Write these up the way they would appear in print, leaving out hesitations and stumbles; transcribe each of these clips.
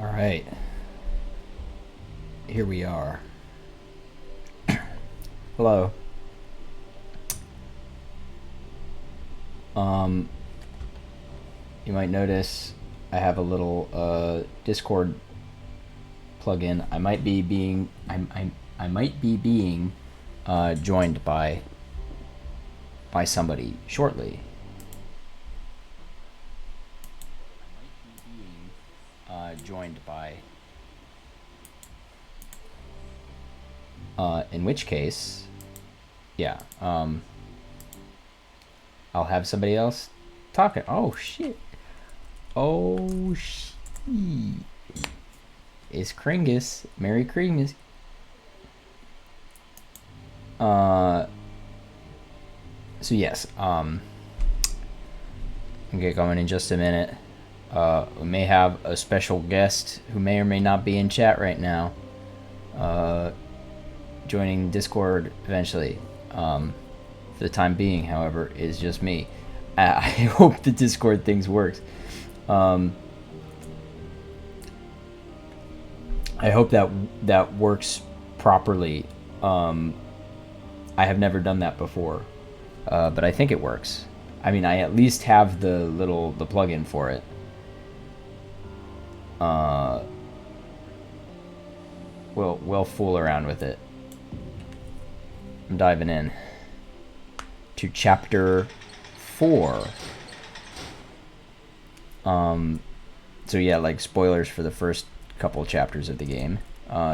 All right, here we are. Hello. You might notice I have a little Discord plugin. I might be being joined by somebody shortly. In which case, yeah, I'll have somebody else talking. Oh shit! Oh shit! It's Kringus. Merry Kringus. So yes, I'll get going in just a minute. We may have a special guest who may or may not be in chat right now. Joining Discord eventually. For the time being, however, is just me. I hope the Discord things works. I hope that works properly. I have never done that before, but I think it works. I mean, I at least have the plugin for it. We'll fool around with it. I'm diving in to chapter 4. So yeah, like spoilers for the first couple chapters of the game.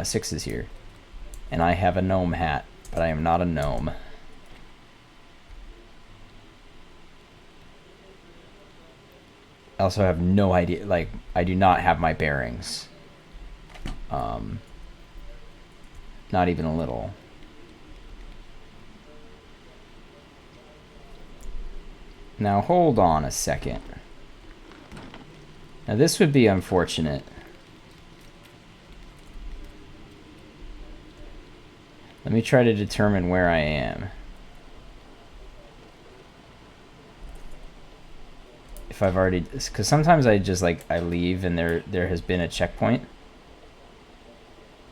6 is here, and I have a gnome hat, but I am not a gnome. I also have no idea, like, I do not have my bearings. Not even a little. Now hold on a second. Now this would be unfortunate. Let me try to determine where I am. If I've already, because sometimes I just like I leave and there has been a checkpoint.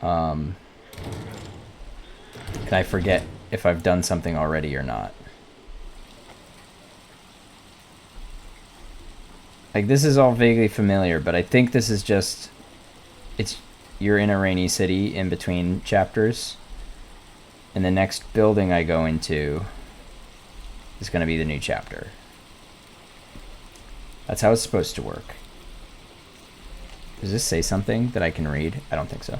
And I forget if I've done something already or not. Like, this is all vaguely familiar, but I think this is just, you're in a rainy city in between chapters, and the next building I go into is going to be the new chapter. That's how it's supposed to work. Does this say something that I can read? I don't think so.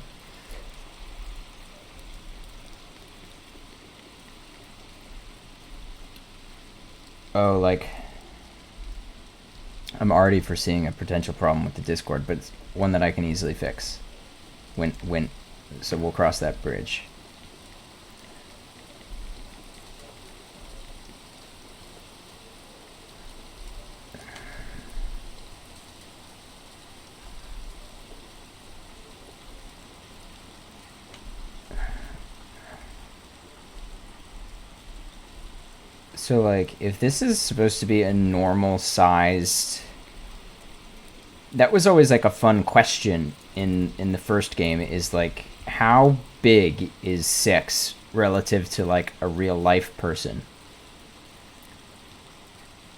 Oh, like, I'm already foreseeing a potential problem with the Discord, but it's one that I can easily fix. So we'll cross that bridge. So, like, if this is supposed to be a normal sized... That was always, like, a fun question in the first game, is, like, how big is 6 relative to, like, a real-life person?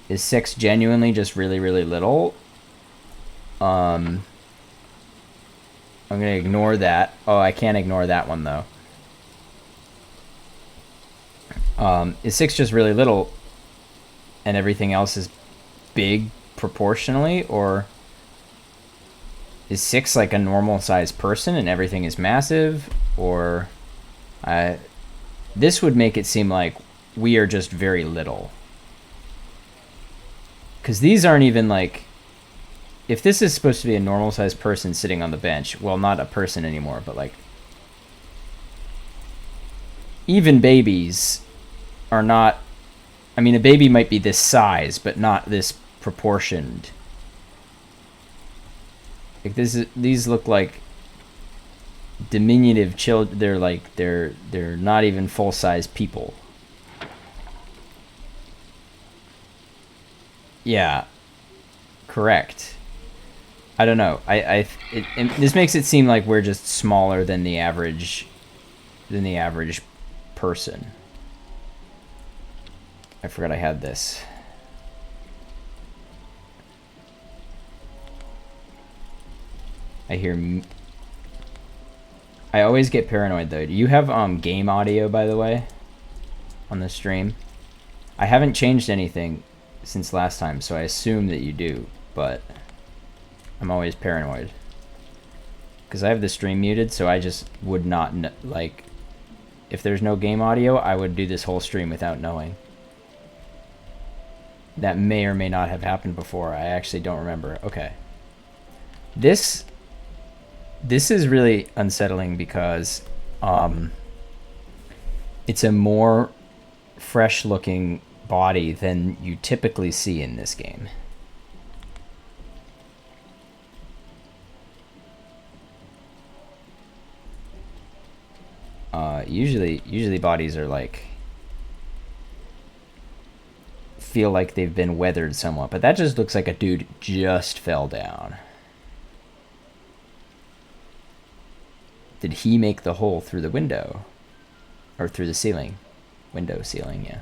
Is 6 genuinely just really, really little? I'm gonna ignore that. Oh, I can't ignore that one, though. Is 6 just really little and everything else is big proportionally, or is 6 like a normal sized person and everything is massive? Or this would make it seem like we are just very little, because these aren't even like, if this is supposed to be a normal sized person sitting on the bench, well, not a person anymore, but like, even babies are not, I mean, a baby might be this size, but not this proportioned. Like, these look like diminutive children. They're like, they're not even full-size people. Yeah, correct. I don't know. This makes it seem like we're just smaller than the average person. I forgot I had this. I always get paranoid though. Do you have game audio, by the way, on the stream? I haven't changed anything since last time, so I assume that you do, but I'm always paranoid. Because I have the stream muted, so I just would not, like, if there's no game audio, I would do this whole stream without knowing. That may or may not have happened before. I actually don't remember. Okay. This is really unsettling because it's a more fresh looking body than you typically see in this game. Usually bodies are like, feel like they've been weathered somewhat, but that just looks like a dude just fell down. Did he make the hole through the window? Or through the ceiling? Window, ceiling, yeah.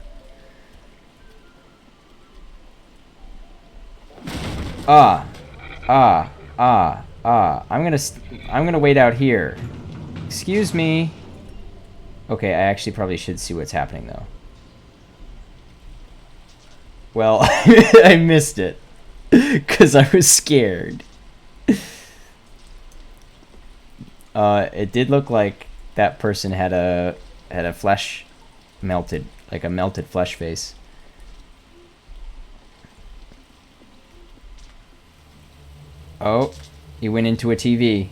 I'm gonna wait out here. Excuse me. Okay, I actually probably should see what's happening though. Well, I missed it because I was scared. It did look like that person had a flesh melted, like a melted flesh face. Oh, he went into a TV.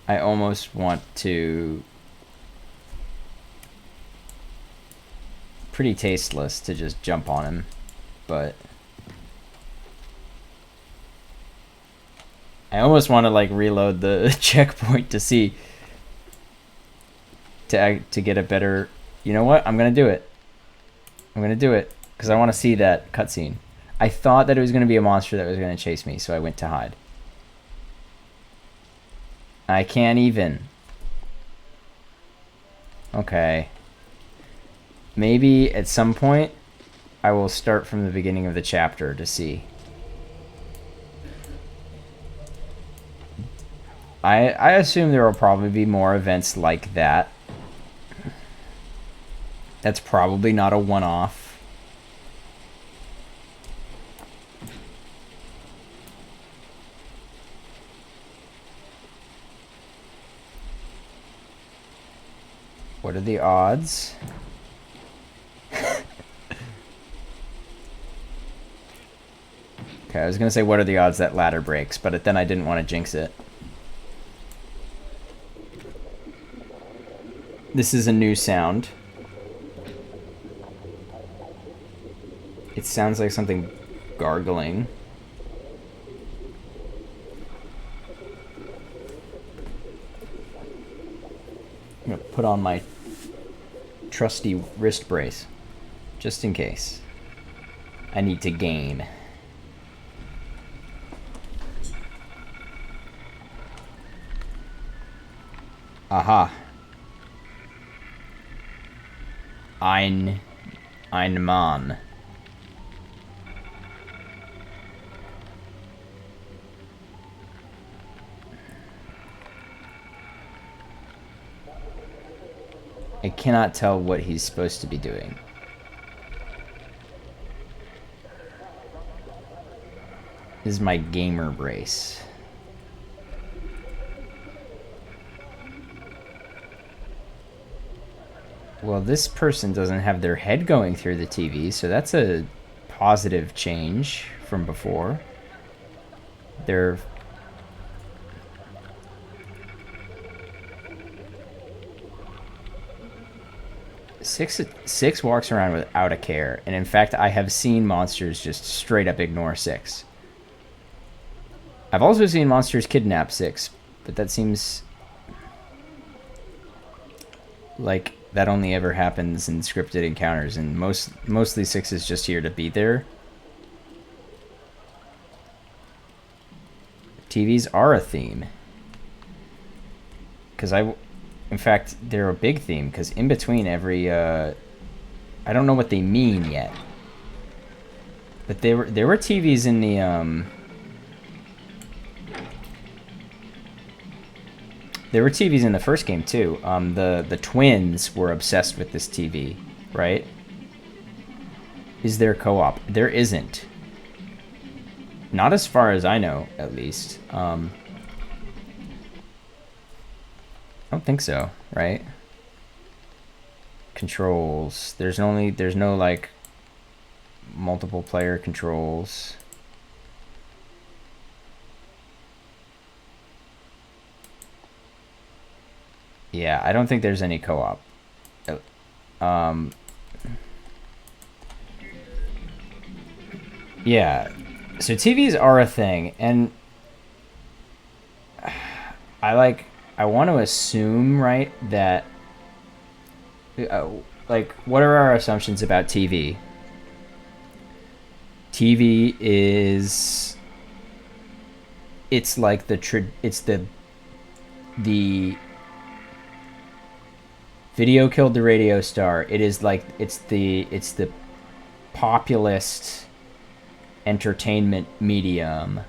I almost want to... Pretty tasteless to just jump on him, but... I almost want to like reload the checkpoint to see... To get a better... You know what? I'm gonna do it. I'm gonna do it, because I want to see that cutscene. I thought that it was going to be a monster that was going to chase me, so I went to hide. I can't even. Okay. Maybe at some point I will start from the beginning of the chapter to see. I assume there will probably be more events like that. That's probably not a one-off. What are the odds? Okay, I was gonna say what are the odds that ladder breaks, but then I didn't want to jinx it. This is a new sound. It sounds like something gargling. I'm gonna put on my trusty wrist brace, just in case. I need to game. Aha. Ein Mann. I cannot tell what he's supposed to be doing. This is my gamer brace. Well, this person doesn't have their head going through the TV, so that's a positive change from before. They're... Six walks around without a care, and in fact, I have seen monsters just straight up ignore Six. I've also seen monsters kidnap Six, but that seems like that only ever happens in scripted encounters, and mostly Six is just here to be there. TVs are a theme. Because in fact, they're a big theme. Because in between every, I don't know what they mean yet. But there were TVs in the, there were TVs in the first game too. The twins were obsessed with this TV, right? Is there co-op? There isn't. Not as far as I know, at least. I don't think so, right? Controls. There's no like multiple player controls. Yeah, I don't think there's any co-op. Yeah, so TVs are a thing, and I want to assume, right, that like, what are our assumptions about TV? TV is, it's like it's the video killed the radio star. It is like it's the populist entertainment medium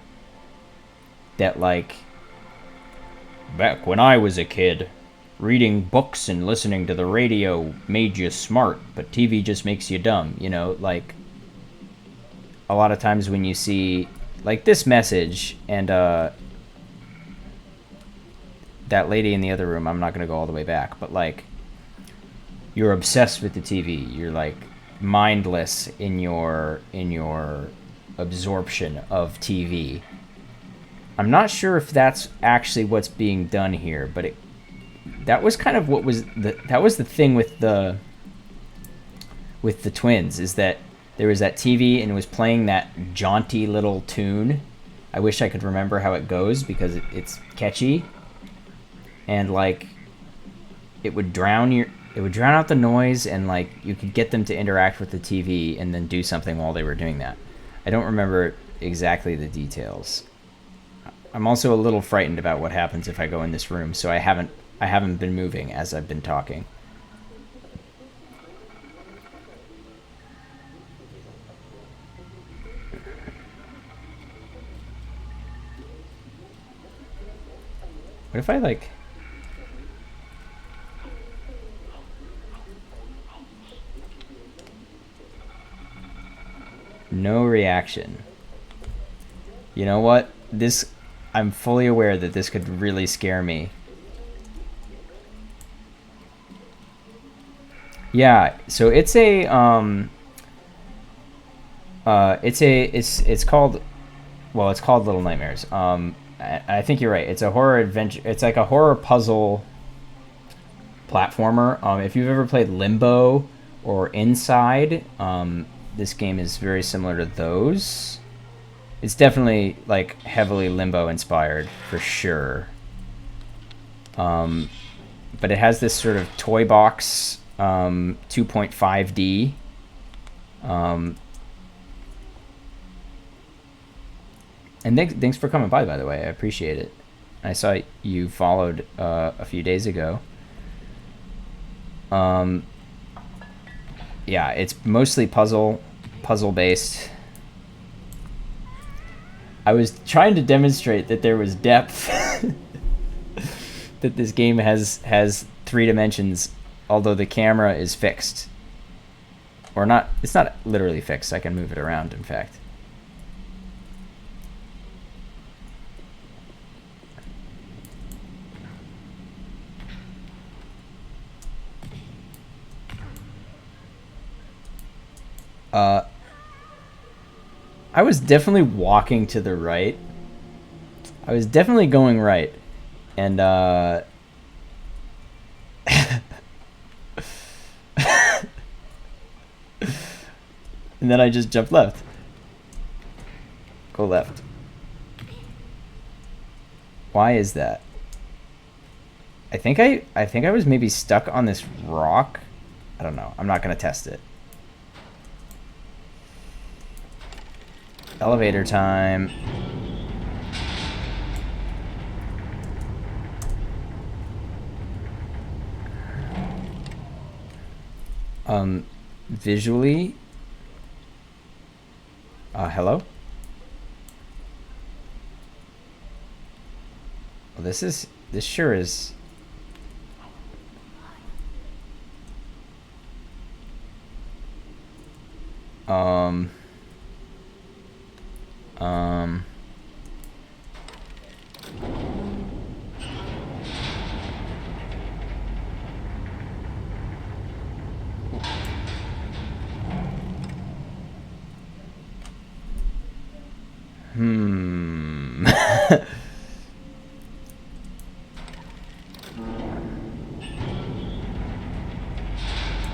that, like, back when I was a kid, reading books and listening to the radio made you smart, but TV just makes you dumb, you know? Like, a lot of times when you see, like, this message, and that lady in the other room, I'm not going to go all the way back, but, like, you're obsessed with the TV. You're, like, mindless in your absorption of TV. I'm not sure if that's actually what's being done here, but that was kind of what was that was the thing with the twins, is that there was that TV and it was playing that jaunty little tune. I wish I could remember how it goes because it's catchy, and like it would drown out the noise, and like you could get them to interact with the TV and then do something while they were doing that. I don't remember exactly the details. I'm also a little frightened about what happens if I go in this room, so I haven't been moving as I've been talking. What if I, like... No reaction. You know what? I'm fully aware that this could really scare me. Yeah, so it's a it's called, well, it's called Little Nightmares. I think you're right. It's a horror adventure. It's like a horror puzzle platformer. If you've ever played Limbo or Inside, this game is very similar to those. It's definitely, like, heavily Limbo inspired, for sure. But it has this sort of toy box 2.5D. And thanks for coming by the way. I appreciate it. I saw you followed a few days ago. Yeah, it's mostly puzzle based. I was trying to demonstrate that there was depth. That this game has 3 dimensions, although the camera is fixed. Or not, it's not literally fixed. I can move it around, in fact. I was definitely walking to the right. I was definitely going right. And, and then I just jumped left. Go left. Why is that? I think I was maybe stuck on this rock. I don't know. I'm not going to test it. Elevator time. Visually, hello? Well, this sure is. Um, um, hmm.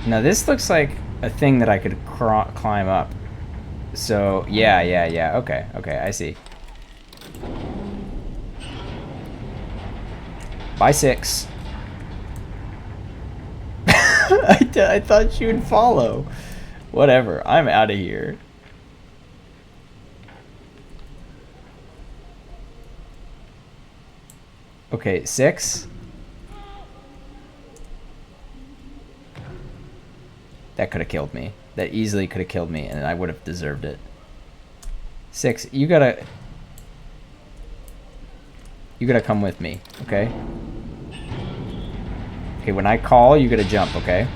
Now this looks like a thing that I could climb up. So, yeah. Okay, I see. Bye, 6. I thought you would follow. Whatever, I'm out of here. Okay, 6. That could have killed me. That easily could have killed me, and I would have deserved it. 6, you gotta come with me, okay? Okay, when I call, you gotta jump, okay?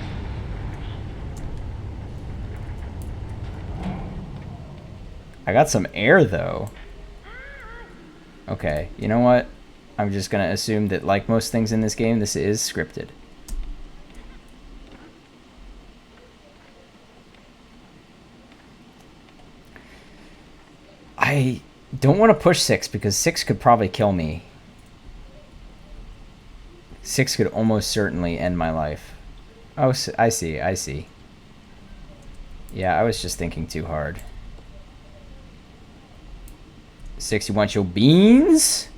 I got some air, though. Okay, you know what? I'm just gonna assume that, like most things in this game, this is scripted. I don't want to push 6 because 6 could probably kill me. 6 could almost certainly end my life. Oh, I see. Yeah, I was just thinking too hard. 6, you want your beans?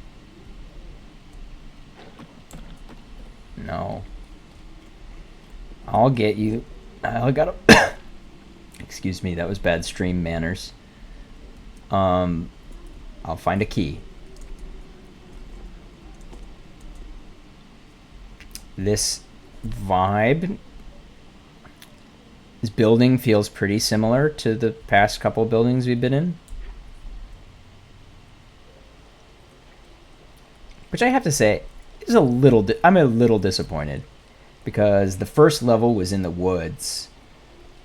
No. I'll get you. I gotta. Excuse me, that was bad stream manners. I'll find a key. This vibe, this building feels pretty similar to the past couple buildings we've been in. Which I have to say is I'm a little disappointed because the first level was in the woods,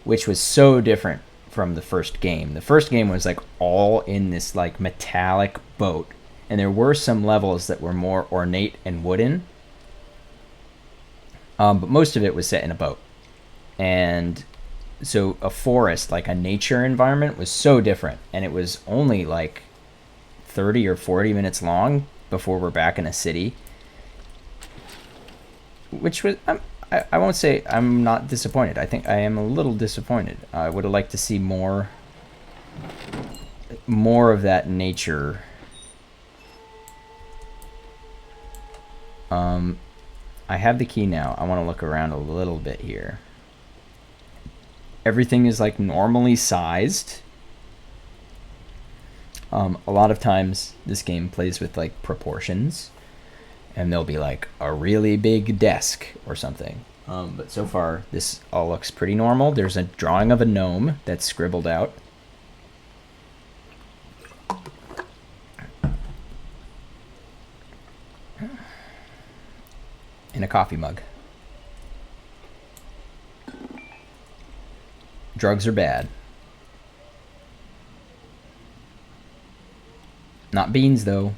which was so different from the first game. The first game was like all in this like metallic boat, and there were some levels that were more ornate and wooden, but most of it was set in a boat. And so a forest, like a nature environment, was so different, and it was only like 30 or 40 minutes long before we're back in a city, which was I won't say I'm not disappointed. I think I am a little disappointed. I would have liked to see more of that nature. I have the key now. I want to look around a little bit here. Everything is like normally sized. A lot of times this game plays with like proportions, and there'll be like a really big desk or something. But so far, this all looks pretty normal. There's a drawing of a gnome that's scribbled out. In a coffee mug. Drugs are bad. Not beans, though.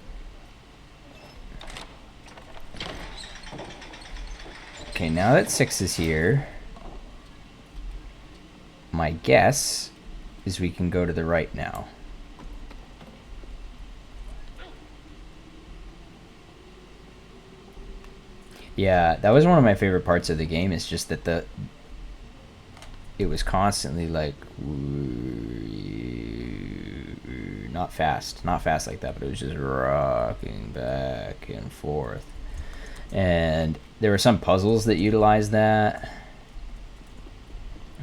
Okay, now that 6 is here, my guess is we can go to the right now. Yeah, that was one of my favorite parts of the game. It's just that it was constantly like not fast like that, but it was just rocking back and forth. And there were some puzzles that utilized that.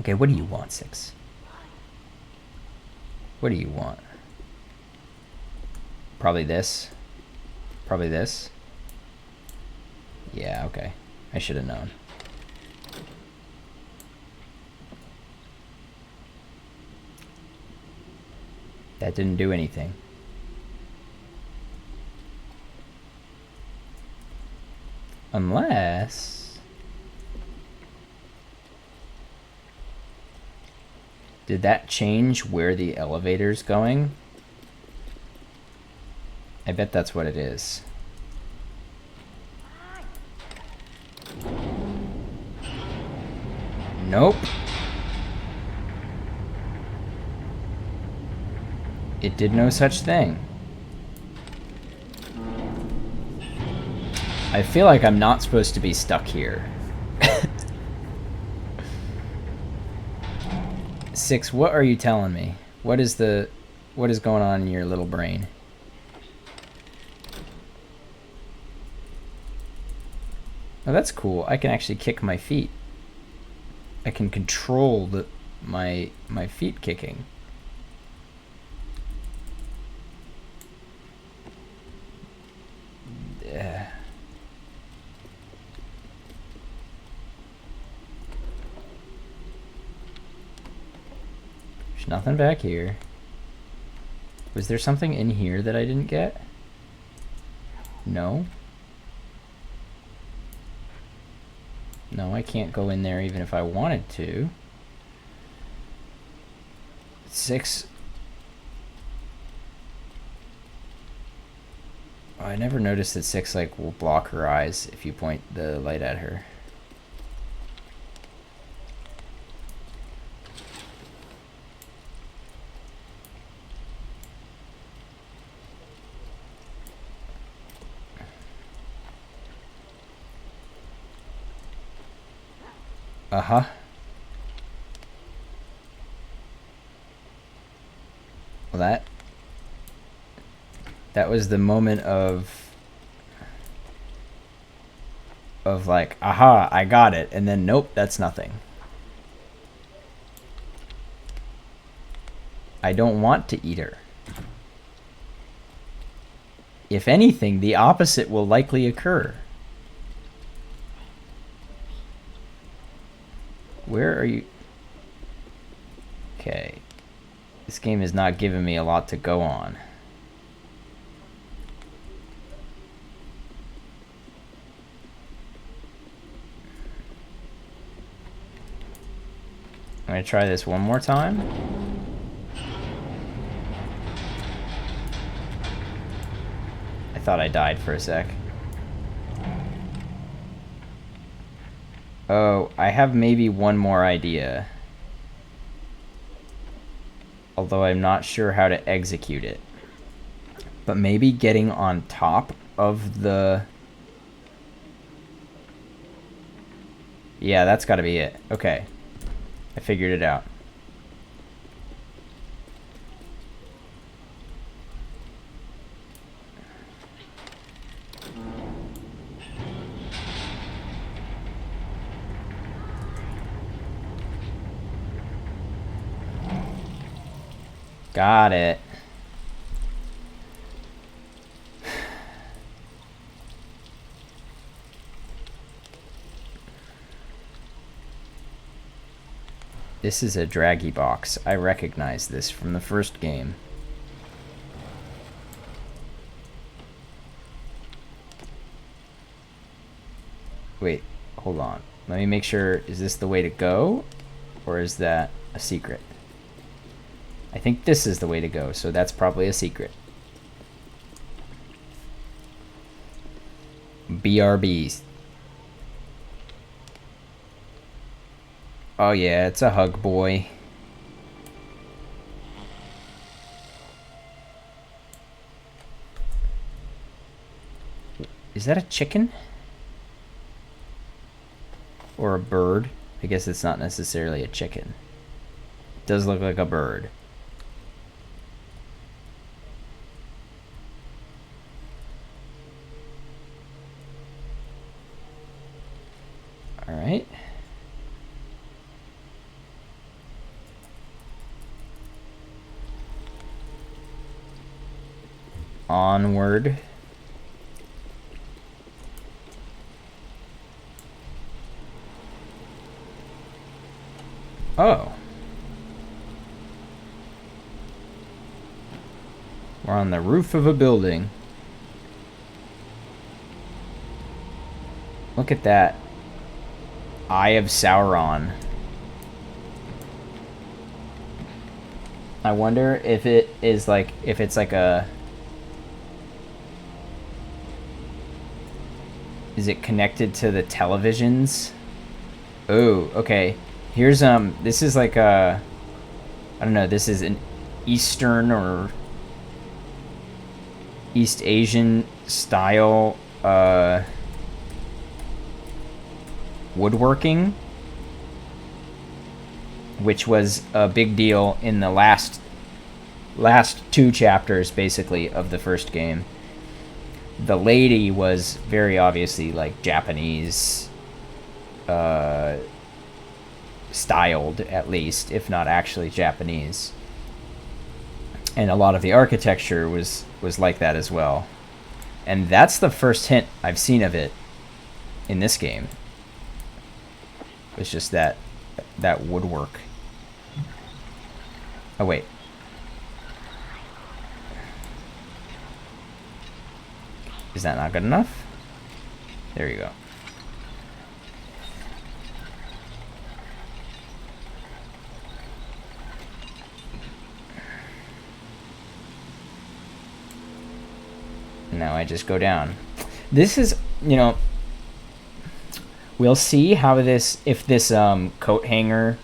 Okay, what do you want, 6? What do you want? Probably this. Probably this. Yeah, okay. I should have known. That didn't do anything. Unless... Did that change where the elevator's going? I bet that's what it is. Nope. It did no such thing. I feel like I'm not supposed to be stuck here. 6, what are you telling me? What is going on in your little brain? Oh, that's cool. I can actually kick my feet. I can control my feet kicking. Yeah. There's nothing back here. Was there something in here that I didn't get? No. No, I can't go in there even if I wanted to. 6. Oh, I never noticed that 6 like will block her eyes if you point the light at her. Uh-huh. Well, that was the moment of like, aha, I got it, and then nope, that's nothing. I don't want to eat her. If anything, the opposite will likely occur. Where are you? Okay. This game is not giving me a lot to go on. I'm gonna try this one more time. I thought I died for a sec. Oh, I have maybe one more idea. Although I'm not sure how to execute it. But maybe getting on top of the... Yeah, that's gotta be it. Okay. I figured it out. Got it. This is a draggy box. I recognize this from the first game. Wait, hold on. Let me make sure, is this the way to go? Or is that a secret? I think this is the way to go, so that's probably a secret. BRBs. Oh yeah, it's a hug boy. Is that a chicken? Or a bird? I guess it's not necessarily a chicken. It does look like a bird. Alright. Onward. Oh. We're on the roof of a building. Look at that. Eye of Sauron. I wonder if it is like, if it's like a... Is it connected to the televisions? Oh, okay. Here's, this is like a... I don't know, this is an Eastern or East Asian style, woodworking, which was a big deal in the last 2 chapters, basically, of the first game. The lady was very obviously like Japanese styled, at least, if not actually Japanese, and a lot of the architecture was like that as well. And that's the first hint I've seen of it in this game. It's just that woodwork. Oh wait. Is that not good enough? There you go. Now I just go down. This is, you know, we'll see how this, if this coat hanger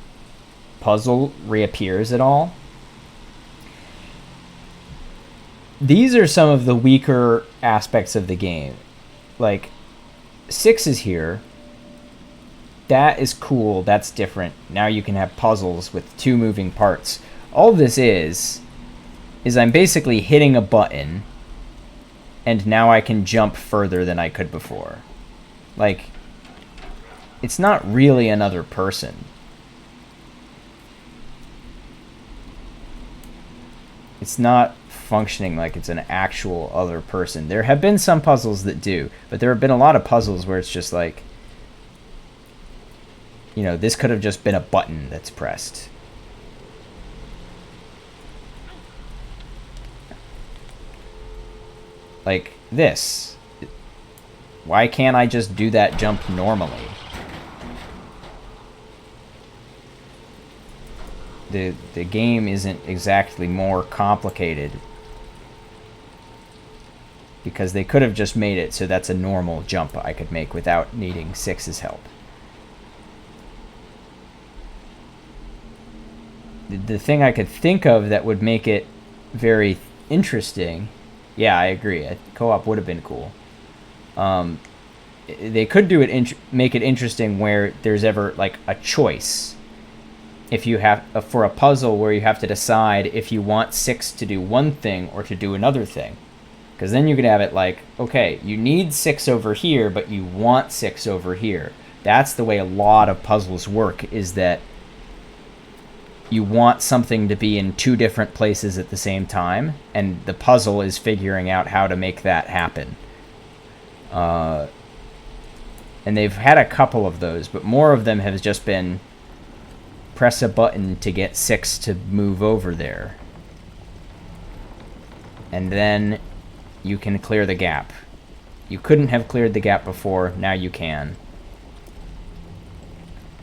puzzle reappears at all. These are some of the weaker aspects of the game. Like, 6 is here. That is cool. That's different. Now you can have puzzles with 2 moving parts. All this is I'm basically hitting a button, and now I can jump further than I could before. Like, it's not really another person. It's not functioning like it's an actual other person. There have been some puzzles that do, but there have been a lot of puzzles where it's just like, you know, this could have just been a button that's pressed. Like this. Why can't I just do that jump normally? The game isn't exactly more complicated, because they could have just made it so that's a normal jump I could make without needing 6's help. The thing I could think of that would make it very interesting, yeah, I agree, co-op would have been cool. They could do it, make it interesting where there's ever like a choice. If you have, for a puzzle where you have to decide if you want 6 to do one thing or to do another thing. Because then you could have it like, okay, you need 6 over here, but you want 6 over here. That's the way a lot of puzzles work, is that you want something to be in 2 different places at the same time, and the puzzle is figuring out how to make that happen. And they've had a couple of those, but more of them have just been press a button to get 6 to move over there. And then you can clear the gap. You couldn't have cleared the gap before, now you can.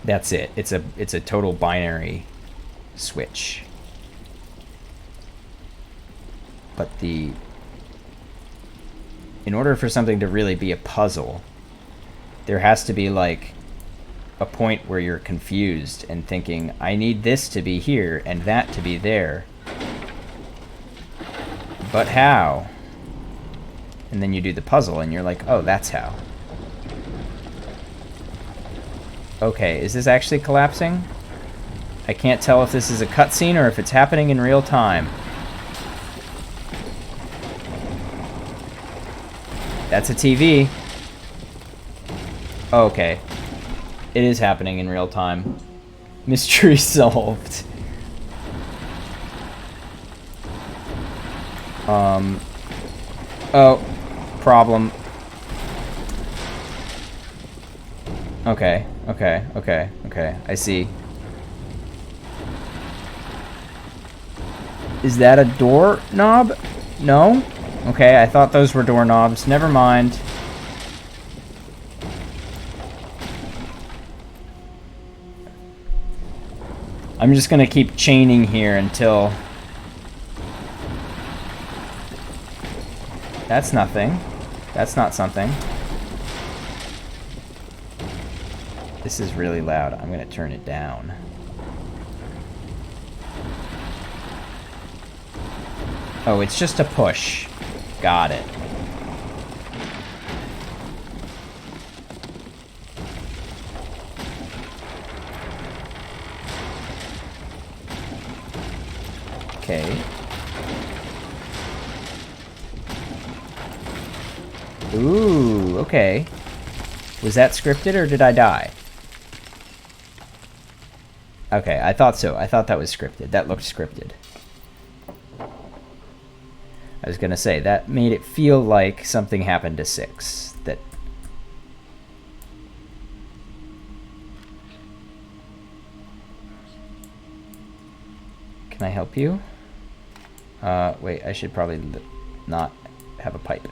That's it. It's a total binary switch. But in order for something to really be a puzzle, there has to be like a point where you're confused and thinking, I need this to be here and that to be there. But how? And then you do the puzzle and you're like, oh, that's how. Okay, is this actually collapsing? I can't tell if this is a cutscene or if it's happening in real time. That's a TV. Oh, okay. It is happening in real time. Mystery solved. Oh, problem. Okay, I see. Is that a door knob? No? Okay, I thought those were doorknobs. Never mind. I'm just gonna keep chaining here until... That's nothing. That's not something. This is really loud. I'm gonna turn it down. Oh, it's just a push. Got it. Okay. Ooh, okay. Was that scripted or did I die? Okay, I thought so. I thought that was scripted. That looked scripted. I was gonna say, that made it feel like something happened to 6. That... Can I help you? Wait, I should probably not have a pipe.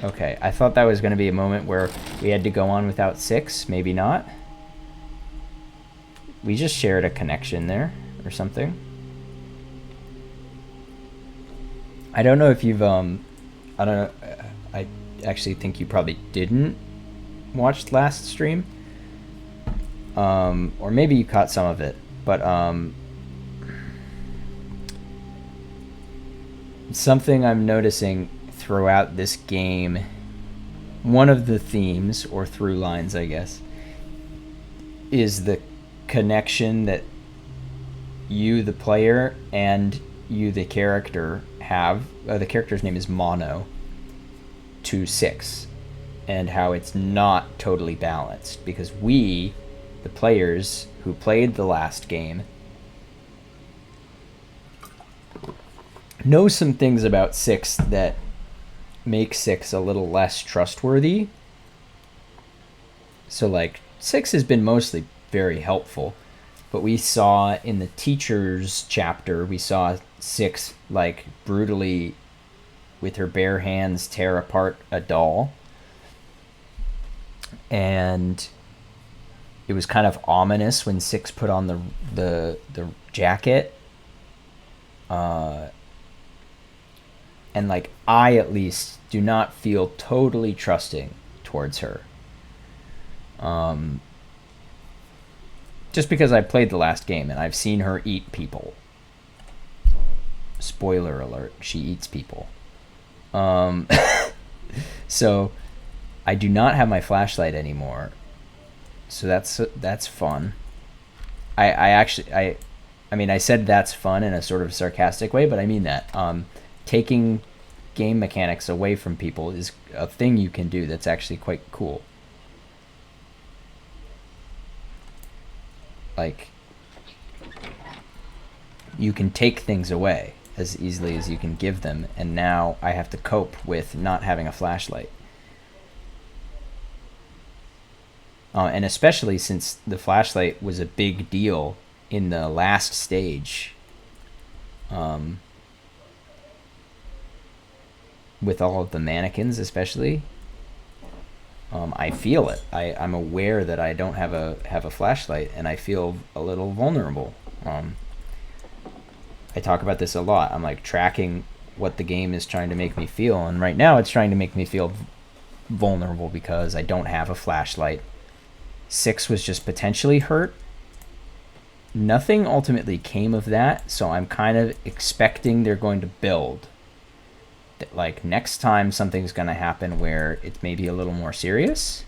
Okay, I thought that was going to be a moment where we had to go on without 6. Maybe not. We just shared a connection there or something. I don't know if you've, I don't know. I actually think you probably didn't watch last stream. Or maybe you caught some of it. But, something I'm noticing throughout this game, one of the themes or through lines, I guess, is the connection that you, the player, and you, the character, have. The character's name is Mono, to 6, and how it's not totally balanced because we, the players who played the last game, know some things about 6 that make 6 a little less trustworthy. So like 6 has been mostly very helpful, but we saw in the teacher's chapter, we saw 6 like brutally with her bare hands tear apart a doll, and it was kind of ominous when 6 put on the jacket. And like, I at least do not feel totally trusting towards her. Just because I played the last game and I've seen her eat people. Spoiler alert, she eats people. So I do not have my flashlight anymore. So that's fun. I mean, I said that's fun in a sort of sarcastic way, but I mean that. Taking game mechanics away from people is a thing you can do that's actually quite cool. Like, you can take things away as easily as you can give them, and now I have to cope with not having a flashlight. And especially since the flashlight was a big deal in the last stage. With all of the mannequins especially, I feel it. I'm aware that I don't have a flashlight, and I feel a little vulnerable. I talk about this a lot. I'm like tracking what the game is trying to make me feel, and right now it's trying to make me feel vulnerable because I don't have a flashlight. 6 was just potentially hurt. Nothing ultimately came of that, so I'm kind of expecting they're going to build. Like, next time something's going to happen where it's maybe a little more serious.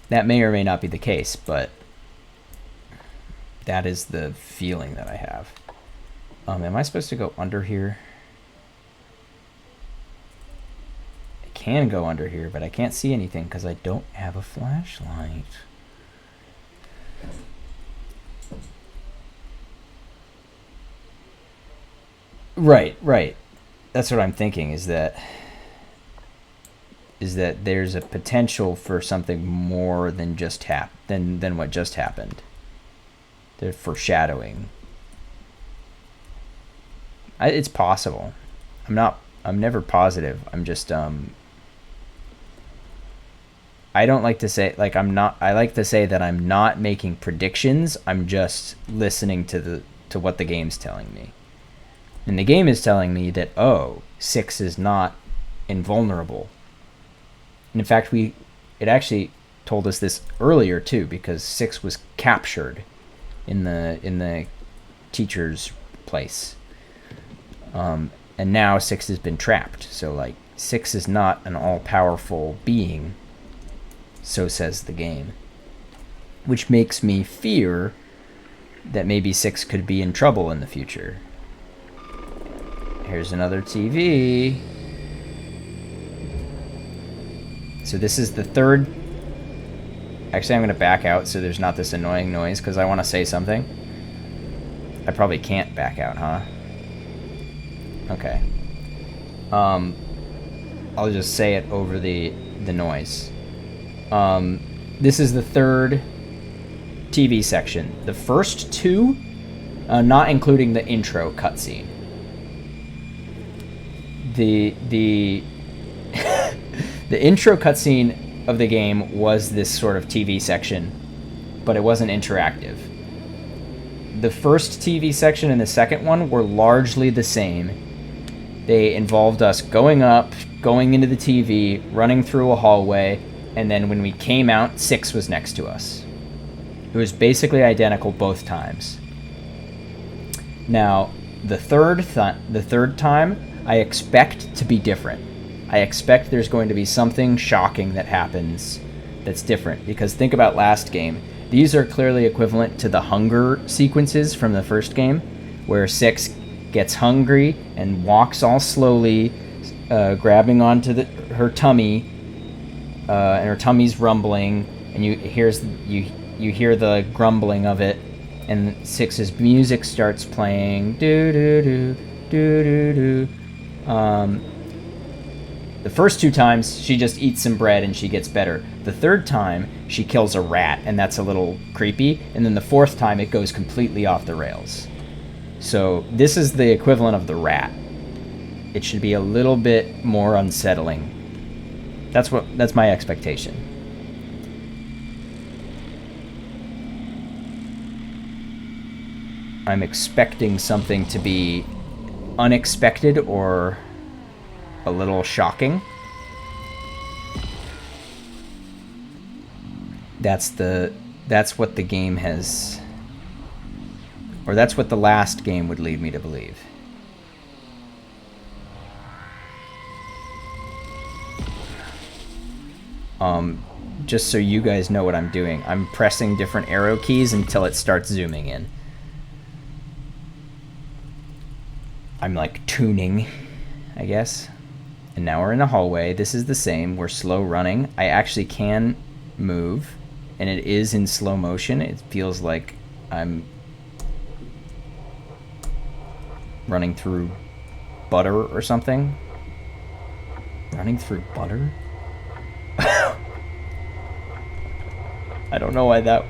That may or may not be the case, but that is the feeling that I have. Am I supposed to go under here? I can go under here, but I can't see anything because I don't have a flashlight. Right. That's what I'm thinking, is that there's a potential for something more than just than what just happened. They're foreshadowing. It's possible. I'm never positive. I'm just I don't like to say, like, I like to say that I'm not making predictions. I'm just listening to what the game's telling me. And the game is telling me that, oh, 6 is not invulnerable. And in fact, it actually told us this earlier too, because 6 was captured in the teacher's place. And now 6 has been trapped. So like 6 is not an all-powerful being. So says the game. Which makes me fear that maybe 6 could be in trouble in the future. Here's another TV. So this is the third. Actually, I'm going to back out so there's not this annoying noise because I want to say something. I probably can't back out, huh? Okay. I'll just say it over the noise. This is the third TV section. The first two, not including the intro cutscene. The the intro cutscene of the game was this sort of TV section, but it wasn't interactive. The first TV section and the second one were largely the same. They involved us going up, going into the TV, running through a hallway, and then when we came out, 6 was next to us. It was basically identical both times. Now, the third time, I expect to be different. I expect there's going to be something shocking that happens that's different. Because think about last game. These are clearly equivalent to the hunger sequences from the first game, where 6 gets hungry and walks all slowly, grabbing onto her tummy, and her tummy's rumbling, and you hear the grumbling of it, and 6's music starts playing. Do do do do do do. The first 2 times, she just eats some bread and she gets better. The third time, she kills a rat, and that's a little creepy. And then the fourth time, it goes completely off the rails. So this is the equivalent of the rat. It should be a little bit more unsettling. That's my expectation. I'm expecting something to be unexpected or a little shocking. That's what the game has, or that's what the last game would lead me to believe. Just so you guys know what I'm doing, I'm pressing different arrow keys until it starts zooming in. I'm like tuning, I guess. And now we're in a hallway. This is the same. We're slow running. I actually can move, and it is in slow motion. It feels like I'm running through butter or something. Running through butter? I don't know why that...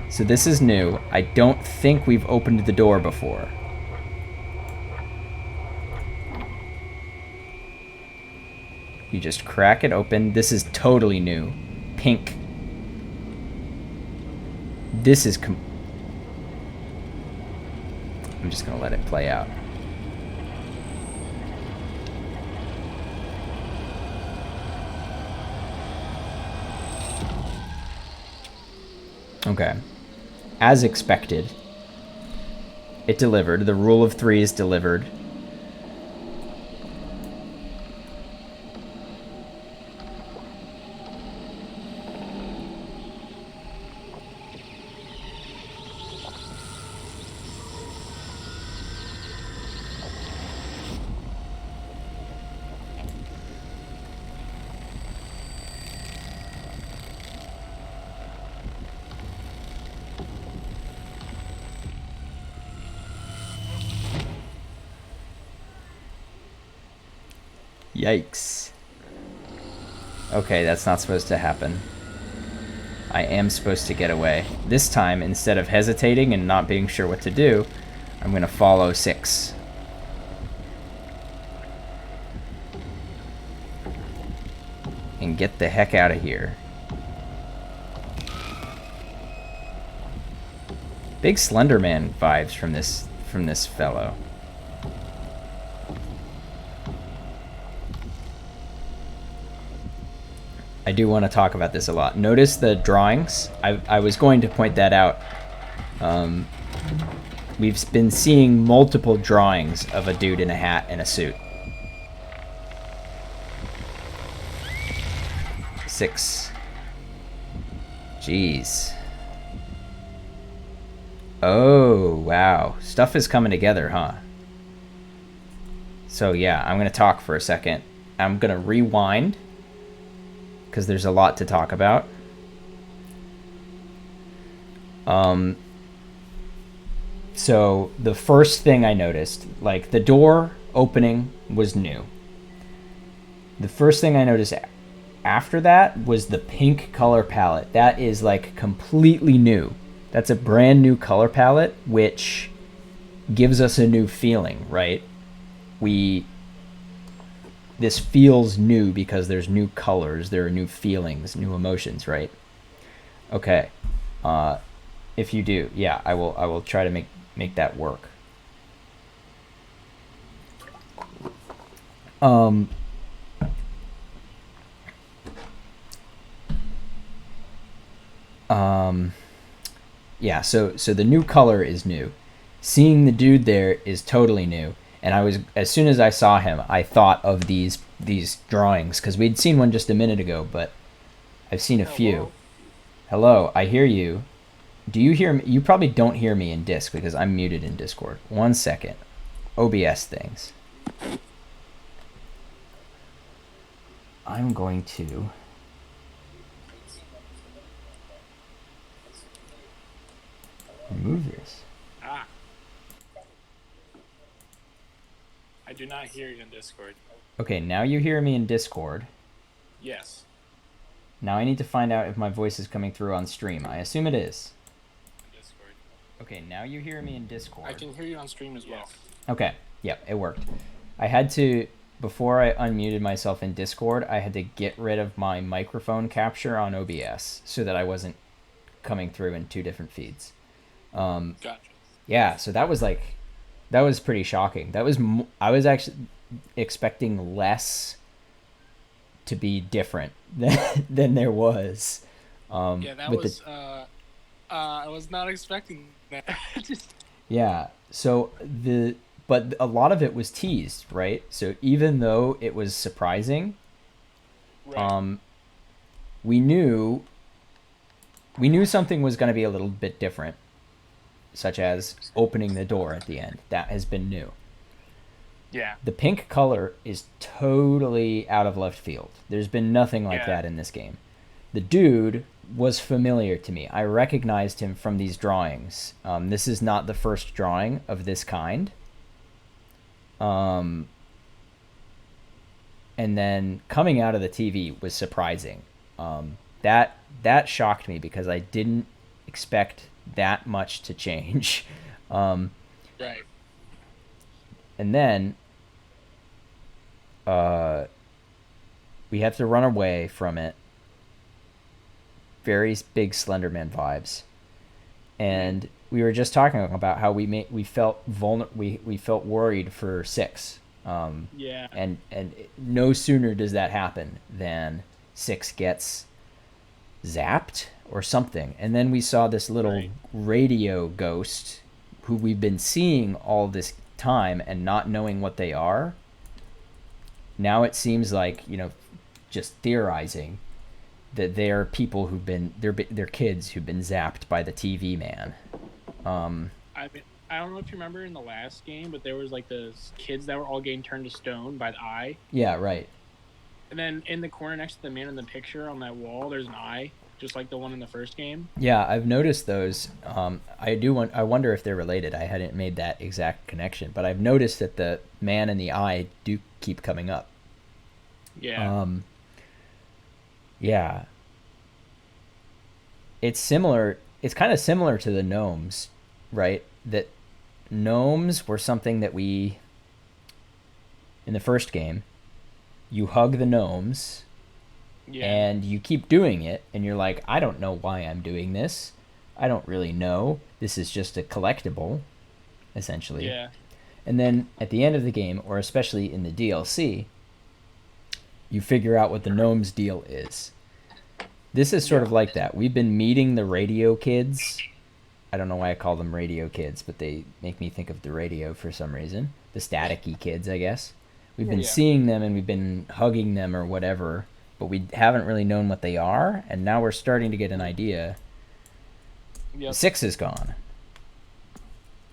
So this is new. I don't think we've opened the door before. You just crack it open. This is totally new. Pink. This is... I'm just gonna let it play out. Okay. As expected, it delivered. The rule of 3 is delivered. Yikes. Okay, that's not supposed to happen. I am supposed to get away. This time, instead of hesitating and not being sure what to do, I'm going to follow 6. And get the heck out of here. Big Slenderman vibes from this fellow. I do want to talk about this a lot. Notice the drawings. I was going to point that out. We've been seeing multiple drawings of a dude in a hat and a suit. 6. Jeez. Oh, wow. Stuff is coming together, huh? So yeah, I'm going to talk for a second. I'm going to rewind because there's a lot to talk about. So the first thing I noticed, like the door opening was new. The first thing I noticed after that was the pink color palette. That is like completely new. That's a brand new color palette, which gives us a new feeling, right? This feels new because there's new colors, there are new feelings, new emotions, right? Okay. If you do, yeah, I will try to make that work. Yeah, so the new color is new. Seeing the dude there is totally new. And as soon as I saw him, I thought of these drawings because we'd seen one just a minute ago, but I've seen a few. Hello, I hear you. Do you hear me? You probably don't hear me in Disc because I'm muted in Discord. 1 second. OBS things. I'm going to remove this. I do not hear you in Discord. Okay, now you hear me in Discord. Yes. Now I need to find out if my voice is coming through on stream. I assume it is. Discord. Okay, now you hear me in Discord. I can hear you on stream as well. Okay, yep, it worked. I had to, before I unmuted myself in Discord, I had to get rid of my microphone capture on OBS so that I wasn't coming through in 2 different feeds. Gotcha. Yeah, so that was pretty shocking. I was actually expecting less to be different than there was. Yeah, that was. I was not expecting that. Yeah. So but a lot of it was teased, right? So even though it was surprising, right. we knew something was going to be a little bit different, such as opening the door at the end. That has been new. Yeah. The pink color is totally out of left field. There's been nothing like that in this game. The dude was familiar to me. I recognized him from these drawings. This is not the first drawing of this kind. And then coming out of the TV was surprising. That shocked me because I didn't expect that much to change. Right. And then we have to run away from it. Very big Slenderman vibes. And we were just talking about how we felt we felt worried for 6. Yeah. And no sooner does that happen than 6 gets zapped or something. And then we saw this little radio ghost who we've been seeing all this time and not knowing what they are. Now it seems like, just theorizing that they're people they're kids who've been zapped by the TV man. I mean, I don't know if you remember in the last game, but there was like those kids that were all getting turned to stone by the eye. Yeah, right. And then in the corner next to the man in the picture on that wall, there's an eye, just like the one in the first game. Yeah, I've noticed those. I wonder if they're related. I hadn't made that exact connection, but I've noticed that the man and the eye do keep coming up. Yeah. Yeah. it's similar. It's kind of similar to the gnomes, right? That gnomes were something that we in the first game. You hug the gnomes, Yeah. and you keep doing it, and you're like, I don't know why I'm doing this. I don't really know. This is just a collectible, essentially. Yeah. And then at the end of the game, or especially in the DLC, you figure out what the gnomes deal is. This is sort Yeah. of like that. We've been meeting the radio kids. I don't know why I call them radio kids, but they make me think of the radio for some reason. The staticky kids, I guess. We've been Yeah. seeing them and we've been hugging them or whatever, but we haven't really known what they are, and now we're starting to get an idea. The Yep. six is gone.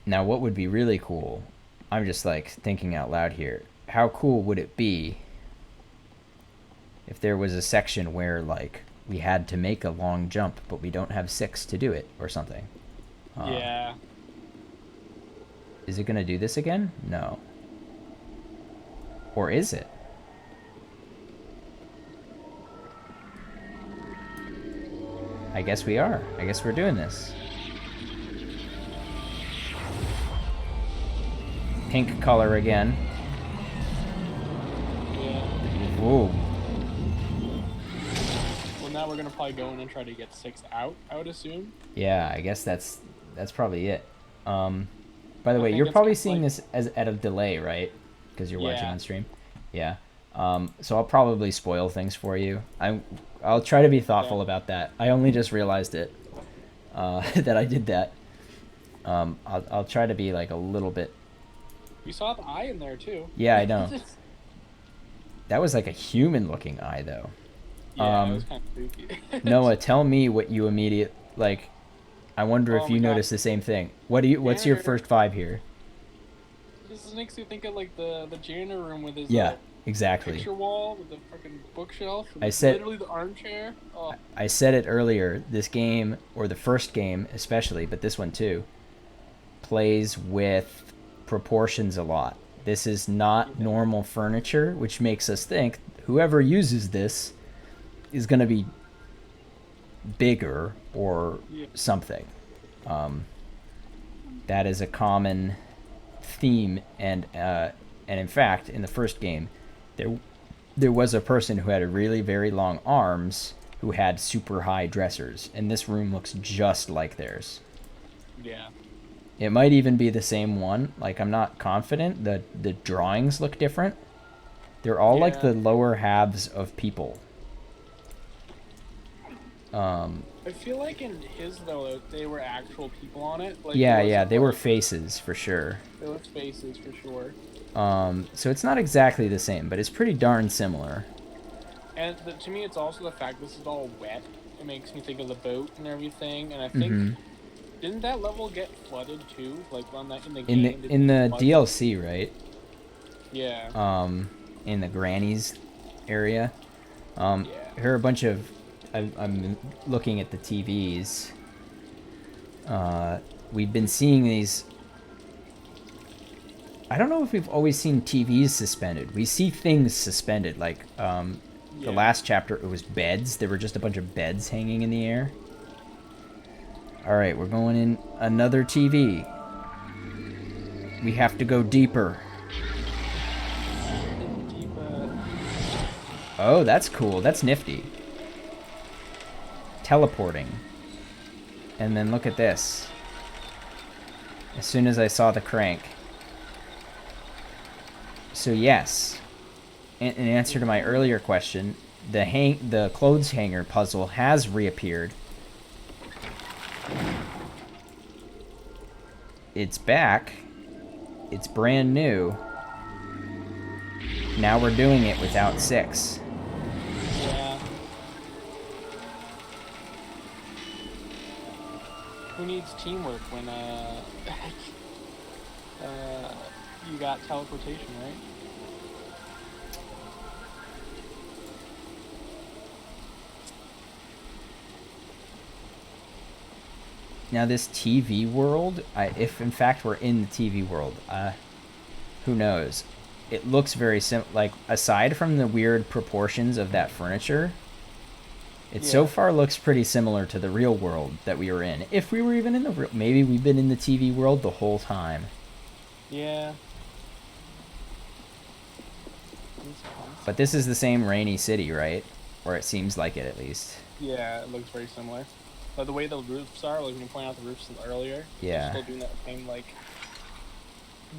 Now, what would be really cool? I'm just like thinking out loud here. How cool would it be if there was a section where like we had to make a long jump, but we don't have six to do it or something? Yeah. Is it gonna do this again? No. Or is it? I guess we are. I guess we're doing this. Pink color again. Yeah. Whoa. Well, now we're gonna probably go in and try to get 6 out, I would assume. Yeah, I guess that's probably it. By the I way, think you're it's probably kind of seeing like, this as at a delay, right? Because you're watching yeah. on stream. Yeah. So I'll probably spoil things for you. I'll try to be Okay. thoughtful about that. I only just realized it that I did that. I'll try to be like a little bit. You saw the eye in there too. Yeah, I know. That was like a human-looking eye, though. Yeah, it was kind of spooky. Noah, tell me what you immediate like. I wonder Oh if my you god. notice the same thing. What's your Janitor. first vibe here? This makes me think of like the janitor room with his Yeah, exactly. picture wall with the fucking bookshelf and I said literally the armchair. Oh, I said it earlier. This game, or the first game especially, but this one too, plays with proportions a lot. This is not yeah. normal furniture, which makes us think whoever uses this is going to be bigger or Yeah. something. That is a common theme, and in fact, in the first game, there was a person who had a really very long arms who had super high dressers, and this room looks just like theirs. Yeah. It might even be the same one. Like, I'm not confident. The drawings look different. They're all like Yeah. the lower halves of people. I feel like in his though they were actual people on it. Like it Yeah, yeah, wasn't they were like faces for sure. they were faces for sure. So it's not exactly the same, but it's pretty darn similar. And to me, it's also the fact this is all wet. It makes me think of the boat and everything. And I think Mm-hmm. didn't that level get flooded too? Like on that in the In game? Did in they the flood it? DLC, right? Yeah. In the grannies area. Yeah. Here are a bunch of. I'm looking at the TVs. We've been seeing these. I don't know if we've always seen TVs suspended. We see things suspended, like the Yeah. last chapter. It was beds. There were just a bunch of beds hanging in the air. All right, we're going in another TV. We have to go deeper. Deep, Oh, that's cool. That's nifty. Teleporting. And then look at this. As soon as I saw the crank. So yes, in answer to my earlier question, the clothes hanger puzzle has reappeared. It's back. It's brand new. Now we're doing it without six. yeah. Who needs teamwork when you got teleportation, right? Now this TV world, if in fact we're in the TV world, who knows? It looks very like aside from the weird proportions of that furniture, It so Yeah. far looks pretty similar to the real world that we were in. If we were even in the real, maybe we've been in the TV world the whole time. Yeah. But this is the same rainy city, right? Or it seems like it at least. Yeah, it looks very similar. But the way the roofs are, like when you point out the roofs earlier, they're Yeah. still doing that same like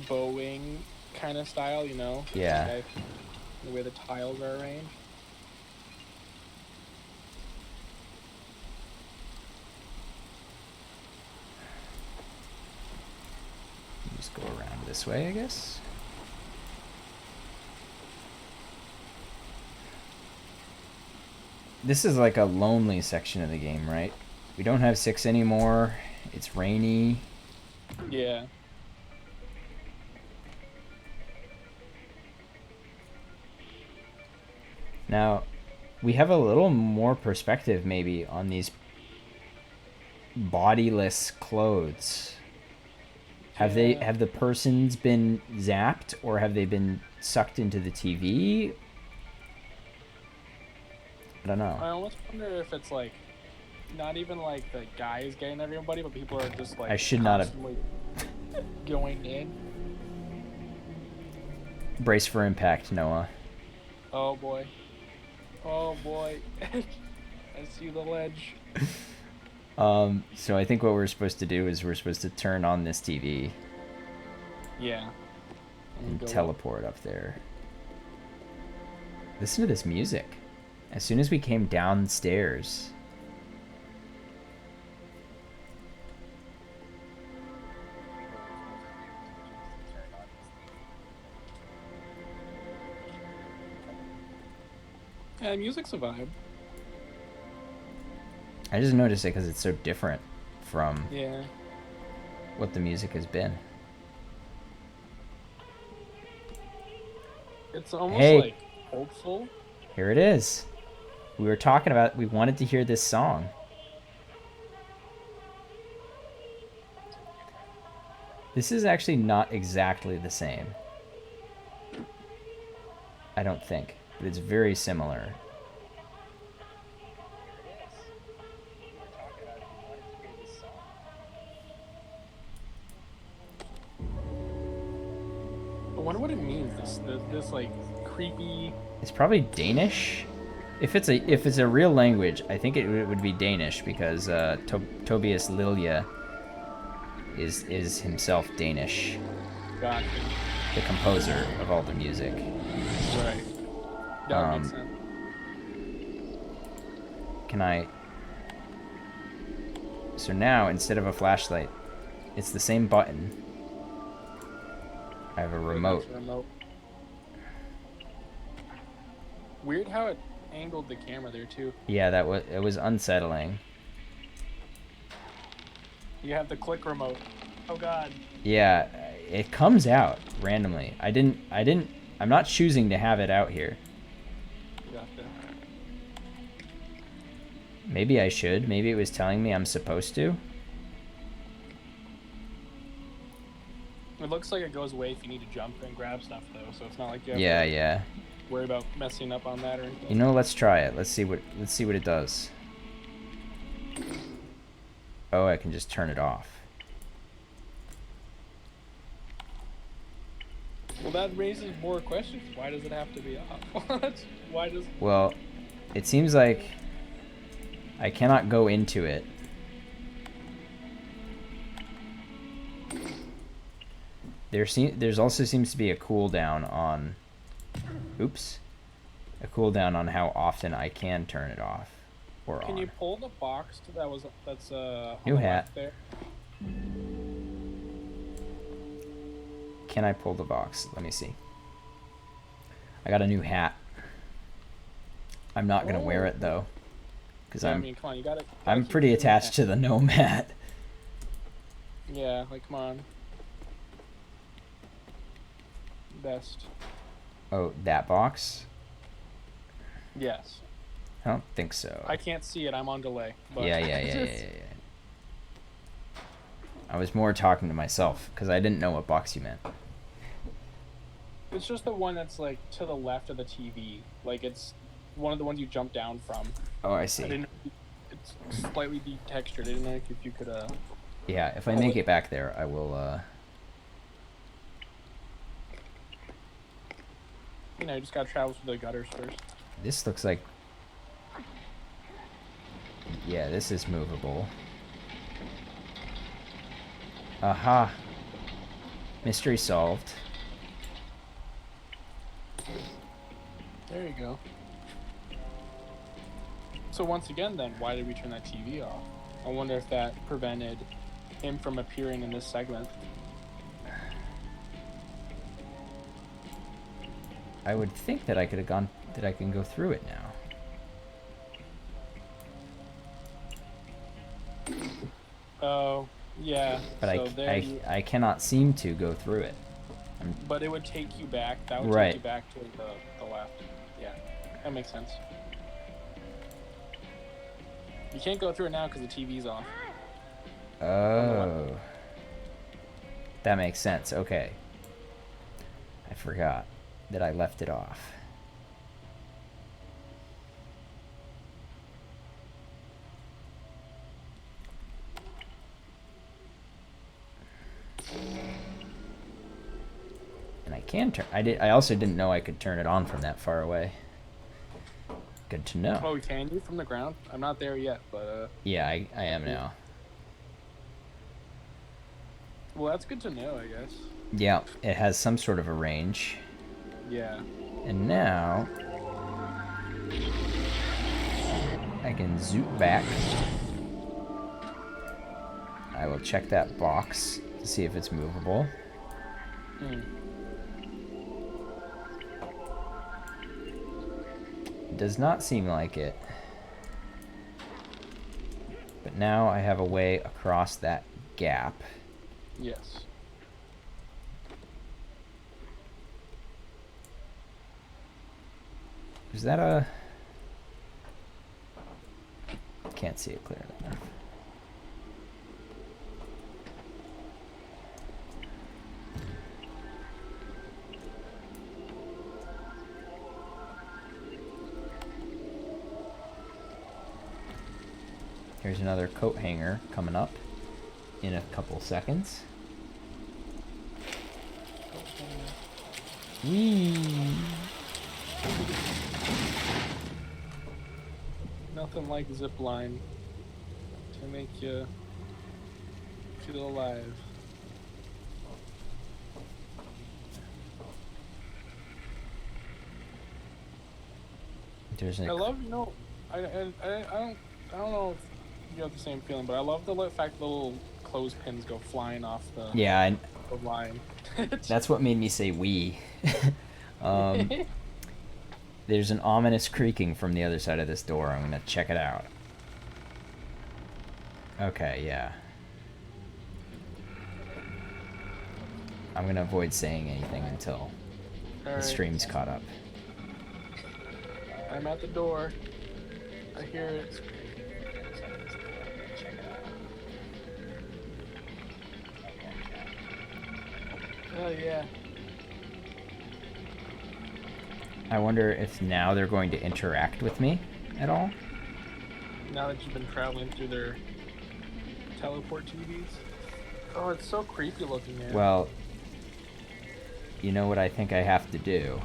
bowing kind of style, you know? Yeah. Like the way the tiles are arranged. Just go around this way, I guess. This is like a lonely section of the game, right? We don't have 6 anymore. It's rainy. Yeah. Now, we have a little more perspective maybe on these bodiless clothes. Have the persons been zapped or have they been sucked into the TV? I don't know. I almost wonder if it's like not even like the guys getting everybody, but people are just like I should not have. constantly going in. Brace for impact, Noah. Oh boy. Oh boy. I see the ledge. So I think what we're supposed to do is we're supposed to turn on this TV Yeah. and teleport up there. Listen to this music. As soon as we came downstairs. Yeah, music's a vibe. I just noticed it because it's so different from Yeah. what the music has been. It's almost Hey. like hopeful. Here it is. We were talking about, we wanted to hear this song. This is actually not exactly the same. I don't think, but it's very similar. I wonder what it means. This like creepy. It's probably Danish. If it's a real language, I think it would be Danish because Tobias Lilja is himself Danish. Gotcha. The composer of all the music. Right. That would make sense. Can I? So now instead of a flashlight, it's the same button. I have a remote. Weird how it angled the camera there too. Yeah, it was unsettling. You have the click remote. Oh god. Yeah, it comes out randomly. I'm not choosing to have it out here. Gotcha. Maybe I should. Maybe it was telling me I'm supposed to. It looks like it goes away if you need to jump and grab stuff though, so it's not like you have Yeah. to worry about messing up on that or anything. You know, let's try it. Let's see what it does. Oh, I can just turn it off. Well, that raises more questions. Why does it have to be off? Why does... Well, it seems like I cannot go into it. There's also seems to be a cooldown on... Oops. A cooldown on how often I can turn it off or on. Can you pull the box that's New on the hat. left there? Can I pull the box? Let me see. I got a new hat. I'm not gonna wear it though, because Yeah, I mean, come on, you gotta I'm keep pretty doing attached that. to the nomad. Yeah, like come on. Best. Oh, that box? Yes. I don't think so. I can't see it. I'm on delay. But Yeah. I was more talking to myself because I didn't know what box you meant. It's just the one that's like to the left of the TV. Like it's one of the ones you jump down from. Oh, I I see. didn't. It's slightly detextured. I didn't know if you could Yeah, if I pull make it. it back there, I will. You know, you just gotta travel through the gutters first. This looks like. Yeah, this is movable. Aha. Mystery solved. There you go. So once again, then why did we turn that TV off? I wonder if that prevented him from appearing in this segment. I would think that I could have gone. That I can go through it now. Oh, yeah. But So there you. I cannot seem to go through it. But it would take you back. That would Right. take you back to the left. Yeah, that makes sense. You can't go through it now because the TV's off. Oh. That makes sense. Okay. I forgot that I left it off. And I can turn. I also didn't know I could turn it on from that far away. Good to know. Oh, can you from the ground? I'm not there yet, but Yeah, I am now. well, that's good to know, I guess. Yeah, it has some sort of a range. Yeah. And now I can zoom back. I will check that box to see if it's movable. It does not seem like it. But now I have a way across that gap. Yes. Is that a... Can't see it clearly enough. Here's another coat hanger coming up in a couple seconds. Whee! Nothing like zip line to make you feel alive. There's I love, you know, I don't know if you have the same feeling, but I love the fact the little clothespins go flying off yeah, the line. that's what made me say "wee." There's an ominous creaking from the other side of this door. I'm gonna check it out. Okay, yeah. I'm gonna avoid saying anything until the stream's caught up. I'm at the door. I hear it. Oh yeah. I wonder if now they're going to interact with me at all. Now that you've been traveling through their teleport TVs. Oh, it's so creepy looking, man. Well, you know what I think I have to do?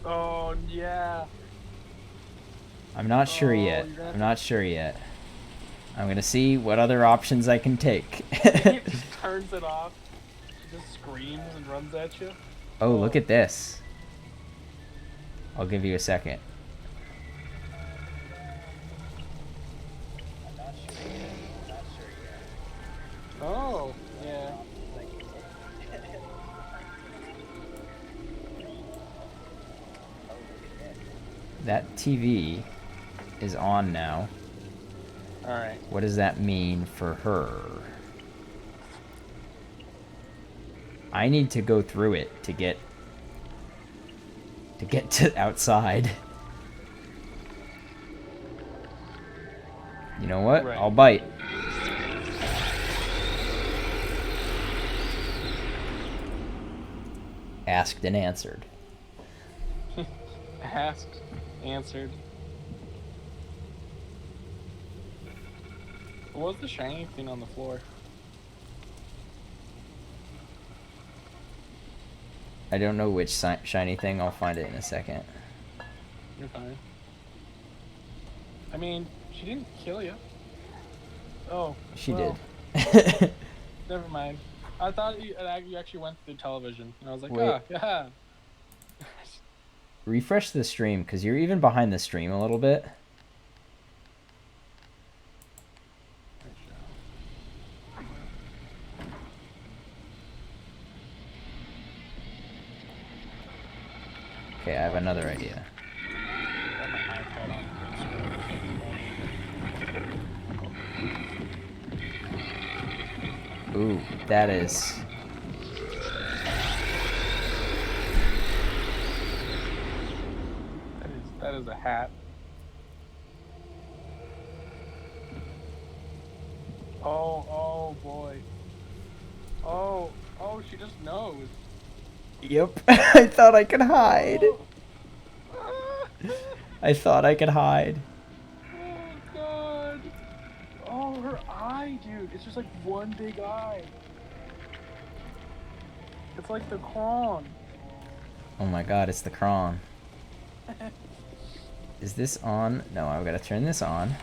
Oh, yeah. I'm not sure yet. I'm not sure yet. I'm gonna see what other options I can take. It just turns it off. It just screams and runs at you. Oh, look at this. I'll give you a second. Oh, yeah. That TV is on now. Alright. What does that mean for her? I need to go through it to get to outside. You know what? Right. I'll bite. Asked and answered. Asked, answered. What was the shiny thing on the floor? I don't know which shiny thing. I'll find it in a second. You're fine. I mean, she didn't kill you. Oh. She well, did. Never mind. I thought you actually went through television, and I was like, Wait. ah, yeah. Refresh the stream, because you're even behind the stream a little bit. Okay, I have another idea. Ooh, that is... That is a hat. Oh boy. Oh, she just knows. Yep, I thought I could hide. Oh. I thought I could hide. Oh god. Oh, her eye, dude. It's just like one big eye. It's like the Kron. Oh my god, it's the Kron. Is this on? No, I've got to turn this on.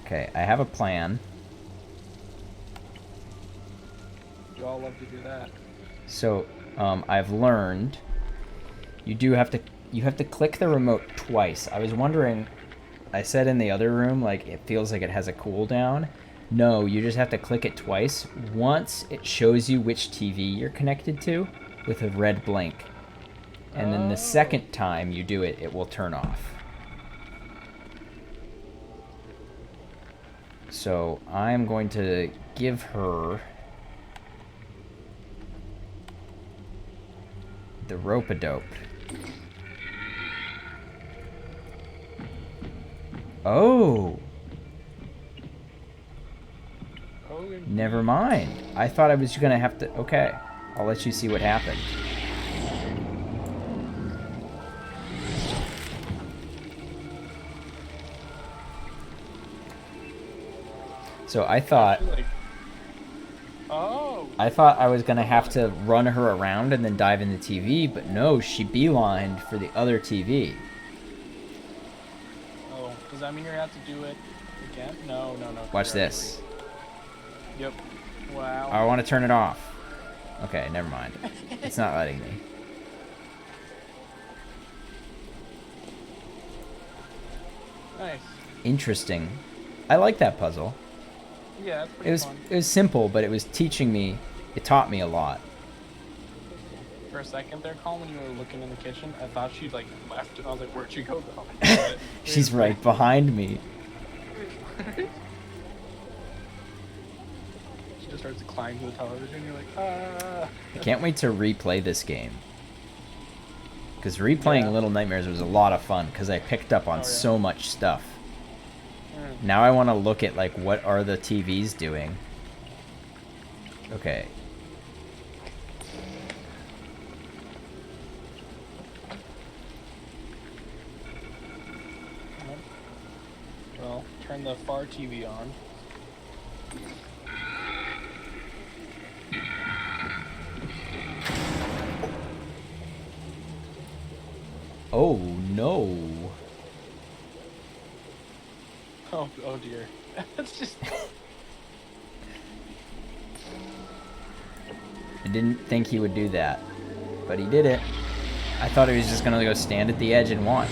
Okay, I have a plan. You all love to do that. So, I've learned you have to click the remote twice. I was wondering, I said in the other room, like, it feels like it has a cooldown. No, you just have to click it twice. Once, it shows you which TV you're connected to with a red blink. And then the second time you do it, it will turn off. So, I'm going to give her the rope-a-dope. Oh! Never mind. I thought I was gonna have to... Okay. I'll let you see what happened. So I thought... I thought I was gonna have to run her around and then dive in the TV, but no, she beelined for the other TV. Oh, does that mean you're gonna have to do it again? No. Watch this. Yep. Wow. I want to turn it off. Okay, never mind. It's not letting me. Nice. Interesting. I like that puzzle. Yeah, that's pretty fun. It was simple, but it was teaching me. It taught me a lot. For a second there, Colin, when you were looking in the kitchen, I thought she'd like left, and I was like, "Where'd she go, though?" She's right behind me. She just starts climbing to the television. You're like, ah. I can't wait to replay this game. Because replaying Little Nightmares was a lot of fun, because I picked up on so much stuff. Now I want to look at, like, what are the TVs doing? Okay. Well, turn the far TV on. Oh, no. Oh dear. It's just... I didn't think he would do that, but he did it. I thought he was just gonna go stand at the edge and watch.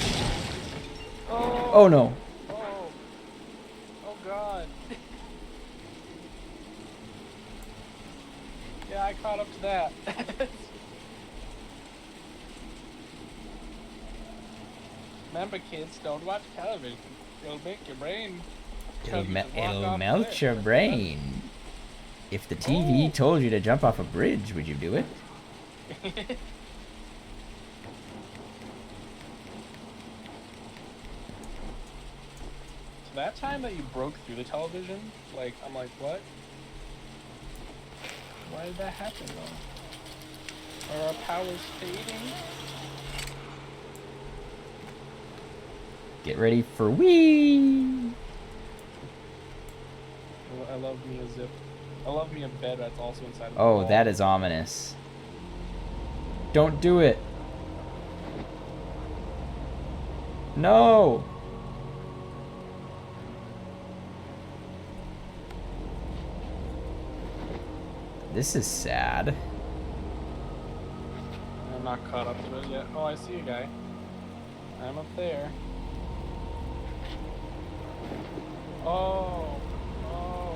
Oh no. Oh god. Yeah, I caught up to that. Remember, kids, don't watch television. It'll make your brain. It'll melt your brain. If the TV told you to jump off a bridge, would you do it? So that time that you broke through the television, like, I'm like, what? Why did that happen, though? Are our powers fading? Get ready for wee. I love me a zip. I love me a bed that's also inside of the Oh, wall. that is ominous. Don't do it. No. This is sad. I'm not caught up to it yet. Oh, I see a guy. I'm up there. Oh. Oh.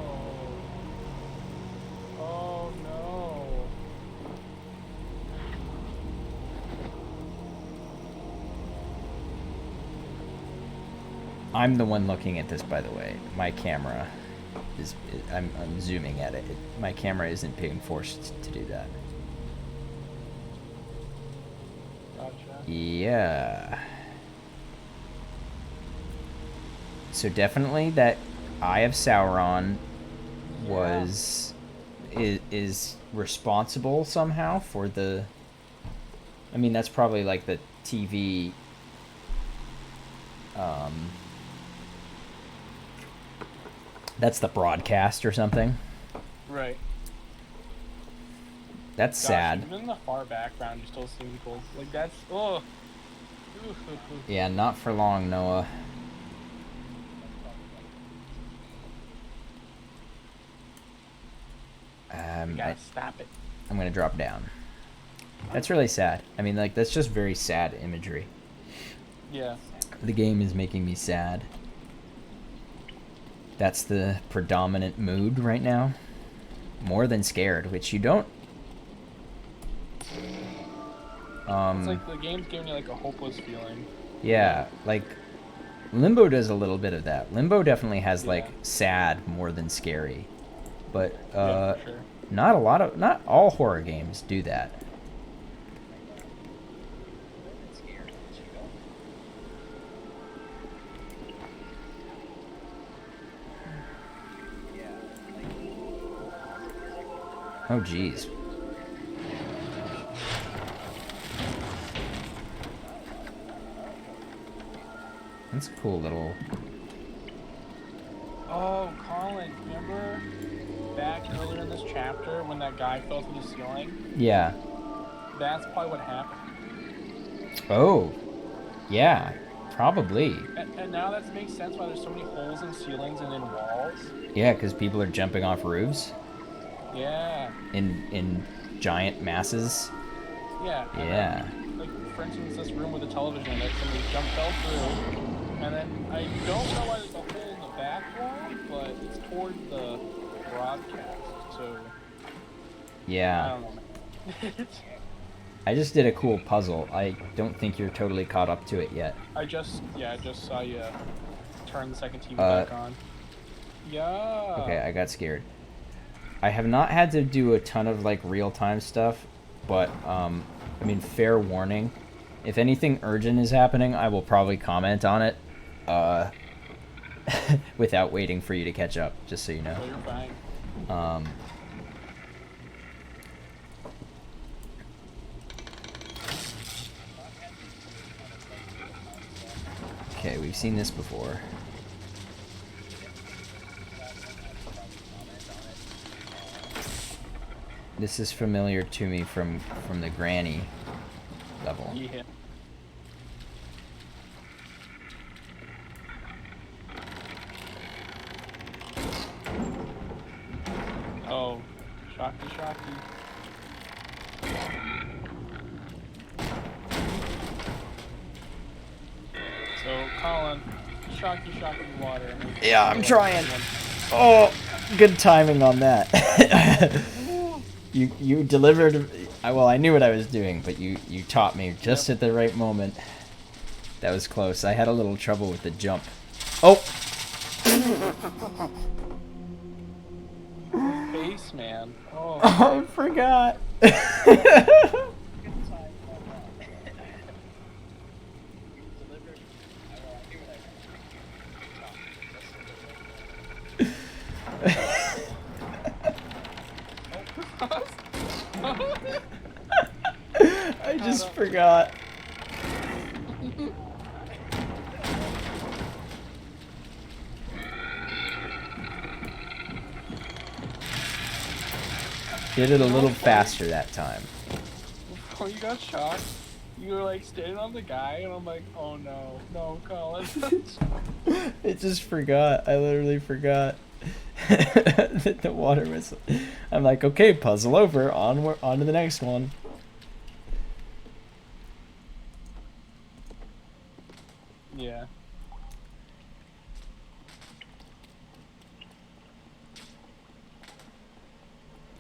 Oh no. I'm the one looking at this, by the way. My camera I'm zooming at it. My camera isn't being forced to do that. Gotcha. Yeah. So definitely that Eye of Sauron was is responsible somehow for the. I mean, that's probably like the TV. That's the broadcast or something. Right. That's Gosh, sad. even in the far background, you still see people. Like, that's. Oh. Yeah, not for long, Noah. You gotta stop it. I'm gonna drop down. That's really sad. I mean, like, that's just very sad imagery. Yeah. The game is making me sad. That's the predominant mood right now. More than scared, which you don't. It's like the game's giving you like a hopeless feeling. Yeah, like Limbo does a little bit of that. Limbo definitely has Yeah. like sad more than scary. But Yeah, for sure. not all horror games do that. Oh geez. That's a cool little. Oh, Colin, remember back earlier in this chapter when that guy fell through the ceiling? Yeah. That's probably what happened. Oh. Yeah. Probably. And now that makes sense why there's so many holes in ceilings and in walls. Yeah, because people are jumping off roofs. Yeah. In giant masses. Yeah. Yeah. Then, like, for instance, this room with a television in it, somebody fell through. And then I don't know why there's a hole in the back wall, but it's toward the broadcast. So I Yeah. don't know. I just did a cool puzzle. I don't think you're totally caught up to it yet. I just saw you turn the second TV back on. Yeah. Okay, I got scared. I have not had to do a ton of like real-time stuff, but I mean, fair warning. If anything urgent is happening, I will probably comment on it without waiting for you to catch up, just so you know. So you're fine. Okay, we've seen this before. This is familiar to me from the granny level. Yeah. Oh, shocky. So, Colin, shocky water. Yeah, I'm trying. Oh, good timing on that. You delivered. Well, I knew what I was doing, but you taught me just at the right moment. That was close. I had a little trouble with the jump. Oh. Face man. Oh. I forgot. forgot. Did it a little faster that time. Before you got shot, you were like standing on the guy, and I'm like, oh no, no, Colin. I just forgot. I literally forgot that the water was. I'm like, okay, puzzle over. On to the next one. Yeah.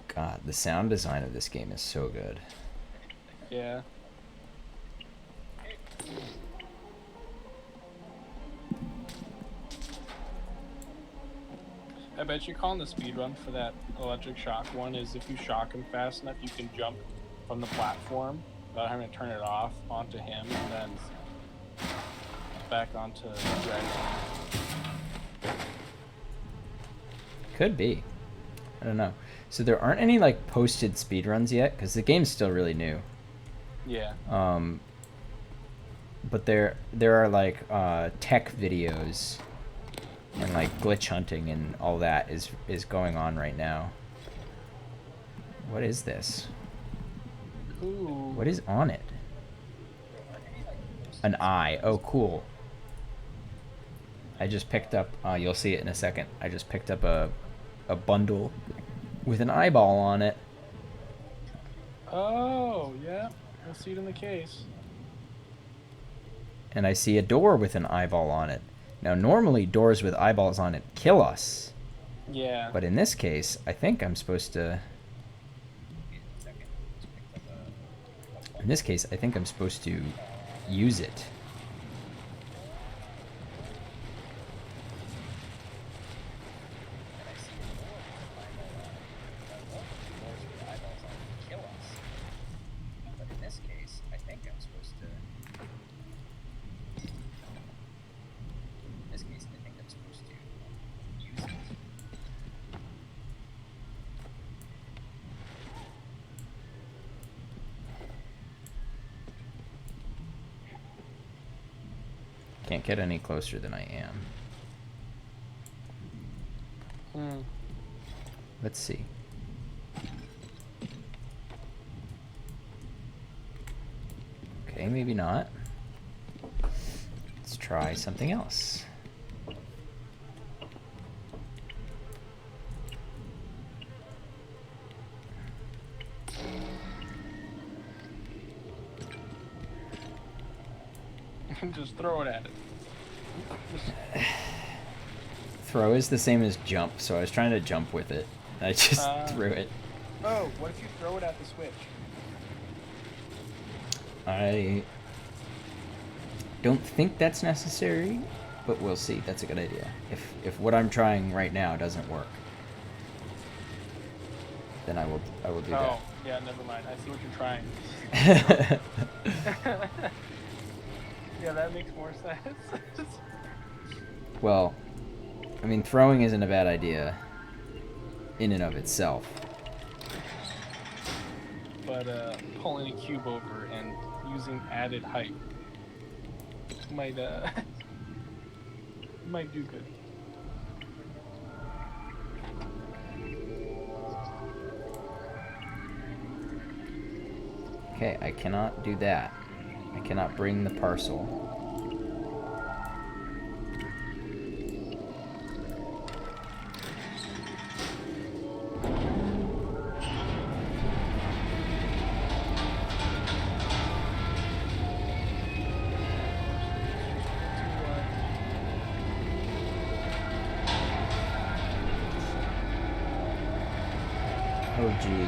God, the sound design of this game is so good. Yeah. I bet you calling the speed run for that electric shock one is if you shock him fast enough, you can jump from the platform without having to turn it off onto him and then back onto the dragon. Could be. I don't know. So there aren't any like posted speedruns yet because the game's still really new. Yeah. But there are like tech videos and like glitch hunting and all that is going on right now. What is this? Ooh. What is on it? An eye. Oh, cool. I just picked up. You'll see it in a second. I just picked up a bundle with an eyeball on it. Oh, yeah. You'll see it in the case. And I see a door with an eyeball on it. Now, normally doors with eyeballs on it kill us. Yeah. But in this case, I think I'm supposed to... In this case, I think I'm supposed to use it. Can't get any closer than I am. Let's see. Okay, maybe not. Let's try something else. Just throw it at it. Throw is the same as jump, so I was trying to jump with it. I just threw it. Oh, what if you throw it at the switch? I don't think that's necessary, but we'll see. That's a good idea. If what I'm trying right now doesn't work, then I will do that. Oh, yeah, never mind. I see what you're trying. Yeah, that makes more sense. Well, I mean, throwing isn't a bad idea in and of itself. But pulling a cube over and using added height might might do good. Okay, I cannot do that. I cannot bring the parcel. Oh, gee.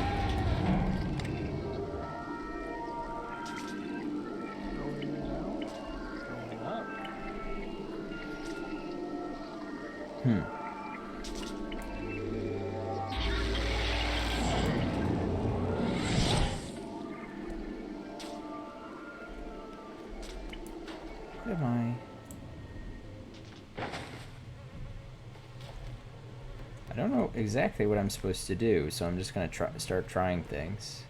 What am I? I don't know exactly what I'm supposed to do, so I'm just gonna start trying things.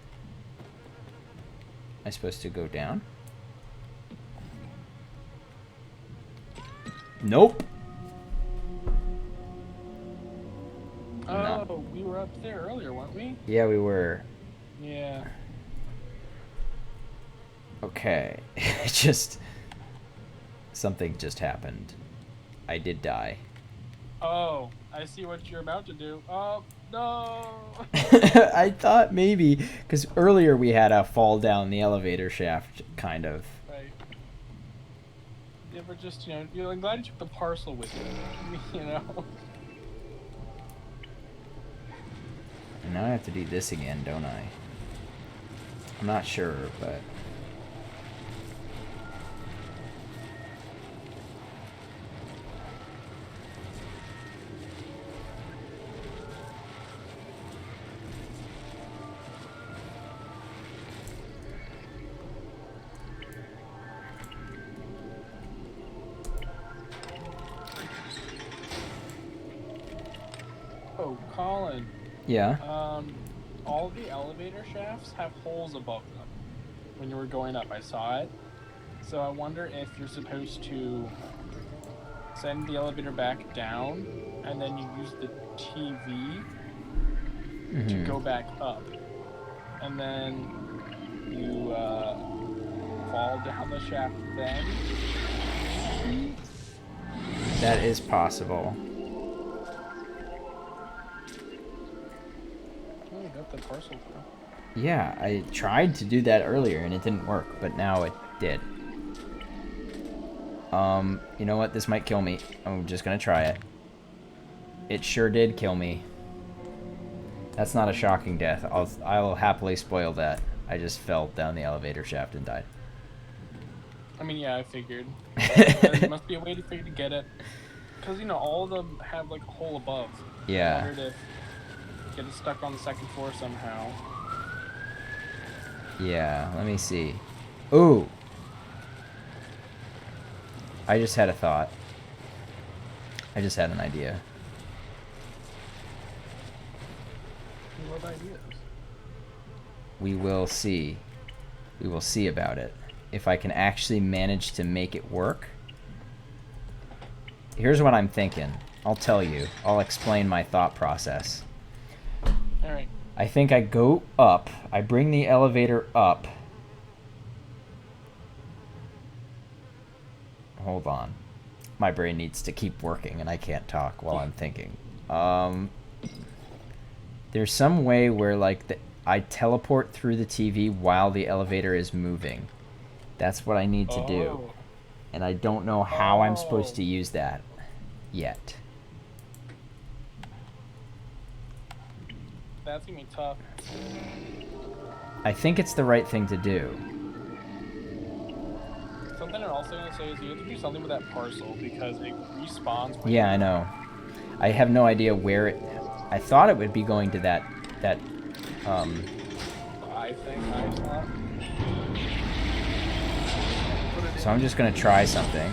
I supposed to go down? Nope. Oh, No. we were up there earlier, weren't we? Yeah, we were. Yeah. Okay. It just... Something just happened. I did die. Oh, I see what you're about to do. Oh, no! I thought maybe... Because earlier we had a fall down the elevator shaft, kind of. Right. Yeah, but just, I'm glad you took the parcel with you, And now I have to do this again, don't I? I'm not sure, but... Oh, Colin. Yeah? All the elevator shafts have holes above them when you were going up. I saw it. So I wonder if you're supposed to send the elevator back down and then you use the TV to go back up. And then you fall down the shaft then. That is possible. Oh, you got the parcel through. Yeah, I tried to do that earlier and it didn't work, but now it did. You know what? This might kill me. I'm just gonna try it. It sure did kill me. That's not a shocking death. I'll happily spoil that. I just fell down the elevator shaft and died. I mean, yeah, I figured. There must be a way for you to get it. Because, all of them have, like, a hole above. Yeah. I wondered if get it stuck on the second floor somehow. Yeah, let me see. Ooh! I just had a thought. I just had an idea. What ideas? We will see. We will see about it. If I can actually manage to make it work. Here's what I'm thinking. I'll tell you. I'll explain my thought process. Alright. I think I go up. I bring the elevator up. Hold on. My brain needs to keep working and I can't talk while I'm thinking. There's some way where like I teleport through the TV while the elevator is moving. That's what I need to do. And I don't know how I'm supposed to use that yet. That's gonna be tough. I think it's the right thing to do. Something I'm also gonna say is you have to do something with that parcel because it respawns. When Yeah, I know. I have no idea where it... I thought it would be going to that I think I thought. So I'm just gonna try something.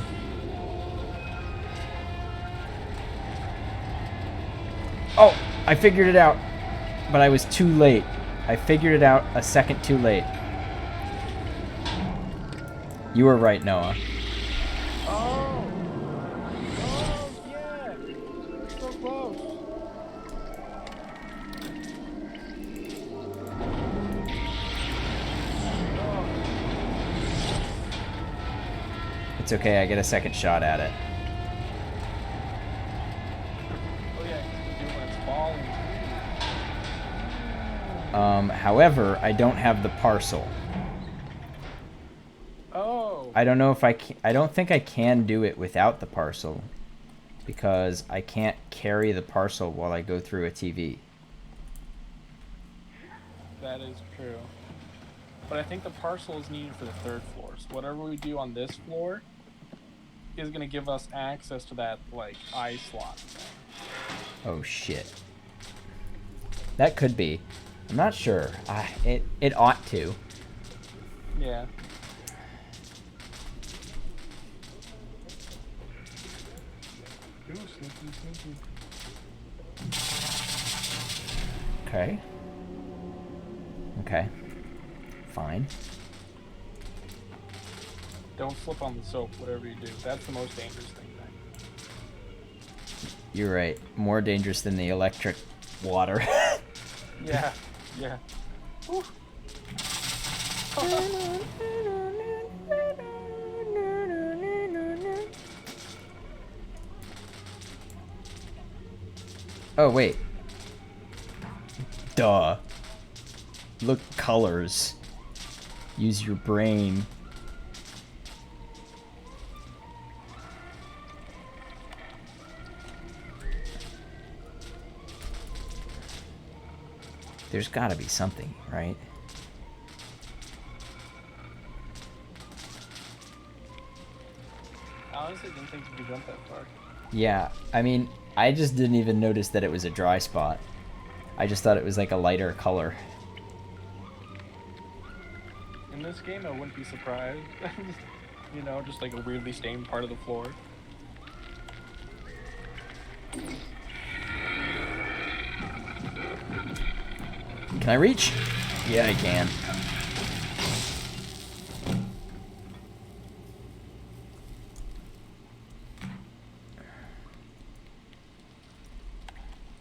Oh! I figured it out! But I was too late. I figured it out a second too late. You were right, Noah. Oh! Oh, yeah! So close! It's okay, I get a second shot at it. Oh, yeah, you can do it when it's falling. However, I don't have the parcel. Oh! I don't know if I can... I don't think I can do it without the parcel. Because I can't carry the parcel while I go through a TV. That is true. But I think the parcel is needed for the third floor. So whatever we do on this floor is going to give us access to that, like, eye slot. Oh, shit. That could be. I'm not sure. It ought to. Yeah. Ooh, sneaky, sneaky. Okay. Okay. Fine. Don't slip on the soap, whatever you do. That's the most dangerous thing. You're right. More dangerous than the electric water. Yeah, yeah. Whew. Oh, wait. Duh. Look, colors. Use your brain. There's gotta be something, right? I honestly didn't think you could jump that far. Yeah, I mean, I just didn't even notice that it was a dry spot. I just thought it was like a lighter color. In this game, I wouldn't be surprised. You know, just like a weirdly stained part of the floor. Can I reach? Yeah, I can.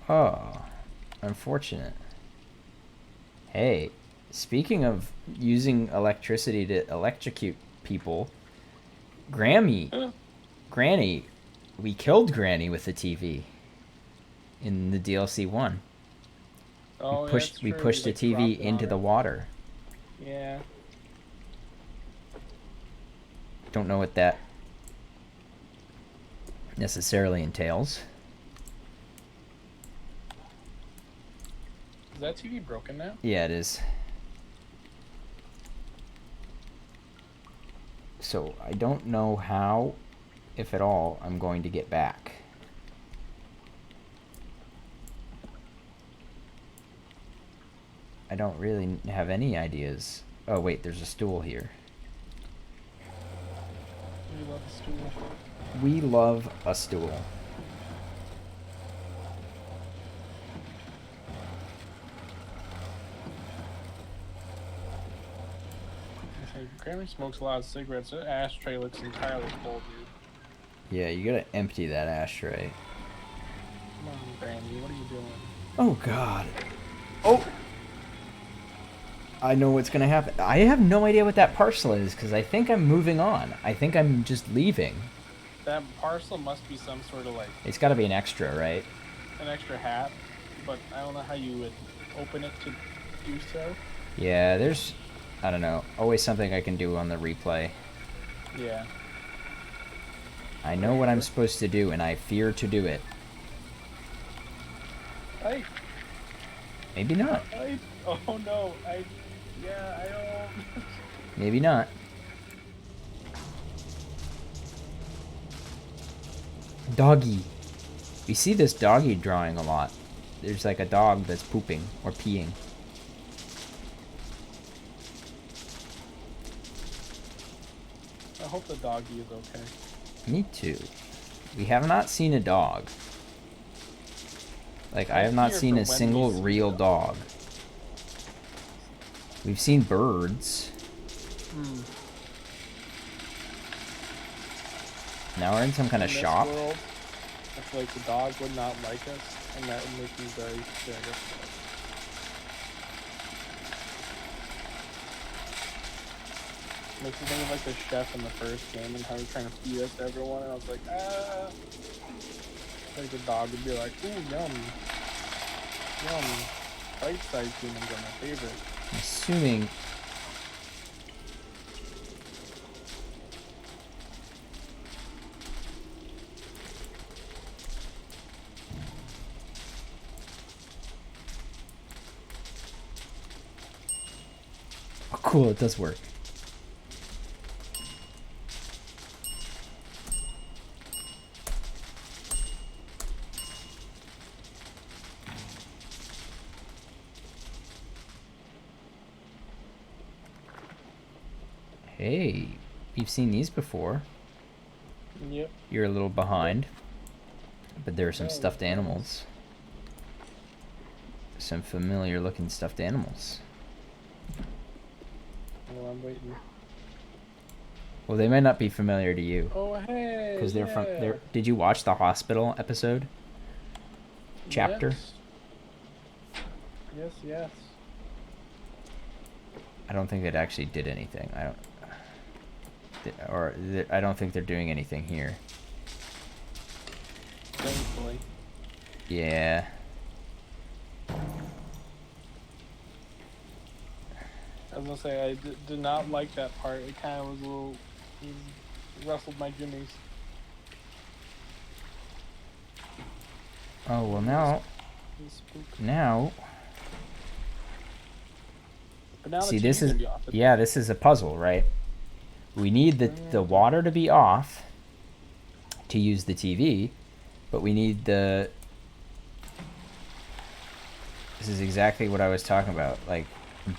Oh, unfortunate. Hey, speaking of using electricity to electrocute people, Granny, we killed Granny with the TV in the DLC 1. Oh, yeah, that's We true. You pushed the like TV dropped it on into the her. water. Yeah. Don't know what that necessarily entails. Is that TV broken now? Yeah, it is. So I don't know how, if at all, I'm going to get back. I don't really have any ideas. Oh wait, there's a stool here. We love the stool. We love a stool. Grammy smokes a lot of cigarettes. Her ashtray looks entirely full, dude. Yeah, you gotta empty that ashtray. Come on, Granny, what are you doing? Oh god. Oh! I know what's gonna happen. I have no idea what that parcel is, because I think I'm moving on. I think I'm just leaving. That parcel must be some sort of like It's gotta be an extra, right? an extra hat, but I don't know how you would open it to do so. Yeah, there's... I don't know. Always something I can do on the replay. Yeah. I know what I'm supposed to do, and I fear to do it. Maybe not. Oh no, yeah, I don't. Maybe not. Doggy. We see this doggy drawing a lot. There's like a dog that's pooping or peeing. I hope the doggy is okay. Me too. We have not seen a dog. Like, I have not seen a single real dog. We've seen birds. Now we're in some kind of shop. World, I feel like the dog would not like us, and that would make me very, very upset. Makes me think of like the chef in the first game and how he's trying to feed us to everyone, and I was like, ah. Like the dog would be like, ooh, yum. Yum. Bite-sized humans are my favorite. I'm assuming... Oh, cool, it does work. Hey, you've seen these before. Yep. You're a little behind. But there are some stuffed animals. Some familiar looking stuffed animals. Well, I'm waiting. Well, they might not be familiar to you Oh hey, because they're from yeah. there. Did you watch the hospital episode chapter? Yes. Yes, yes. I don't think it actually did anything. I don't, I don't think they're doing anything here. Thankfully. Yeah. I was gonna say I did not like that part. It kind of was a little it rustled my jimmies. Oh well, Little, now little spook. now. But now the See, this TV's is gonna be off. yeah, this is a puzzle, right? We need the water to be off to use the TV, but we need the. This is exactly what I was talking about. Like,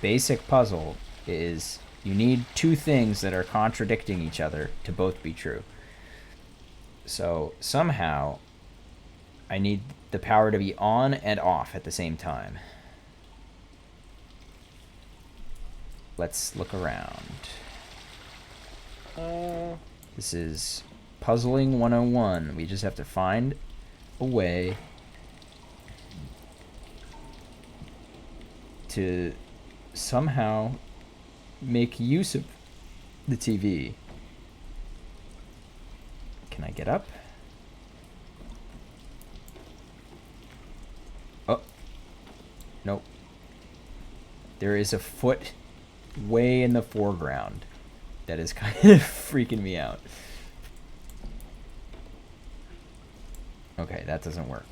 basic puzzle is you need two things that are contradicting each other to both be true. So somehow I need the power to be on and off at the same time. Let's look around. This is Puzzling 101. We just have to find a way to somehow make use of the TV. Can I get up? Oh. Nope. There is a foot way in the foreground that is kind of freaking me out. Okay, that doesn't work.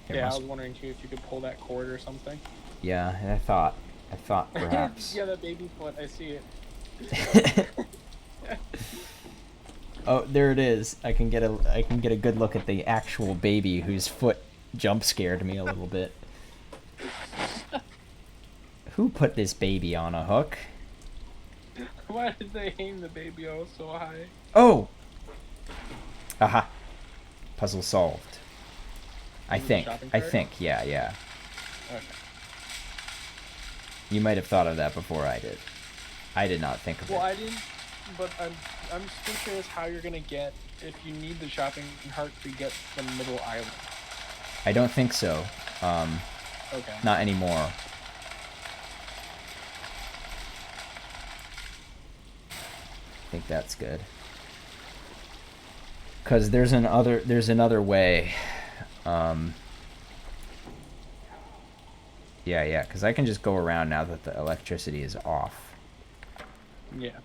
Yeah, I was wondering too if you could pull that cord or something. Yeah, I thought perhaps. Yeah, that baby foot. I see it. Oh, there it is. I can get a good look at the actual baby whose foot jump scared me a little bit. Who put this baby on a hook? Why did they aim the baby oh so high? Oh! Aha. Puzzle solved. I think, yeah. Okay. You might have thought of that before I did. I did not think of it. Well, I didn't, but I'm still curious how you're gonna get, if you need the shopping cart to get the middle island. I don't think so. Okay. Not anymore. I think that's good. Cause there's another way. Yeah, because I can just go around now that the electricity is off. Yeah.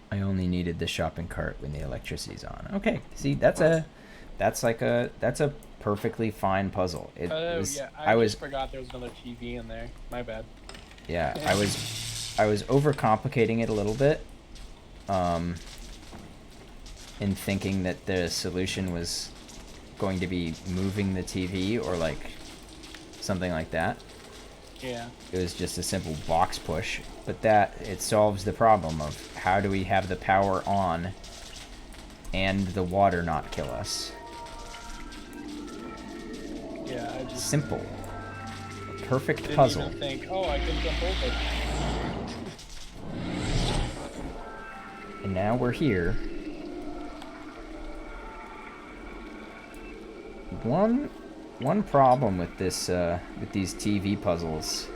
I only needed the shopping cart when the electricity's on. Okay, see, that's a perfectly fine puzzle. Yeah, I just forgot there was another TV in there. My bad. Yeah, I was overcomplicating it a little bit, in thinking that the solution was going to be moving the TV or like something like that. Yeah. It was just a simple box push, but that it solves the problem of how do we have the power on and the water not kill us. Yeah, I just simple. A perfect didn't puzzle. even think, oh, I can jump over. And now we're here. One problem with this with these TV puzzles,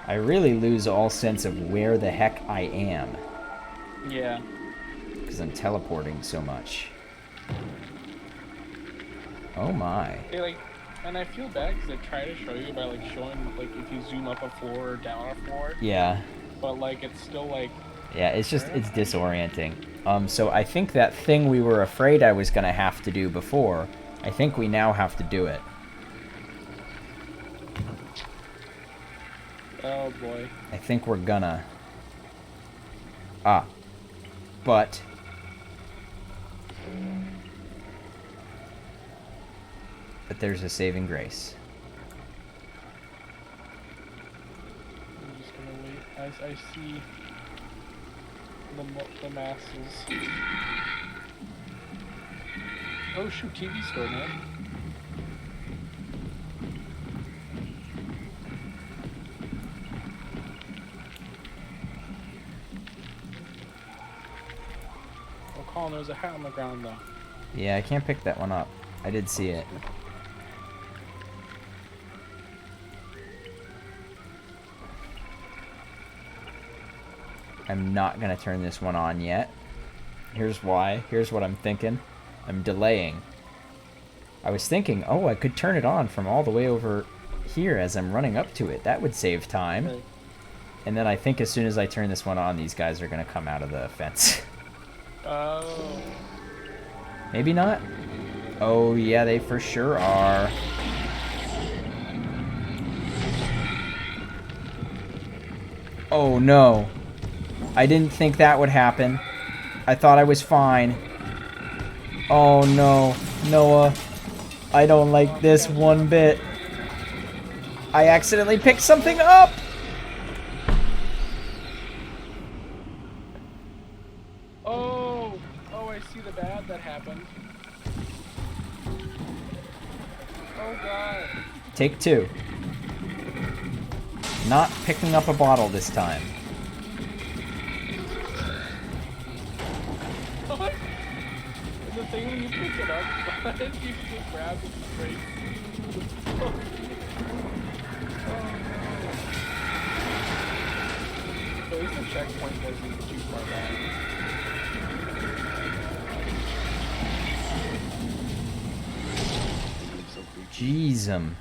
I really lose all sense of where the heck I am. Yeah. Because I'm teleporting so much. Oh my. And I feel bad because I try to show you by showing if you zoom up a floor or down a floor. Yeah. But it's still Yeah, it's disorienting. So I think that thing we were afraid I was gonna have to do before, I think we now have to do it. Oh boy. I think we're gonna. But there's a saving grace. I'm just gonna wait. I see the masses. Oh shoot, TV store, man. Colin, there's a hat on the ground though. Yeah, I can't pick that one up. I did see it. I'm not gonna turn this one on yet. Here's why. Here's what I'm thinking. I'm delaying. I was thinking, oh, I could turn it on from all the way over here as I'm running up to it. That would save time. Right. And then I think as soon as I turn this one on, these guys are gonna come out of the fence. Oh. Maybe not? Oh, yeah, they for sure are. Oh, no. I didn't think that would happen. I thought I was fine. Oh, no. Noah. I don't like this one bit. I accidentally picked something up! Oh! Oh, I see the bad that happened. Oh, God. Take two. Not picking up a bottle this time. What? The thing when you pick it up, you just grab it straight. Oh, no. At least the checkpoint wasn't too far back. Jeez,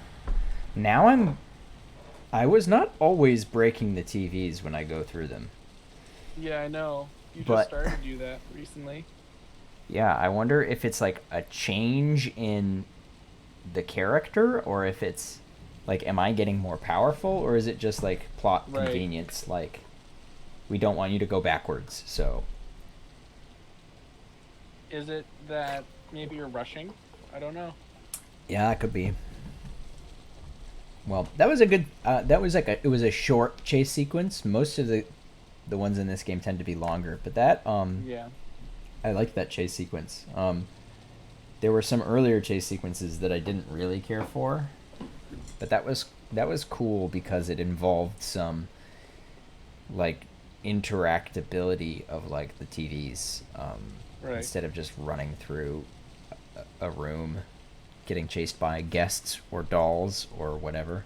now I was not always breaking the TVs when I go through them. Yeah, I know. You But- just started to do that recently. Yeah, I wonder if it's like a change in the character, or if it's like, am I getting more powerful, or is it just like plot Right. convenience? Like, we don't want you to go backwards, so. Is it that maybe you're rushing? I don't know. Yeah, it could be. Well, that was a good. That was like it was a short chase sequence. Most of the ones in this game tend to be longer, but that Yeah. I liked that chase sequence. There were some earlier chase sequences that I didn't really care for, but that was cool because it involved some like interactability of like the TVs, Right. instead of just running through a room, getting chased by guests or dolls or whatever,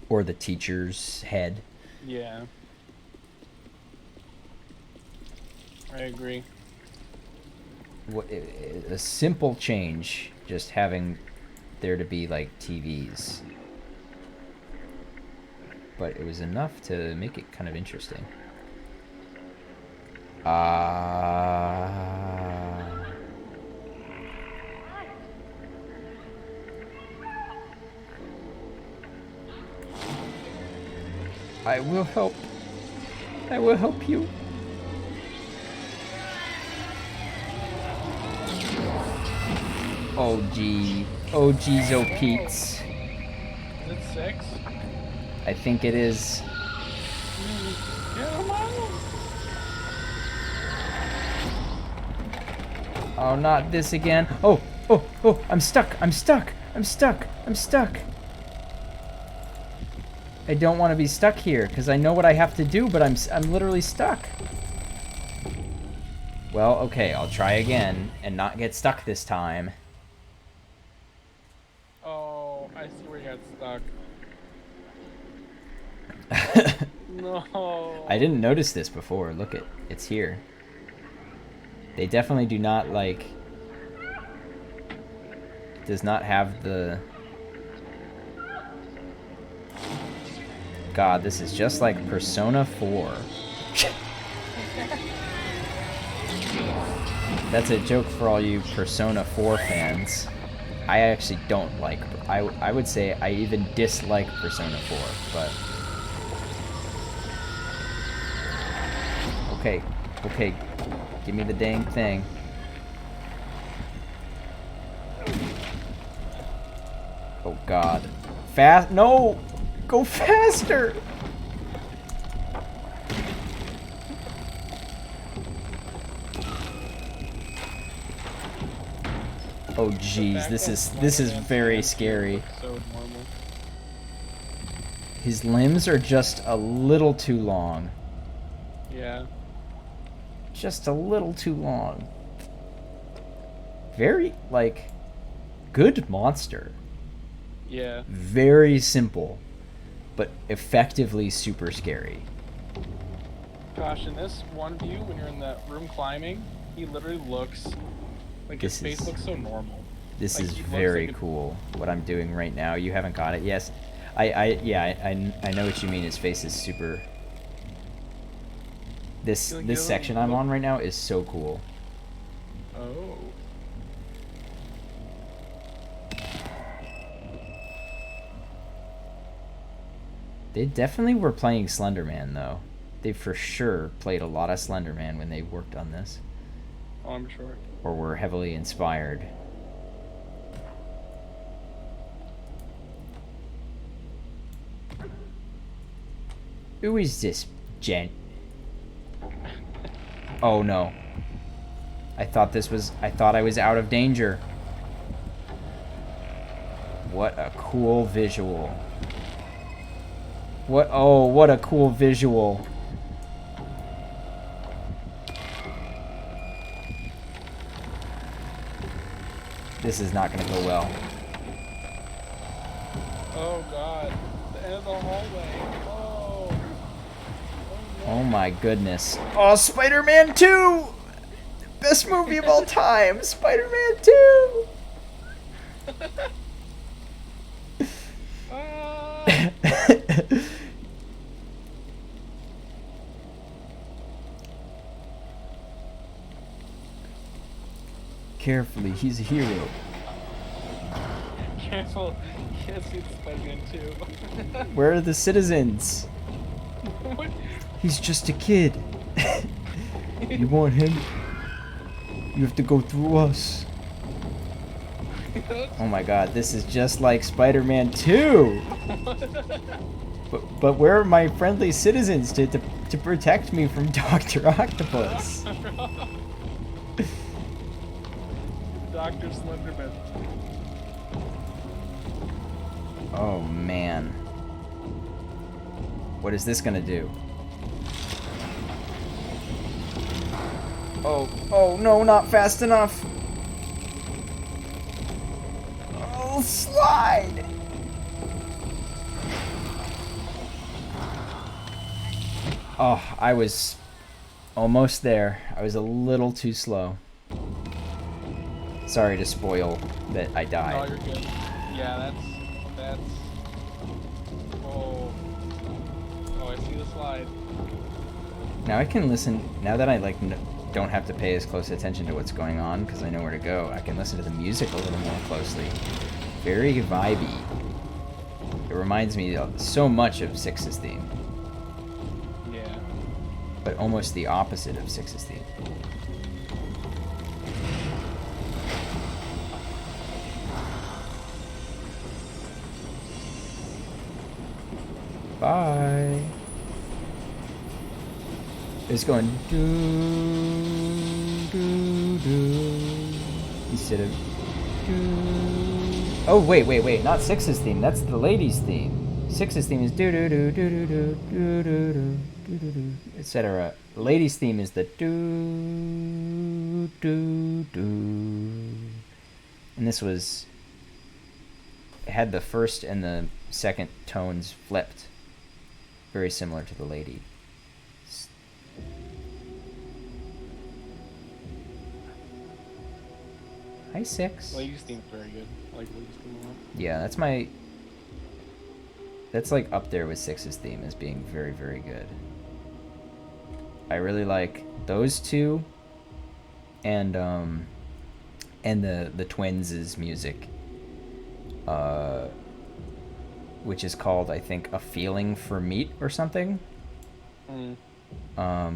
or the teacher's head. Yeah. I agree. A simple change, just having there to be like TVs, but it was enough to make it kind of interesting. I will help. I will help you. Oh gee. Oh geez, oh Pete's. Is it 6? I think it is. Get him out! Oh, not this again. Oh, oh, oh, I'm stuck. I'm stuck. I'm stuck. I'm stuck. I don't want to be stuck here because I know what I have to do, but I'm literally stuck. Well, okay, I'll try again and not get stuck this time. Oh, I see where you got stuck. No. I didn't notice this before. Look, it's here. They definitely do not like. Does not have the. God, this is just like Persona 4. That's a joke for all you Persona 4 fans. I actually don't like. I would say I even dislike Persona 4, but. Okay, okay, give me the dang thing. Oh God, fast! No, go faster! Oh jeez, this is very scary. So normal. His limbs are just a little too long. Yeah. just a little too long. Very, like, good monster. Yeah. Very simple, but effectively super scary. Gosh, in this one view, when you're in that room climbing, he literally looks like his face looks so normal. This Like is he looks very like cool. What I'm doing right now. You haven't got it. Yes, I know what you mean. His face is super. This He this doesn't section I'm look. on right now is so cool. Oh. They definitely were playing Slenderman though. They for sure played a lot of Slenderman when they worked on this, Oh, I'm sure. or were heavily inspired. Who is this gent? Oh no. I thought I was out of danger. What a cool visual. What a cool visual. This is not gonna go well. Oh god. The end of the hallway. Oh. Oh my goodness. Oh, Spider-Man 2! Best movie of all time! Spider-Man 2! Ah. Carefully, he's a hero. Careful. Yes, it's Spider-Man 2. Where are the citizens? What? He's just a kid. You want him? You have to go through us. Oh my god, this is just like Spider-Man 2! But where are my friendly citizens to protect me from Dr. Octopus? Dr. Slenderman. Oh man. What is this gonna do? Oh no, not fast enough! Oh, slide! Oh, I was almost there. I was a little too slow. Sorry to spoil that I No, died. you're good. Yeah, that's. Oh. Oh, I see the slide. Now I can listen. Now that I don't have to pay as close attention to what's going on because I know where to go, I can listen to the music a little more closely. Very vibey. It reminds me so much of Six's theme, Yeah. but almost the opposite of Six's theme. Bye. It's going do do do instead of do. Oh wait! Not Six's theme. That's the ladies' theme. Six's theme is do do do do do do do do do do do, etc. The ladies' theme is the do do do, and this was. It had the first and the second tones flipped, very similar to the lady. Hi, Six. Ladies' theme's very good. I like Ladies' theme a lot. Yeah, that's like up there with Six's theme as being very, very good. I really like those two, and the Twins' music, which is called, I think, A Feeling for Meat or something. Are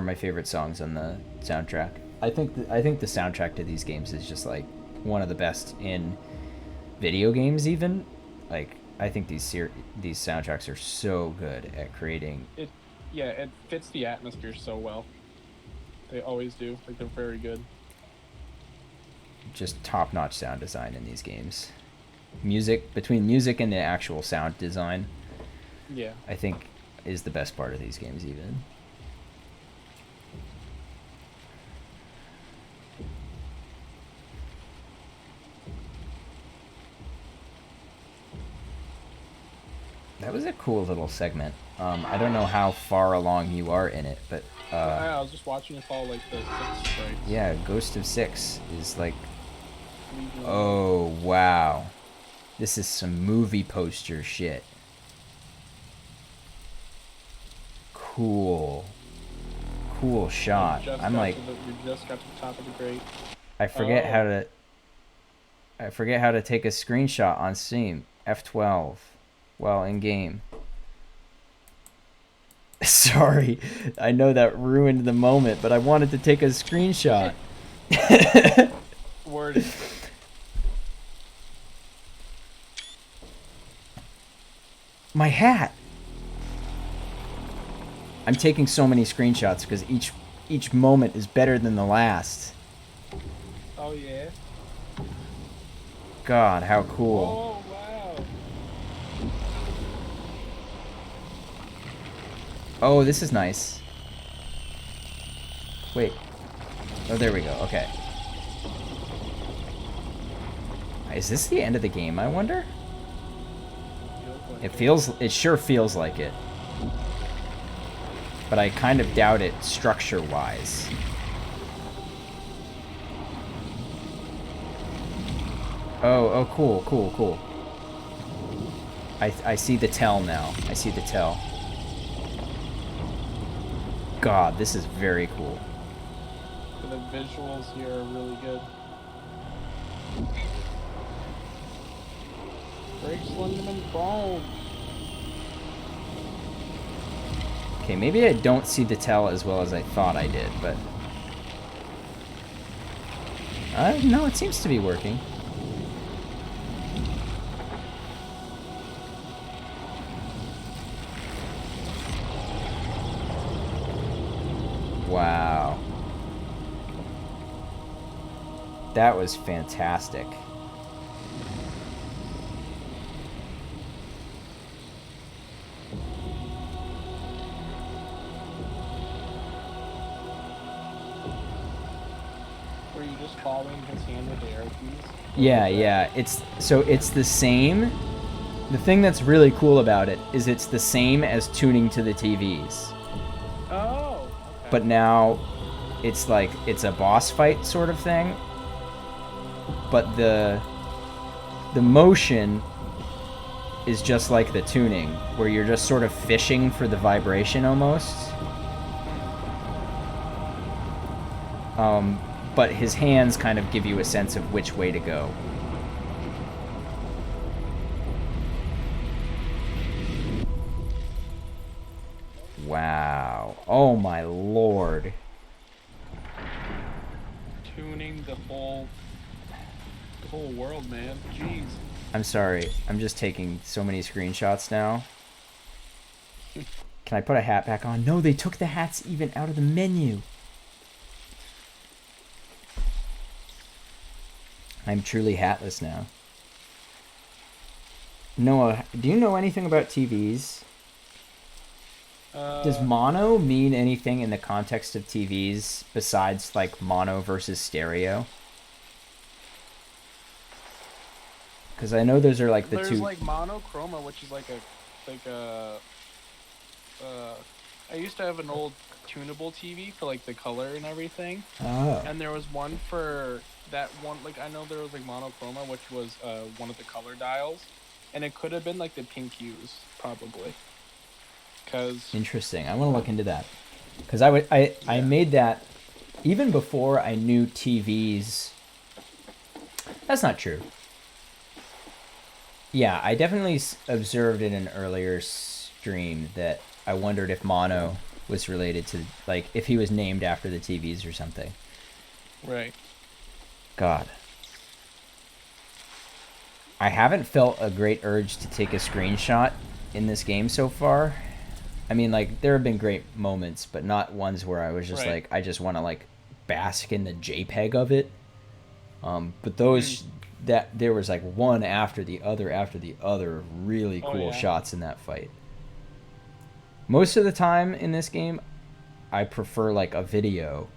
my favorite songs on the soundtrack. I think the soundtrack to these games is just like one of the best in video games. Even like I think these soundtracks are so good at creating. It fits the atmosphere so well. They always do. Like they're very good. Just top-notch sound design in these games. Between music and the actual sound design, Yeah. I think is the best part of these games even. cool little segment. I don't know how far along you are in it, but I was just watching you follow like the 6 sprites. yeah, Ghost of Six is like, Leave me alone. oh wow, this is some movie poster shit. Cool, cool shot. I'm like, We just got to the top of the grate. I forget how Oh, to, I forget how to take a screenshot on Steam. F12, well in game. Sorry, I know that ruined the moment, but I wanted to take a screenshot. word. My hat. I'm taking so many screenshots because each moment is better than the last. Oh yeah. God, how cool. Oh wow. Oh, this is nice. Wait. Oh, there we go. Okay. Is this the end of the game, I wonder? It sure feels like it. But I kind of doubt it structure-wise. Oh, cool, cool, cool. I see the tell now. I see the tell. God, this is very cool. The visuals here are really good. Break Slenderman's bone. Okay, maybe I don't see the tell as well as I thought I did, but... no, it seems to be working. Wow. That was fantastic. Were you just following his hand with the arrow keys? Yeah. It's the same. The thing that's really cool about it is it's the same as tuning to the TVs. Oh, okay. But now it's like it's a boss fight sort of thing. But the motion is just like the tuning, where you're just sort of fishing for the vibration almost. But his hands kind of give you a sense of which way to go. Wow. Oh my lord. Tuning the whole world, man. Jeez. I'm sorry. I'm just taking so many screenshots now. Can I put a hat back on? No, they took the hats even out of the menu. I'm truly hatless now. Noah, do you know anything about TVs? Does mono mean anything in the context of TVs besides like mono versus stereo? Because I know those are like the There's two. like monochroma, which is like a I used to have an old tunable TV for like the color and everything. Oh. And there was one for that one, like I know there was like monochroma, which was one of the color dials, and it could have been like the pink hues probably. Cause Interesting. I want to look into that. Because I made that even before I knew TVs. That's not true. Yeah, I definitely observed in an earlier stream that I wondered if mono was related to, like, if he was named after the TVs or something. Right. God. I haven't felt a great urge to take a screenshot in this game so far. I mean, like, there have been great moments, but not ones where I was just like, I just want to, like, bask in the JPEG of it. But those, that there was, like, one after the other really cool shots in that fight. Most of the time in this game, I prefer, like, a video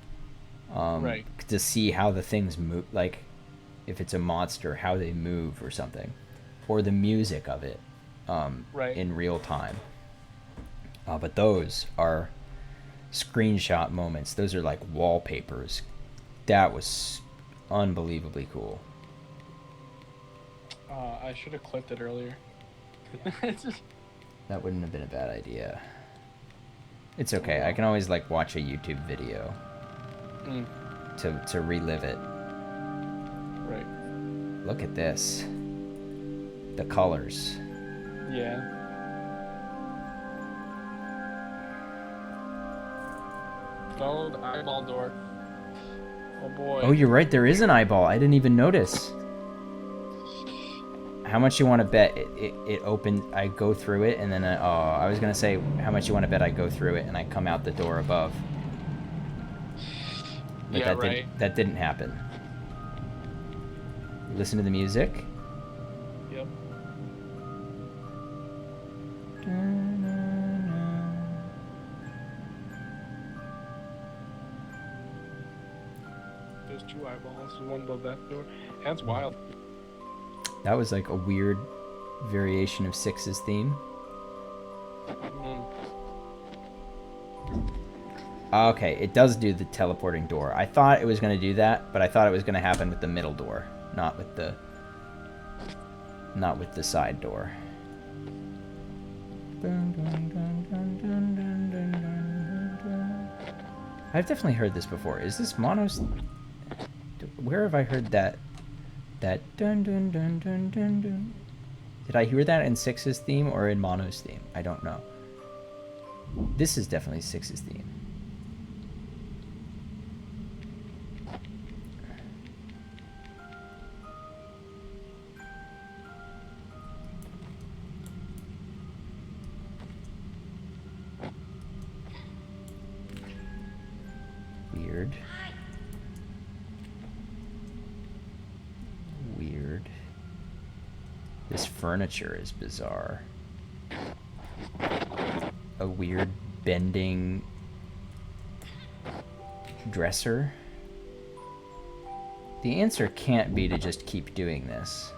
to see how the things move, like, if it's a monster, how they move or something. Or the music of it. Right. in real time. But those are screenshot moments. Those are like wallpapers. That was unbelievably cool. I should have clipped it earlier. That wouldn't have been a bad idea. It's okay. I Well. can always like watch a YouTube video Mm, to relive it. right. Look at this. The colors. Yeah. Oh, the eyeball door. Oh boy. Oh, you're right. There is an eyeball. I didn't even notice. How much you want to bet it opened? I go through it and then I was gonna say how much you want to bet I go through it and I come out the door above. But Yeah, right. that didn't happen. Listen to the music. Yep. There's two eyeballs, one above that door. That's wild. That was like a weird variation of Six's theme. Mm. Okay, it does do the teleporting door. I thought it was going to do that, but I thought it was going to happen with the middle door, not with the side door. I've definitely heard this before. Is this Mono's? Where have I heard that? That dun dun dun dun dun dun. Did I hear that in Six's theme or in Mono's theme? I don't know. This is definitely Six's theme. Weird. Weird. This furniture is bizarre. A weird bending dresser. The answer can't be to just keep doing this.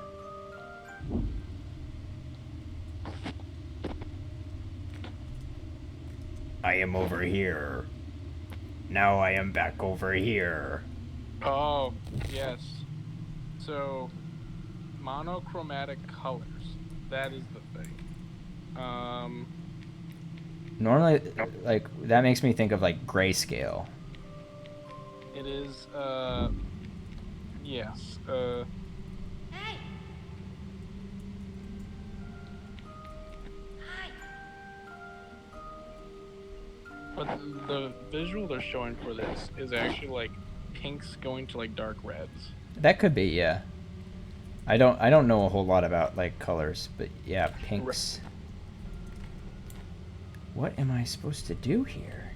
I am over here. Now I am back over here. Oh, yes. So, monochromatic colors. That is the thing. Normally, like, that makes me think of, like, grayscale. It is, yes. Hey! Hi! But the visual they're showing for this is actually, like, pinks going to, like, dark reds. That could be, yeah. I don't know a whole lot about, like, colors, but yeah, pinks. What am I supposed to do here?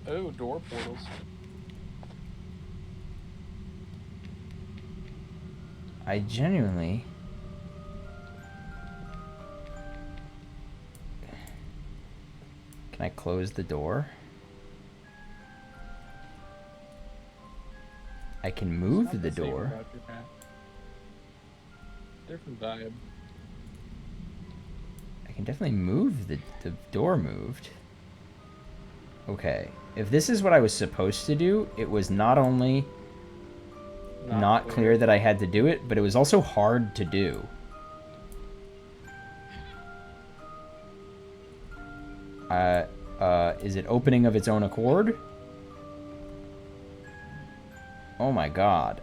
Oh, door portals. I genuinely... Can I close the door? I can It's move not the same door. about your path. Different vibe. I can definitely move the door moved. Okay. If this is what I was supposed to do, it was not only not clear that I had to do it, but it was also hard to do. Is it opening of its own accord? Oh my god.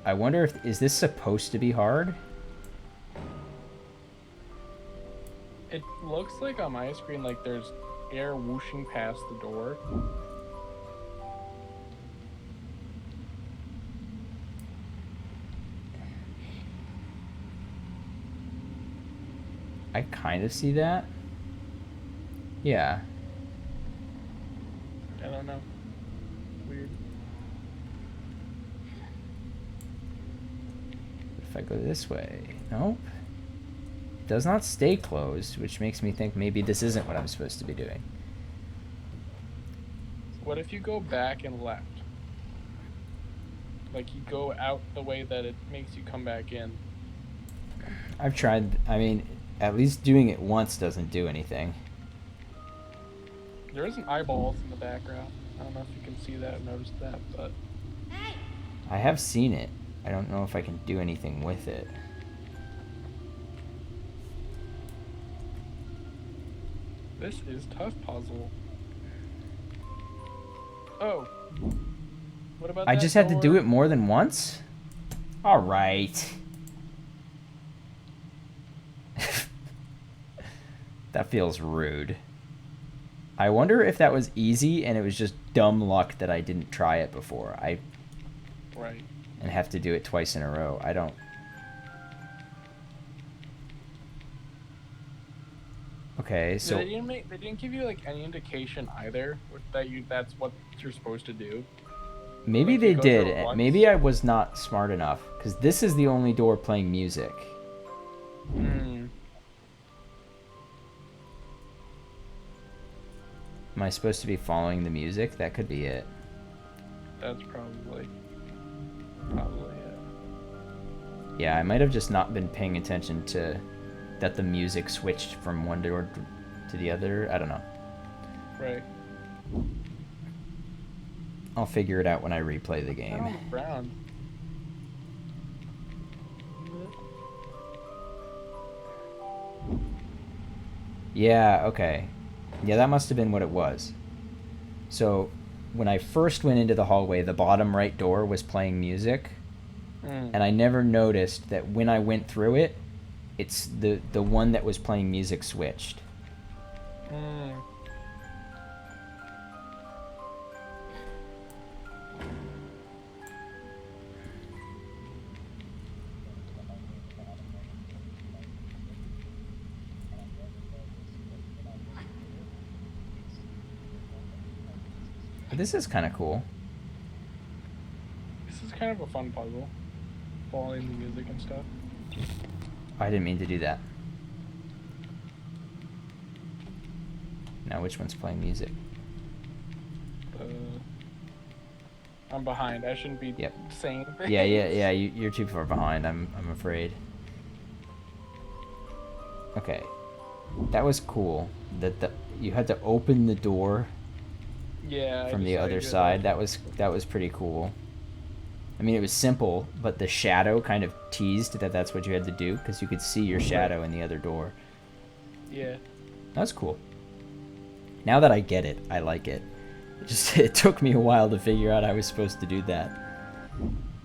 I wonder if... Is this supposed to be hard? It looks like on my screen like there's air whooshing past the door. I kind of see that. Yeah. I don't know. Weird. If I go this way... Nope. It does not stay closed, which makes me think maybe this isn't what I'm supposed to be doing. What if you go back and left? Like you go out the way that it makes you come back in. I've tried. I mean, at least doing it once doesn't do anything. There isn't eyeballs in the background. I don't know if you can see that or notice that, but Hey! I have seen it. I don't know if I can do anything with it. this is tough puzzle. Oh. What about I that just had to do door? it more than once? Alright. That feels rude. I wonder if that was easy and it was just dumb luck that I didn't try it before. Right. And have to do it twice in a row. I don't... Okay, so... They didn't give you like any indication either that's what you're supposed to do. Maybe Like, they you go through it did. once? Maybe I was not smart enough. Because this is the only door playing music. Hmm. Am I supposed to be following the music? That could be it. That's probably it. Yeah, I might have just not been paying attention to that the music switched from one door to the other. I don't know. Right. I'll figure it out when I replay the On game. the ground. Yeah, okay. Yeah, that must have been what it was. So, when I first went into the hallway, the bottom right door was playing music. And I never noticed that when I went through it, it's the one that was playing music switched. But this is kind of cool. This is kind of a fun puzzle. Following the music and stuff. I didn't mean to do that. Now, which one's playing music? I'm behind. I shouldn't be saying things. Yeah. You're too far behind. I'm afraid. Okay, that was cool. That you had to open the door. Yeah. From the other side. That was pretty cool. I mean, it was simple, but the shadow kind of teased that that's what you had to do because you could see your shadow in the other door. Yeah. That's cool. Now that I get it, I like it. It took me a while to figure out I was supposed to do that.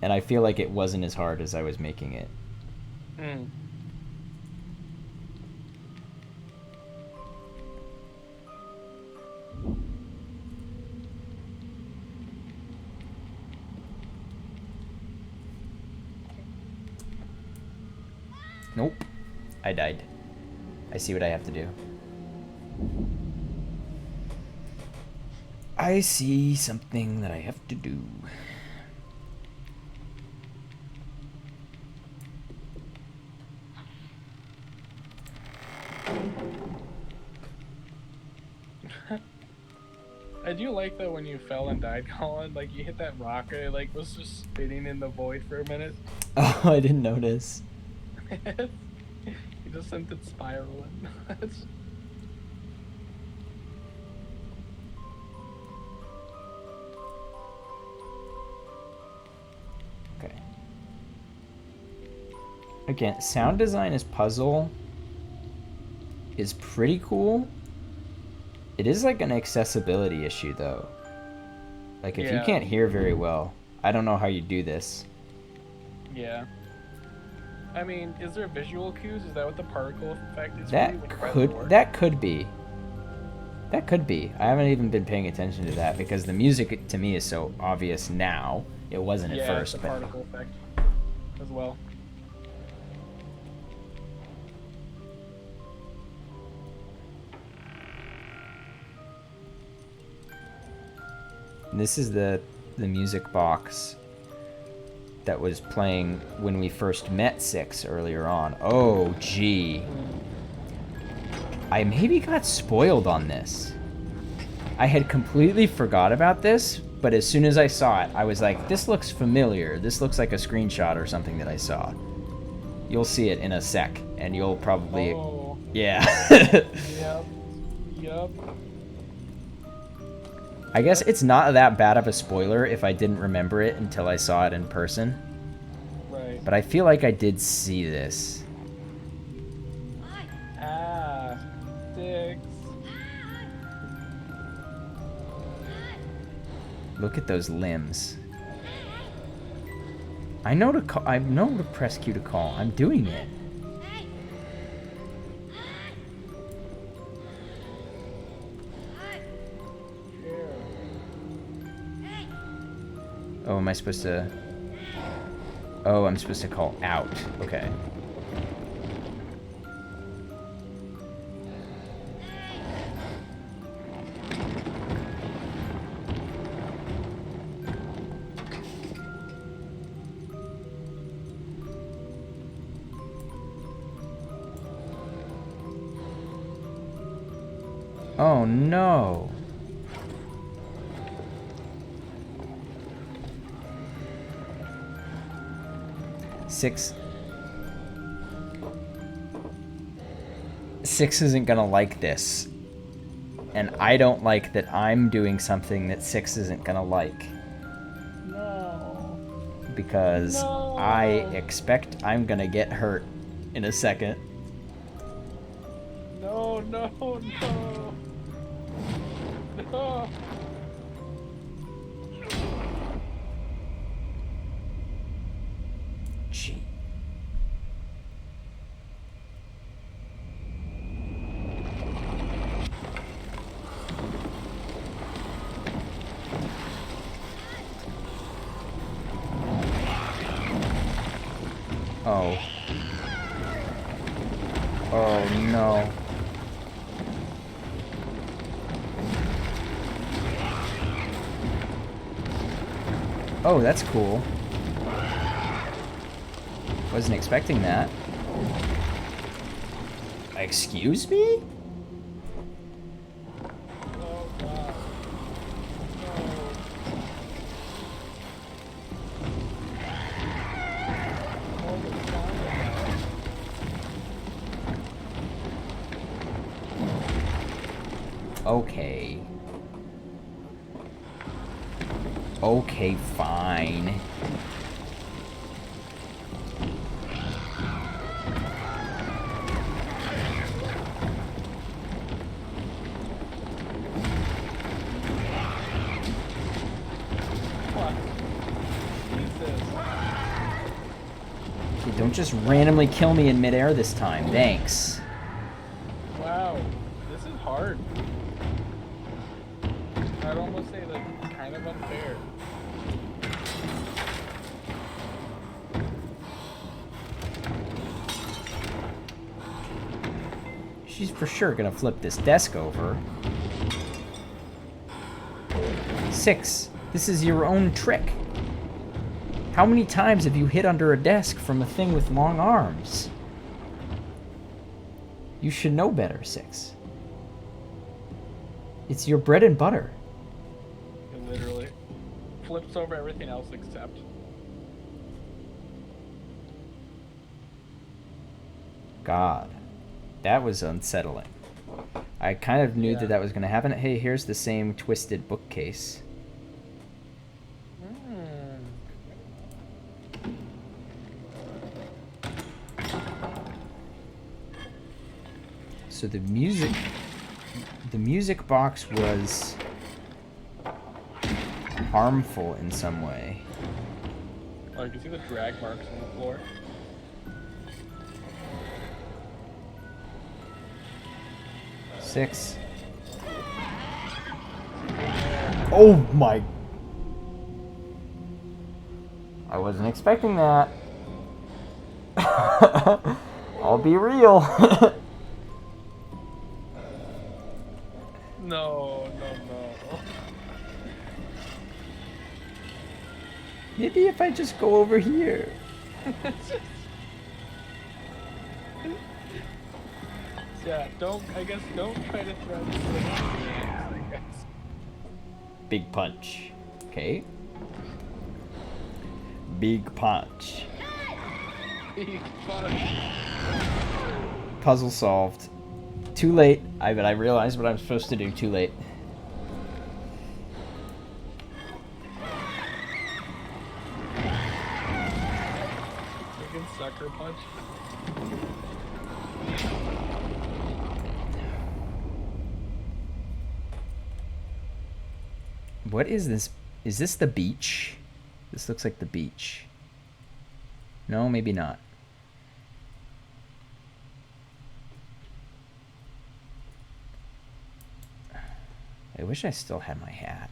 And I feel like it wasn't as hard as I was making it. Nope. I died. I see what I have to do. I see something that I have to do. I do like that when you fell and died, Colin. Like you hit that rock, and it like was just spinning in the void for a minute. Oh, I didn't notice. You just sent it spiraling. Okay. Again, sound design as puzzle is pretty cool. It is like an accessibility issue, though. Like, if you can't hear very well, I don't know how you do this. Yeah. I mean, is there visual cues? Is that what the particle effect is? That could be. That could be. I haven't even been paying attention to that because the music to me is so obvious now. It wasn't at first. Yeah, it's a particle effect as well. This is the music box that was playing when we first met Six earlier on. Oh, gee. I maybe got spoiled on this. I had completely forgot about this, but as soon as I saw it, I was like, this looks familiar. This looks like a screenshot or something that I saw. You'll see it in a sec, and you'll probably... Oh. Yeah. Yep. Yep. I guess it's not that bad of a spoiler if I didn't remember it until I saw it in person. Right. But I feel like I did see this. Ah. Six. Look at those limbs. I know to call, I know to press Q to call. I'm doing it. Oh, am I supposed to... Oh, I'm supposed to call out. Okay. Oh, no. Six isn't gonna like this. And I don't like that I'm doing something that Six isn't gonna like. No. Because No. I expect I'm gonna get hurt in a second. No, no, no. No. Gee. Oh. Oh no. Oh, that's cool. Wasn't expecting that. Excuse me? Oh, God. Okay. Okay, fine. What? Jesus. Okay, don't just randomly kill me in midair this time. Thanks. Wow. This is hard. I'd almost say that's kind of unfair. She's for sure gonna flip this desk over. 6. This is your own trick. How many times have you hid under a desk from a thing with long arms? You should know better, 6. It's your bread and butter. It literally flips over everything else except. God. That was unsettling. I kind of knew Yeah. that was going to happen. Hey, here's the same twisted bookcase. So the music box was harmful in some way. Oh, you can see the drag marks on the floor. Six. Oh my. I wasn't expecting that. I'll be real. No, no, no. Maybe if I just go over here. Yeah, don't try to threaten the I guess. Big punch. Okay. Big punch. Big fun. Puzzle solved. Too late. But I realized what I'm supposed to do. Too late. Freaking sucker punch. What is this? Is this the beach? This looks like the beach. No, maybe not. I wish I still had my hat.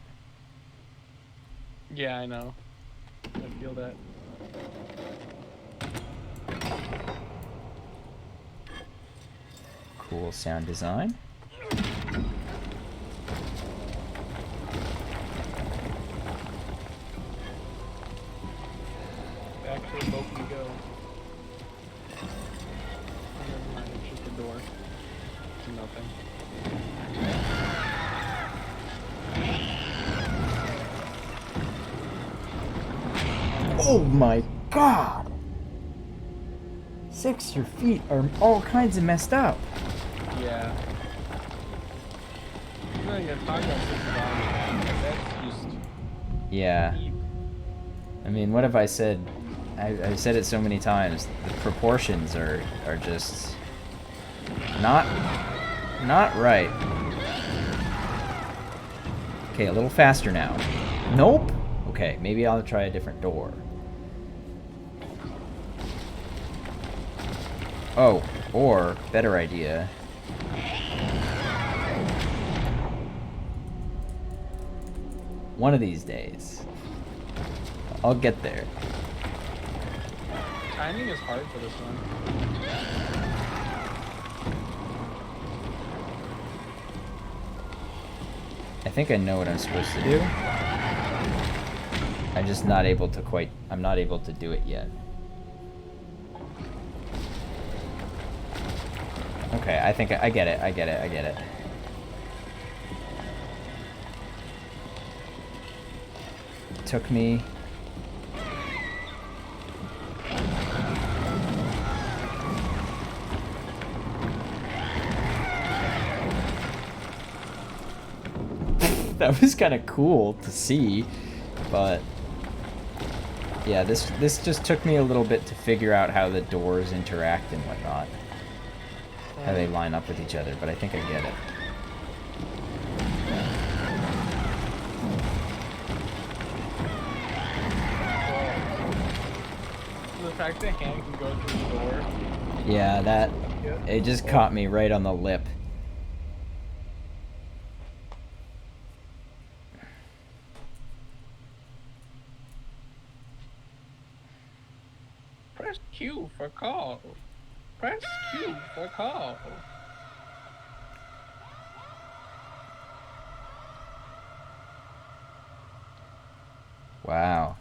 Yeah, I know. I feel that. Cool sound design. Back to the boat we go. Never mind, it's just a door. It's nothing. Oh my god! Six, your feet are all kinds of messed up. Yeah. I'm not gonna talk about this about that's just Yeah. deep. I mean, what have I said? I've said it so many times. The proportions are just not right. Okay, a little faster now. Nope. Okay, maybe I'll try a different door. Oh, or better idea. One of these days, I'll get there. Timing is hard for this one. I think I know what I'm supposed to do. I'm just not able to I'm not able to do it yet. Okay, I think I get it. I get it. It took me... That was kind of cool to see, but yeah, this just took me a little bit to figure out how the doors interact and whatnot, how they line up with each other, but I think I get it. So the fact that hand can go through the door. Yeah, it just caught me right on the lip. Press Q for call. Press Q for call. Wow.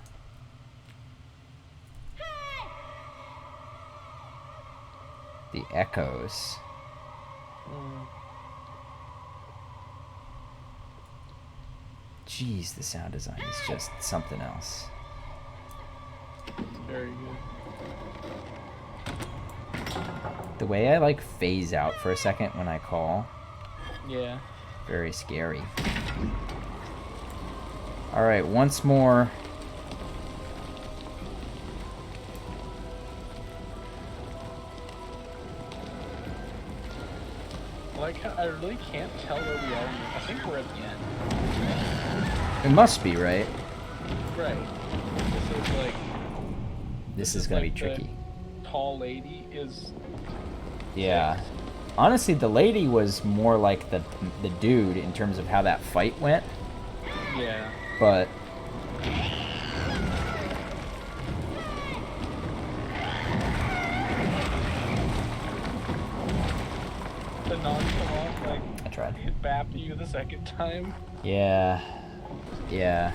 The echoes. Jeez, the sound design is just something else. Very good. The way I like phase out for a second when I call. Yeah. Very scary. Alright, once more. Like, I really can't tell where we are. I think we're at the end. It must be, right? Right. This is like. This is gonna like be tricky. The tall lady is. Yeah. Honestly, the lady was more like the dude in terms of how that fight went. Yeah. But The nonchalant, like, I tried. hit back at you the second time. Yeah. Yeah.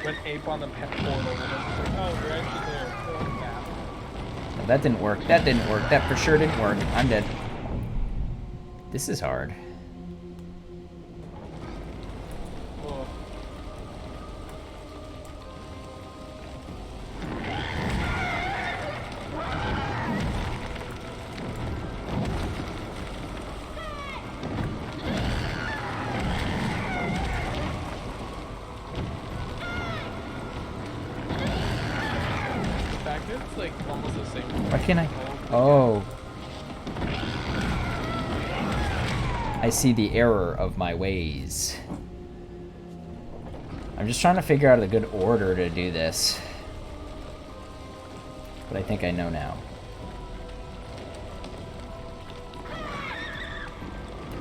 Went ape on the pet portal and it's like, oh, you're actually there. Oh, map. No, that didn't work. That didn't work. That for sure didn't work. I'm dead. This is hard. It's like almost the same. Why can't I? Oh. I see the error of my ways. I'm just trying to figure out a good order to do this. But I think I know now.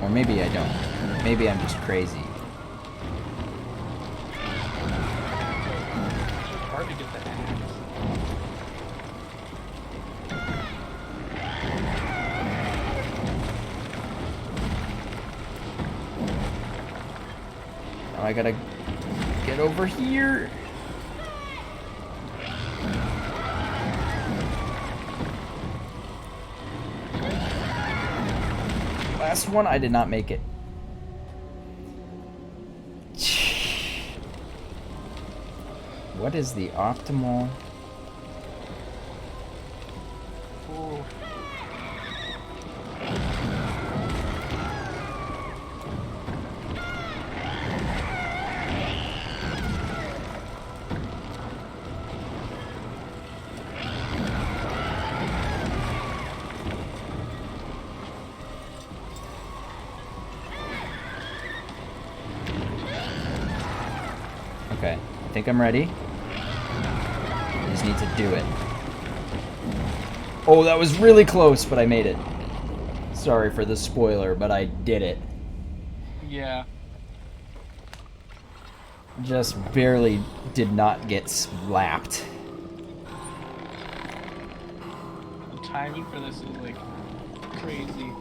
Or maybe I don't. Maybe I'm just crazy. It's hard to get the axe. Now I gotta get over here. Last one, I did not make it. What is the optimal? Ooh. Okay, I think I'm ready. I just need to do it. Oh, that was really close, but I made it. Sorry for the spoiler, but I did it. Yeah. Just barely did not get slapped. The timing for this is like crazy.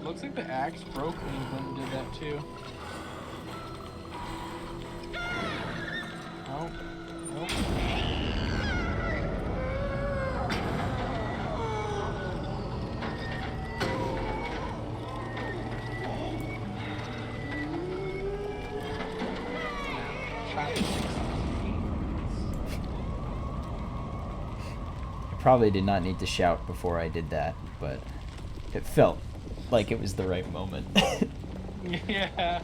Looks like the axe broke when you did that too. Oh, nope. I probably did not need to shout before I did that, but it felt like it was the right moment. Yeah.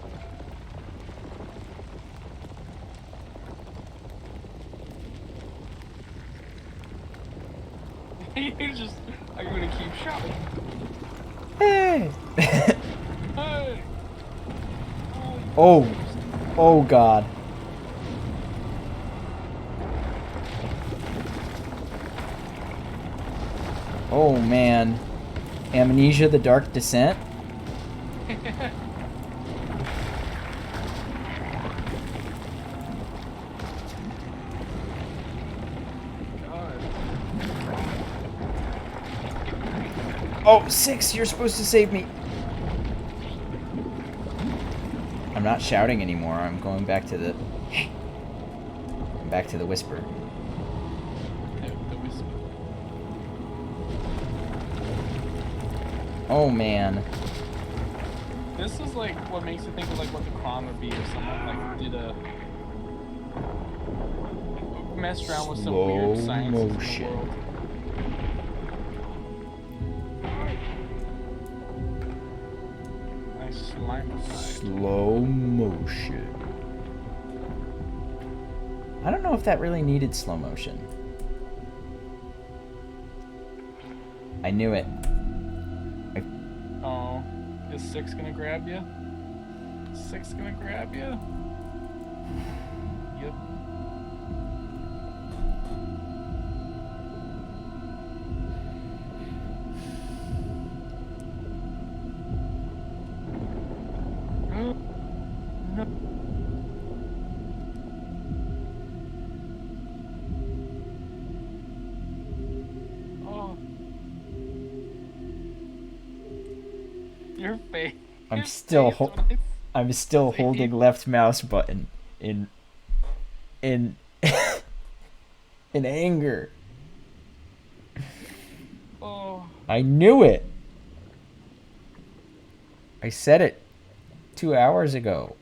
You just are you gonna keep shouting? Hey! Hey! Oh, oh God. Oh man. Amnesia: The Dark Descent? God. Oh, 6, you're supposed to save me. I'm not shouting anymore. I'm going back to the... back to the whisper. The whisper. Oh man. This is like what makes you think of like what the Kron would be if someone like did a messed around with some weird Slow science in the motion. world. Nice slime side. Slow motion. I don't know if that really needed slow motion. I knew it. Oh, is 6 gonna grab you? 6 gonna grab you? Yep. No. Oh. Your face. I'm Your still face when I I'm still see holding you. left mouse button in in anger. Oh. I knew it. I said it 2 hours ago.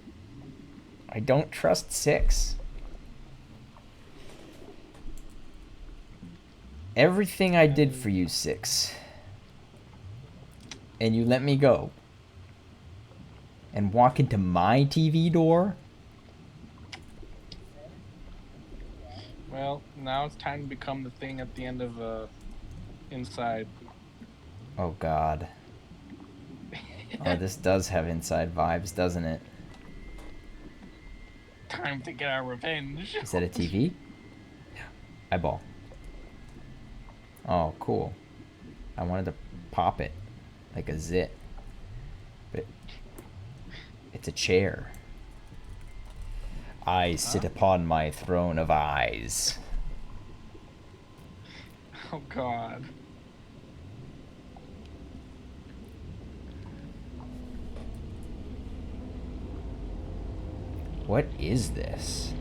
I don't trust 6. Everything I did for you, 6. And you let me go. And walk into my TV door? Well, now it's time to become the thing at the end of Inside. Oh God. Oh, this does have Inside vibes, doesn't it? Time to get our revenge. Is that a TV? Eyeball. Oh, cool. I wanted to pop it like a zit. But it's a chair. I sit upon my throne of eyes. Oh God. What is this?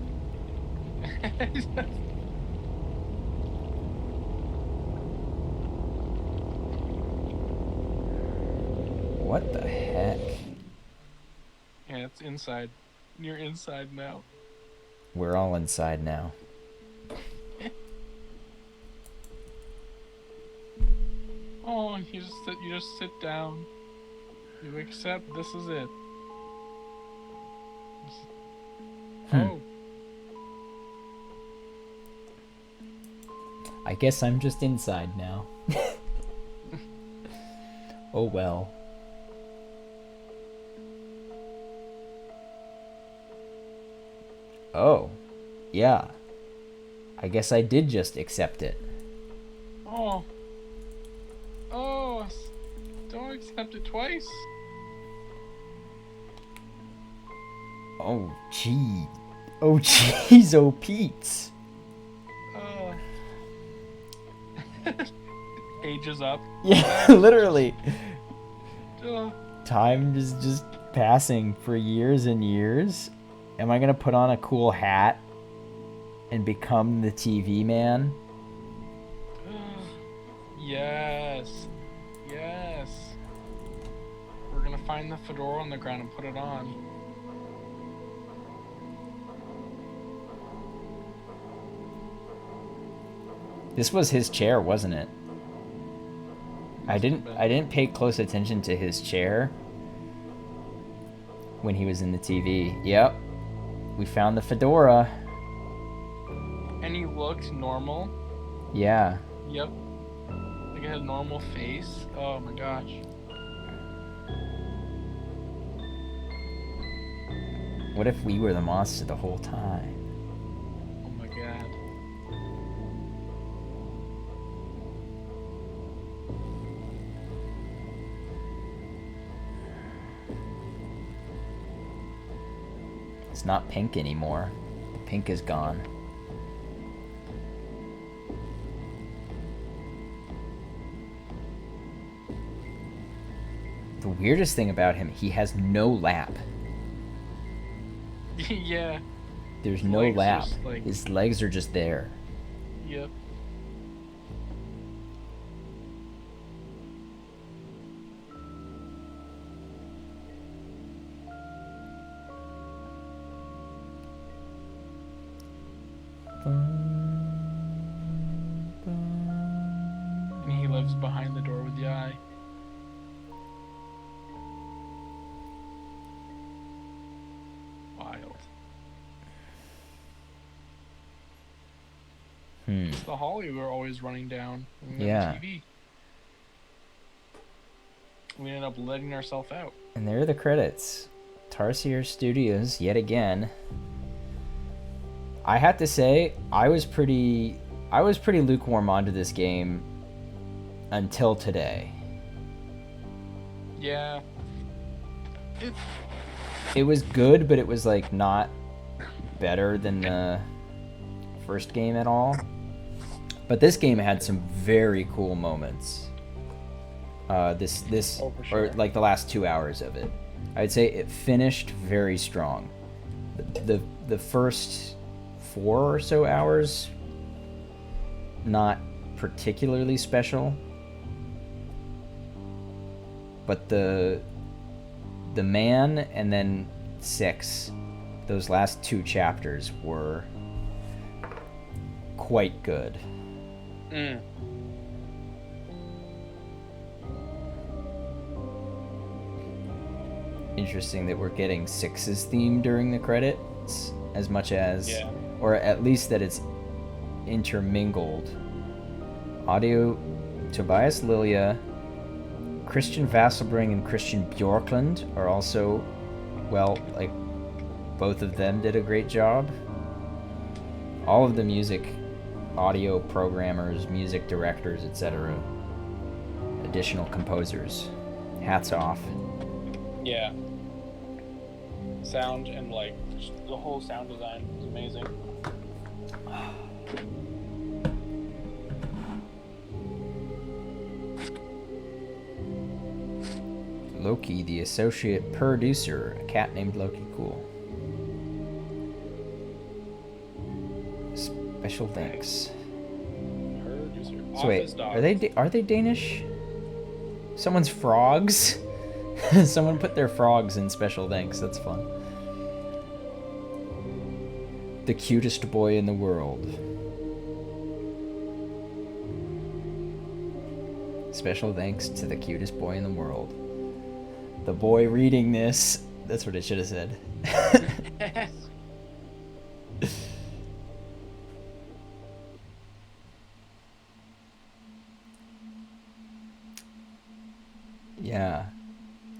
What the heck? Yeah, it's inside. You're inside now. We're all inside now. Oh, you just sit down. You accept this is it. Oh. I guess I'm just inside now. Oh well. Oh. Yeah. I guess I did just accept it. Oh. Oh. Don't accept it twice. Oh gee. Oh jeez, oh Pete. Ages up. Yeah, literally. Uh, Time is just passing for years and years. Am I gonna put on a cool hat and become the TV man? yes. Yes. We're gonna find the fedora on the ground and put it on. This was his chair, wasn't it? I Must have been. didn't pay close attention to his chair when he was in the TV. Yep. We found the fedora. And he looked normal. Yeah. Yep. Like it had a normal face. Oh my gosh. What if we were the monster the whole time? Oh my god. It's not pink anymore. The pink is gone. The weirdest thing about him, he has no lap. Yeah. There's His no legs are lap. just like- His legs are just there. Yep. And he lives behind the door with the eye. Wild. It's the Holly we were always running down. When we Yeah. got the TV. We ended up letting ourselves out. And there are the credits. Tarsier Studios, yet again. I have to say, I was pretty lukewarm onto this game until today. Yeah. It was good, but it was like not better than the first game at all. But this game had some very cool moments. This Oh, for sure. or like the last 2 hours of it, I'd say it finished very strong. The first 4 or so hours, not particularly special, but the man and then 6, those last 2 chapters were quite good. Interesting that we're getting 6's theme during the credits as much as, Yeah. or at least that it's intermingled. Audio Tobias Lilia, Christian Vasselbring, and Christian Bjorklund are also, well, like, both of them did a great job. All of the music, audio programmers, music directors, etc., additional composers. Hats off. Yeah. Sound and like the whole sound design is amazing. Loki, the associate producer, a cat named Loki. Cool. Special thanks. Producer. So wait, are they Danish? Someone's frogs? Someone put their frogs in special thanks. That's fun. The cutest boy in the world. Special thanks to the cutest boy in the world. The boy reading this. That's what it should have said. Yeah.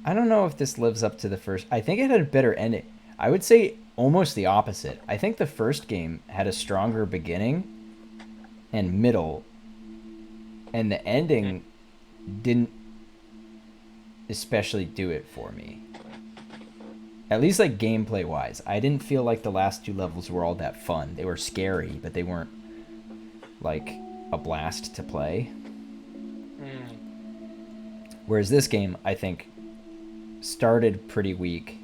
I don't know if this lives up to the first. I think it had a better ending. I would say almost the opposite. I think the first game had a stronger beginning and middle, and the ending didn't especially do it for me. At least like gameplay wise. I didn't feel like the last two levels were all that fun. They were scary, but they weren't like a blast to play. Whereas this game, I think, started pretty weak.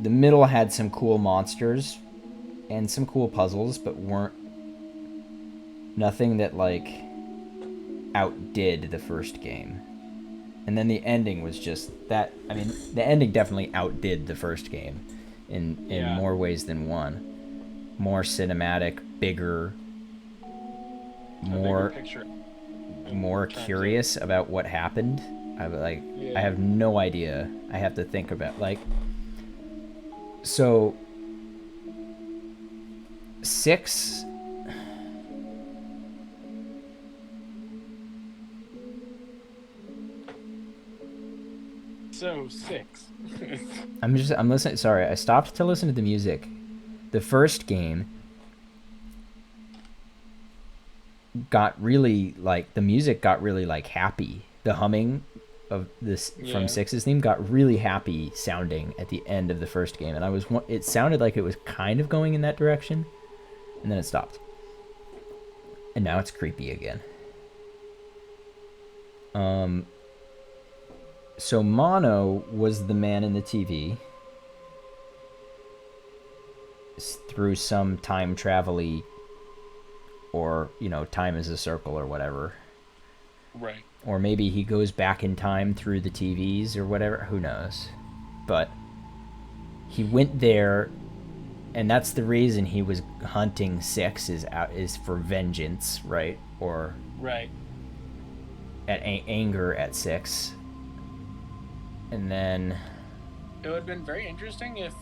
The middle had some cool monsters and some cool puzzles, but weren't nothing that like outdid the first game. And then the ending was just that. I mean, the ending definitely outdid the first game in more ways than one. More cinematic, bigger, more curious about what happened. I have no idea. I have to think about like. So 6. So 6. I'm listening. Sorry, I stopped to listen to the music. The first game got really like the music got really like happy. The humming of this from 6's theme got really happy sounding at the end of the first game, and it sounded like it was kind of going in that direction, and then it stopped. And now it's creepy again. So Mono was the man in the TV through some time travel-y, or, you know, time is a circle or whatever. Right. Or maybe he goes back in time through the TVs or whatever. Who knows? But he went there, and that's the reason he was hunting 6 is for vengeance, right? Or right. At anger at 6. And then it would have been very interesting if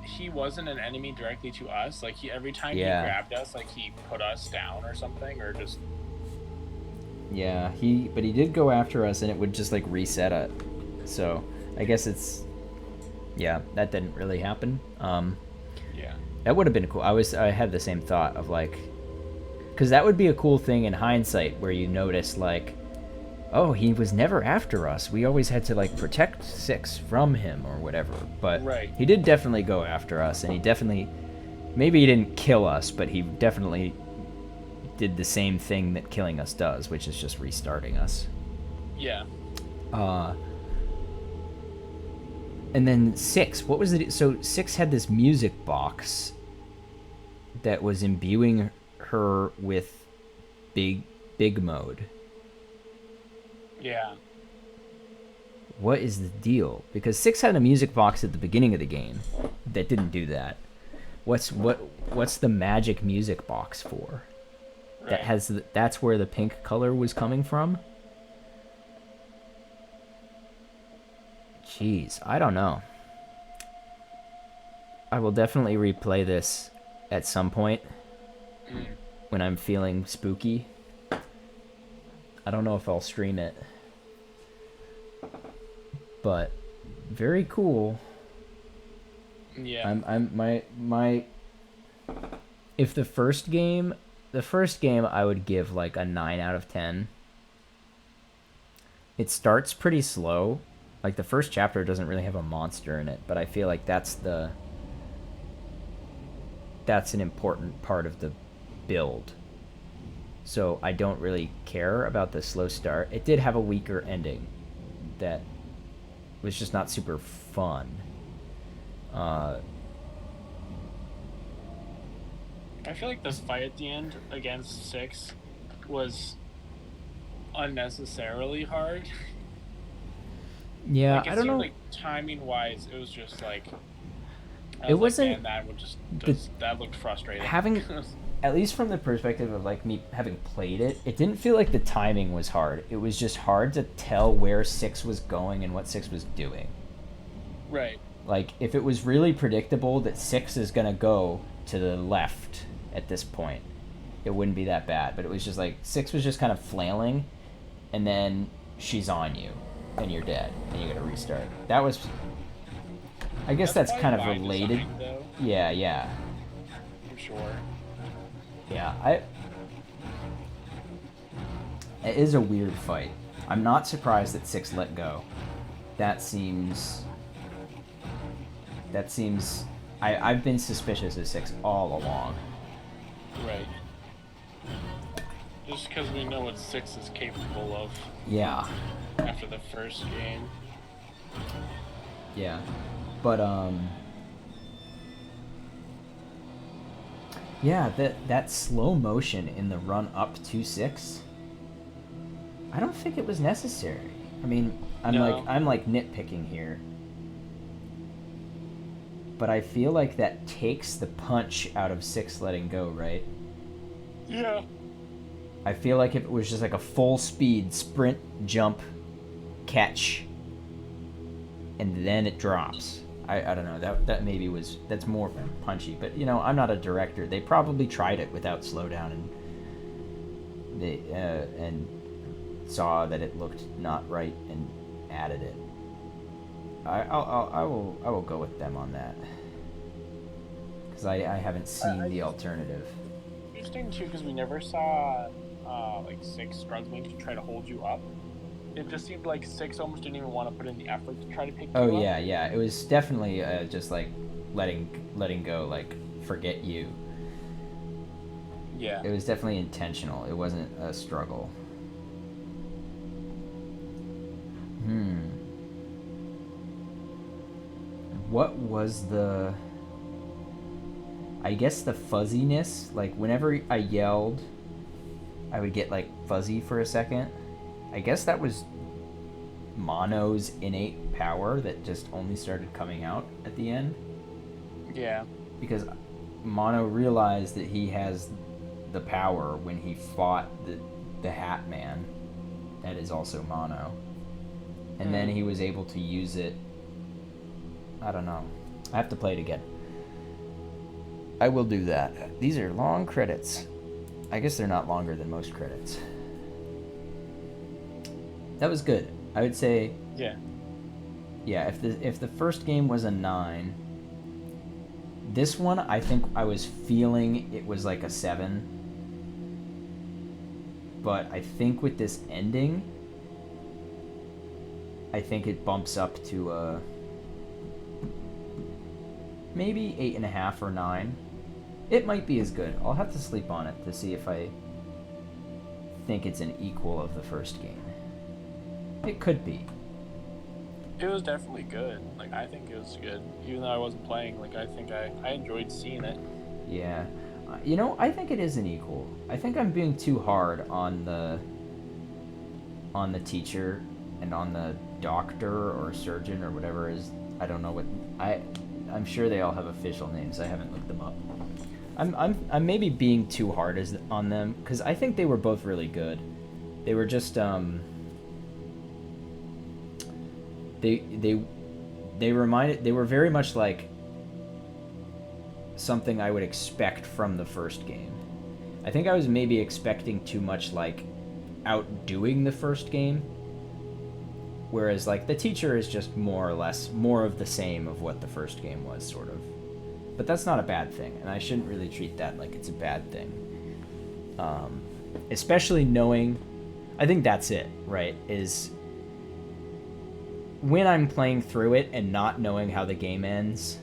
he wasn't an enemy directly to us. Like every time he grabbed us, like he put us down or something, or just. Yeah, but he did go after us, and it would just like reset it. So I guess that didn't really happen. Yeah. That would have been cool. I had the same thought of like, because that would be a cool thing in hindsight, where you notice like, oh, he was never after us. We always had to like protect 6 from him or whatever. But he did definitely go after us, and maybe he didn't kill us, but he definitely did the same thing that killing us does, which is just restarting us. Yeah. And then 6, what was it? So 6 had this music box that was imbuing her with big mode. Yeah. What is the deal? Because 6 had a music box at the beginning of the game that didn't do that. What's the magic music box for? Right. That's where the pink color was coming from? Jeez, I don't know. I will definitely replay this at some point Mm. when I'm feeling spooky. I don't know if I'll stream it, but very cool. Yeah. I'm my if the first game I would give like a 9 out of 10. It starts pretty slow. Like the first chapter doesn't really have a monster in it, but I feel like that's an important part of the build. So I don't really care about the slow start. It did have a weaker ending that was just not super fun. I feel like this fight at the end against 6 was unnecessarily hard. Yeah, Like, I it don't seemed know. like timing-wise, it was just like... I It was like, wasn't man, that would just the that looked frustrating. having, at least from the perspective of like me having played it, it didn't feel like the timing was hard. It was just hard to tell where 6 was going and what 6 was doing. Right. Like if it was really predictable that 6 is gonna go to the left at this point, it wouldn't be that bad. But it was just like 6 was just kind of flailing, and then she's on you, and you're dead, and you gotta restart. That was, I guess that's probably kind of by related. design, though, Yeah. for sure. Yeah, it is a weird fight. I'm not surprised that 6 let go. That seems. I've been suspicious of 6 all along. Right. Just because we know what 6 is capable of Yeah. after the first game. Yeah. But yeah, that slow motion in the run up to 6, I don't think it was necessary. I mean, I'm like nitpicking here. But I feel like that takes the punch out of 6 letting go, right? Yeah. I feel like if it was just like a full speed sprint, jump, catch, and then it drops. I don't know. That maybe that's more punchy. But you know, I'm not a director. They probably tried it without slowdown and saw that it looked not right and added it. I will go with them on that, because I haven't seen the alternative. Interesting too, because we never saw like 6 struggling to try to hold you up. It just seemed like 6 almost didn't even want to put in the effort to try to pick you up. Oh yeah. It was definitely just like letting go, like forget you. Yeah. It was definitely intentional. It wasn't a struggle. What was the... I guess the fuzziness, like whenever I yelled, I would get like fuzzy for a second. I guess that was Mono's innate power that just only started coming out at the end. Yeah. Because Mono realized that he has the power when he fought the Hat Man, that is also Mono. And then he was able to use it. I don't know. I have to play it again. I will do that. These are long credits. I guess they're not longer than most credits. That was good. I would say... Yeah. Yeah, if the first game was a 9, this one, I think I was feeling it was like a 7. But I think with this ending, I think it bumps up to a... maybe 8.5 or 9. It might be as good. I'll have to sleep on it to see if I think it's an equal of the first game. It could be. It was definitely good. Like, I think it was good. Even though I wasn't playing, like, I think I enjoyed seeing it. Yeah. You know, I think it is an equal. I think I'm being too hard on the teacher and on the doctor or surgeon or whatever is... I don't know what... I'm sure they all have official names. I haven't looked them up. I'm maybe being too hard on them, because I think they were both really good. They were just they were very much like something I would expect from the first game. I think I was maybe expecting too much, like, outdoing the first game. Whereas, like, the teacher is just more or less more of the same of what the first game was, sort of. But that's not a bad thing, and I shouldn't really treat that like it's a bad thing. Especially knowing, I think that's it, right? Is when I'm playing through it and not knowing how the game ends,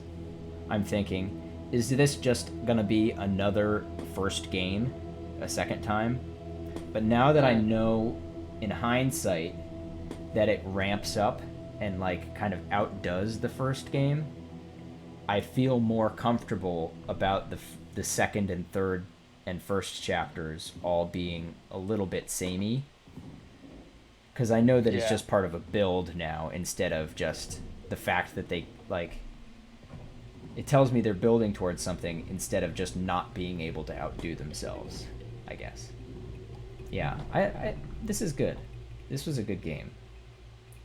I'm thinking, is this just gonna be another first game a second time? But now that I know in hindsight that it ramps up and like kind of outdoes the first game, I feel more comfortable about the second and third and first chapters all being a little bit samey, because I know that it's just part of a build now instead of just the fact that they like. It tells me they're building towards something instead of just not being able to outdo themselves, I guess. Yeah, I this is good. This was a good game.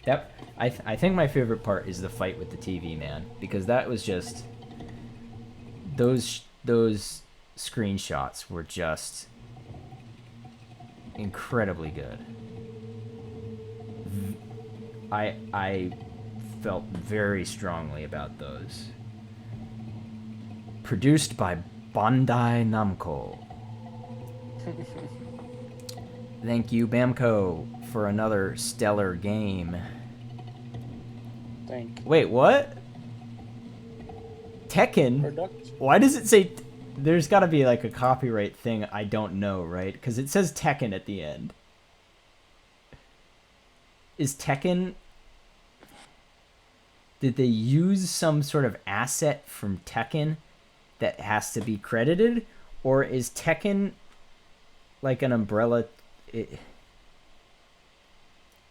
That I think my favorite part is the fight with the TV man, because that was just those screenshots were just incredibly good. I felt very strongly about those. Produced by Bandai Namco. Thank you, Bamco, for another stellar game. Thank you. Wait, what? Tekken? Product. Why does it say... There's got to be like a copyright thing I don't know, right? Because it says Tekken at the end. Is Tekken... Did they use some sort of asset from Tekken that has to be credited? Or is Tekken like an umbrella...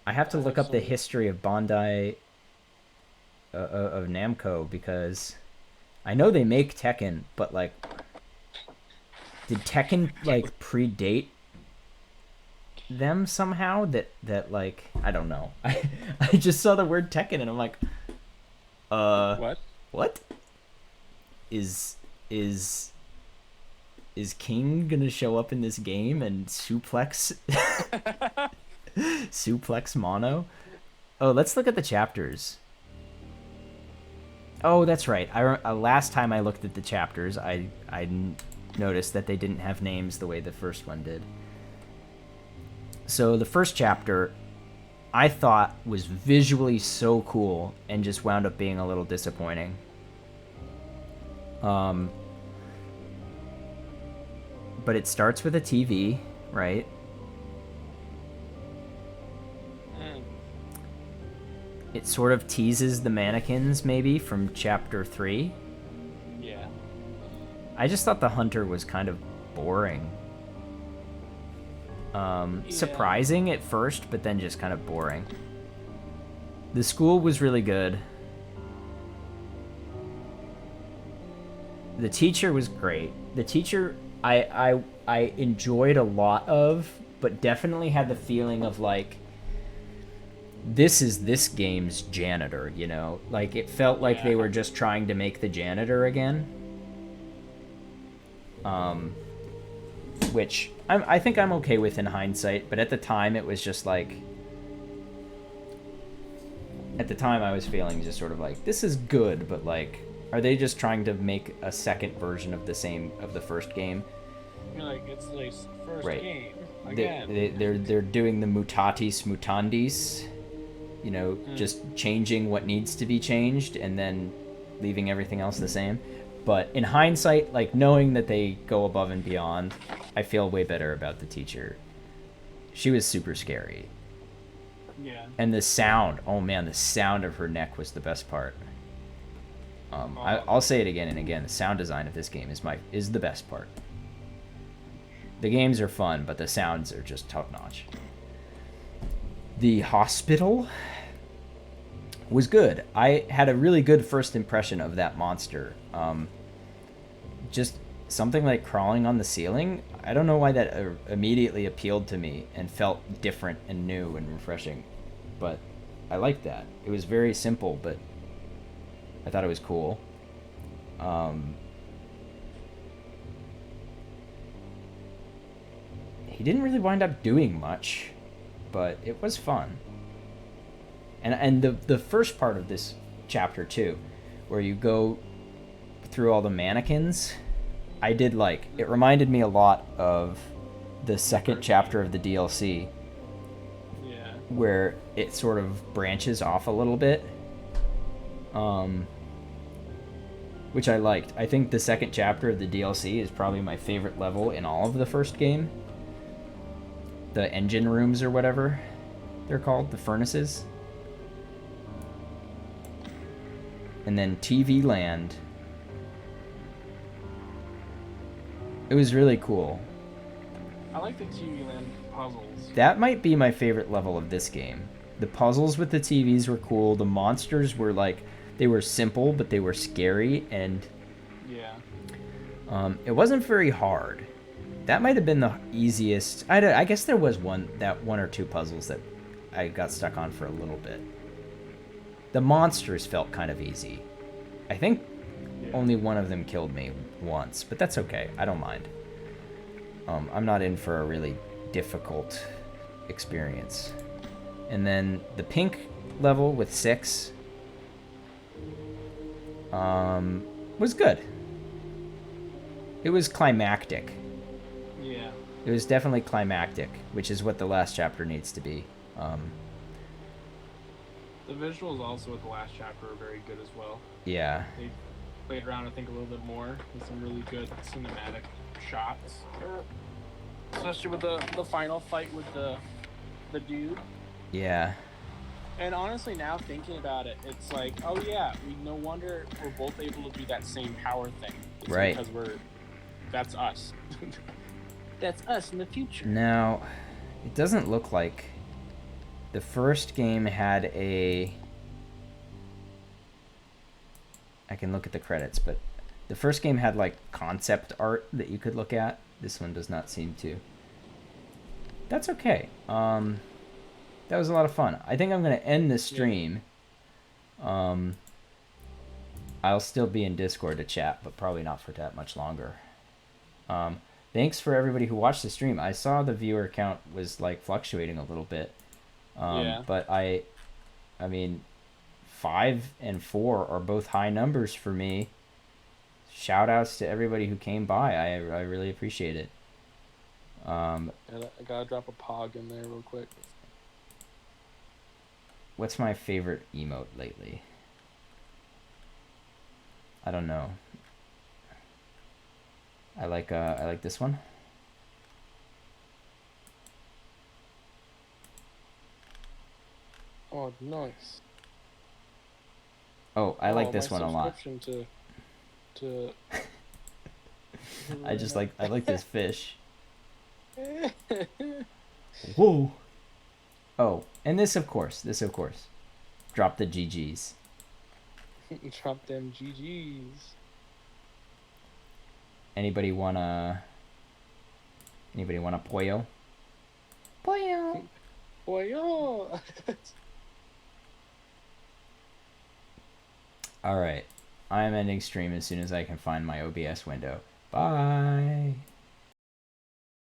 I have to look up the history of Bandai... of Namco, because I know they make Tekken, but like, did Tekken like predate them somehow? That like, I don't know. I just saw the word Tekken and I'm like, what? Is King gonna show up in this game and suplex suplex Mono? Oh, let's look at the chapters. Oh, that's right. Last time I looked at the chapters, I noticed that they didn't have names the way the first one did. So the first chapter, I thought was visually so cool and just wound up being a little disappointing. But it starts with a TV, right? It sort of teases the mannequins, maybe, from chapter 3. Yeah. I just thought the hunter was kind of boring. Surprising at first, but then just kind of boring. The school was really good. The teacher was great. The teacher I enjoyed a lot of, but definitely had the feeling of like, this is this game's janitor, you know? Like, it felt like they were just trying to make the janitor again. Which I think I'm okay with in hindsight, but at the time it was just like... At the time I was feeling just sort of like, this is good, but like, are they just trying to make a second version of the first game? You're like, it's the first right. game. Again. They're doing the mutatis mutandis, you know, just changing what needs to be changed and then leaving everything else the same. But in hindsight, like, knowing that they go above and beyond, I feel way better about the teacher. She was super scary. Yeah. And the sound, oh man, the sound of her neck was the best part. I'll say it again and again, the sound design of this game is the best part. The games are fun, but the sounds are just top-notch. The hospital was good. I had a really good first impression of that monster. Just something like crawling on the ceiling. I don't know why that immediately appealed to me and felt different and new and refreshing. But I liked that. It was very simple, but I thought it was cool. he didn't really wind up doing much, but it was fun. And the first part of this chapter too, where you go through all the mannequins, I did like. It reminded me a lot of the second chapter of the DLC, Yeah. where it sort of branches off a little bit. Which I liked. I think the second chapter of the DLC is probably my favorite level in all of the first game. The engine rooms or whatever they're called, the furnaces. And then TV Land. It was really cool. I like the TV Land puzzles. That might be my favorite level of this game. The puzzles with the TVs were cool. The monsters were like, they were simple, but they were scary, and Yeah. it wasn't very hard. That might have been the easiest. I guess there was one or two puzzles that I got stuck on for a little bit. The monsters felt kind of easy. I think only one of them killed me once, but that's okay. I don't mind. I'm not in for a really difficult experience. And then the pink level with 6 was good. It was climactic. Yeah. It was definitely climactic, which is what the last chapter needs to be. The visuals also with the last chapter are very good as well. Yeah. They played around, I think, a little bit more with some really good cinematic shots. Especially with the final fight with the dude. Yeah. And honestly, now thinking about it, it's like, oh yeah, no wonder we're both able to do that same power thing. It's Right. Because that's us. That's us in the future. Now, it doesn't look like the first game had a... I can look at the credits, but the first game had like concept art that you could look at. This one does not seem to. That's okay. That was a lot of fun. I think I'm going to end this stream. I'll still be in Discord to chat, but probably not for that much longer. Thanks for everybody who watched the stream. I saw the viewer count was like fluctuating a little bit. Yeah. But I mean, 5 and 4 are both high numbers for me. Shout outs to everybody who came by. I really appreciate it. I gotta drop a pog in there real quick. What's my favorite emote lately? I don't know. I like this one. Oh, nice. Oh, I like this one a lot. To I like this fish. Whoa. Oh, and this of course. Drop the GGs. Drop them GGs. Anybody wanna pollo? Pollo. Boy, oh. All right. I'm ending stream as soon as I can find my OBS window. Bye.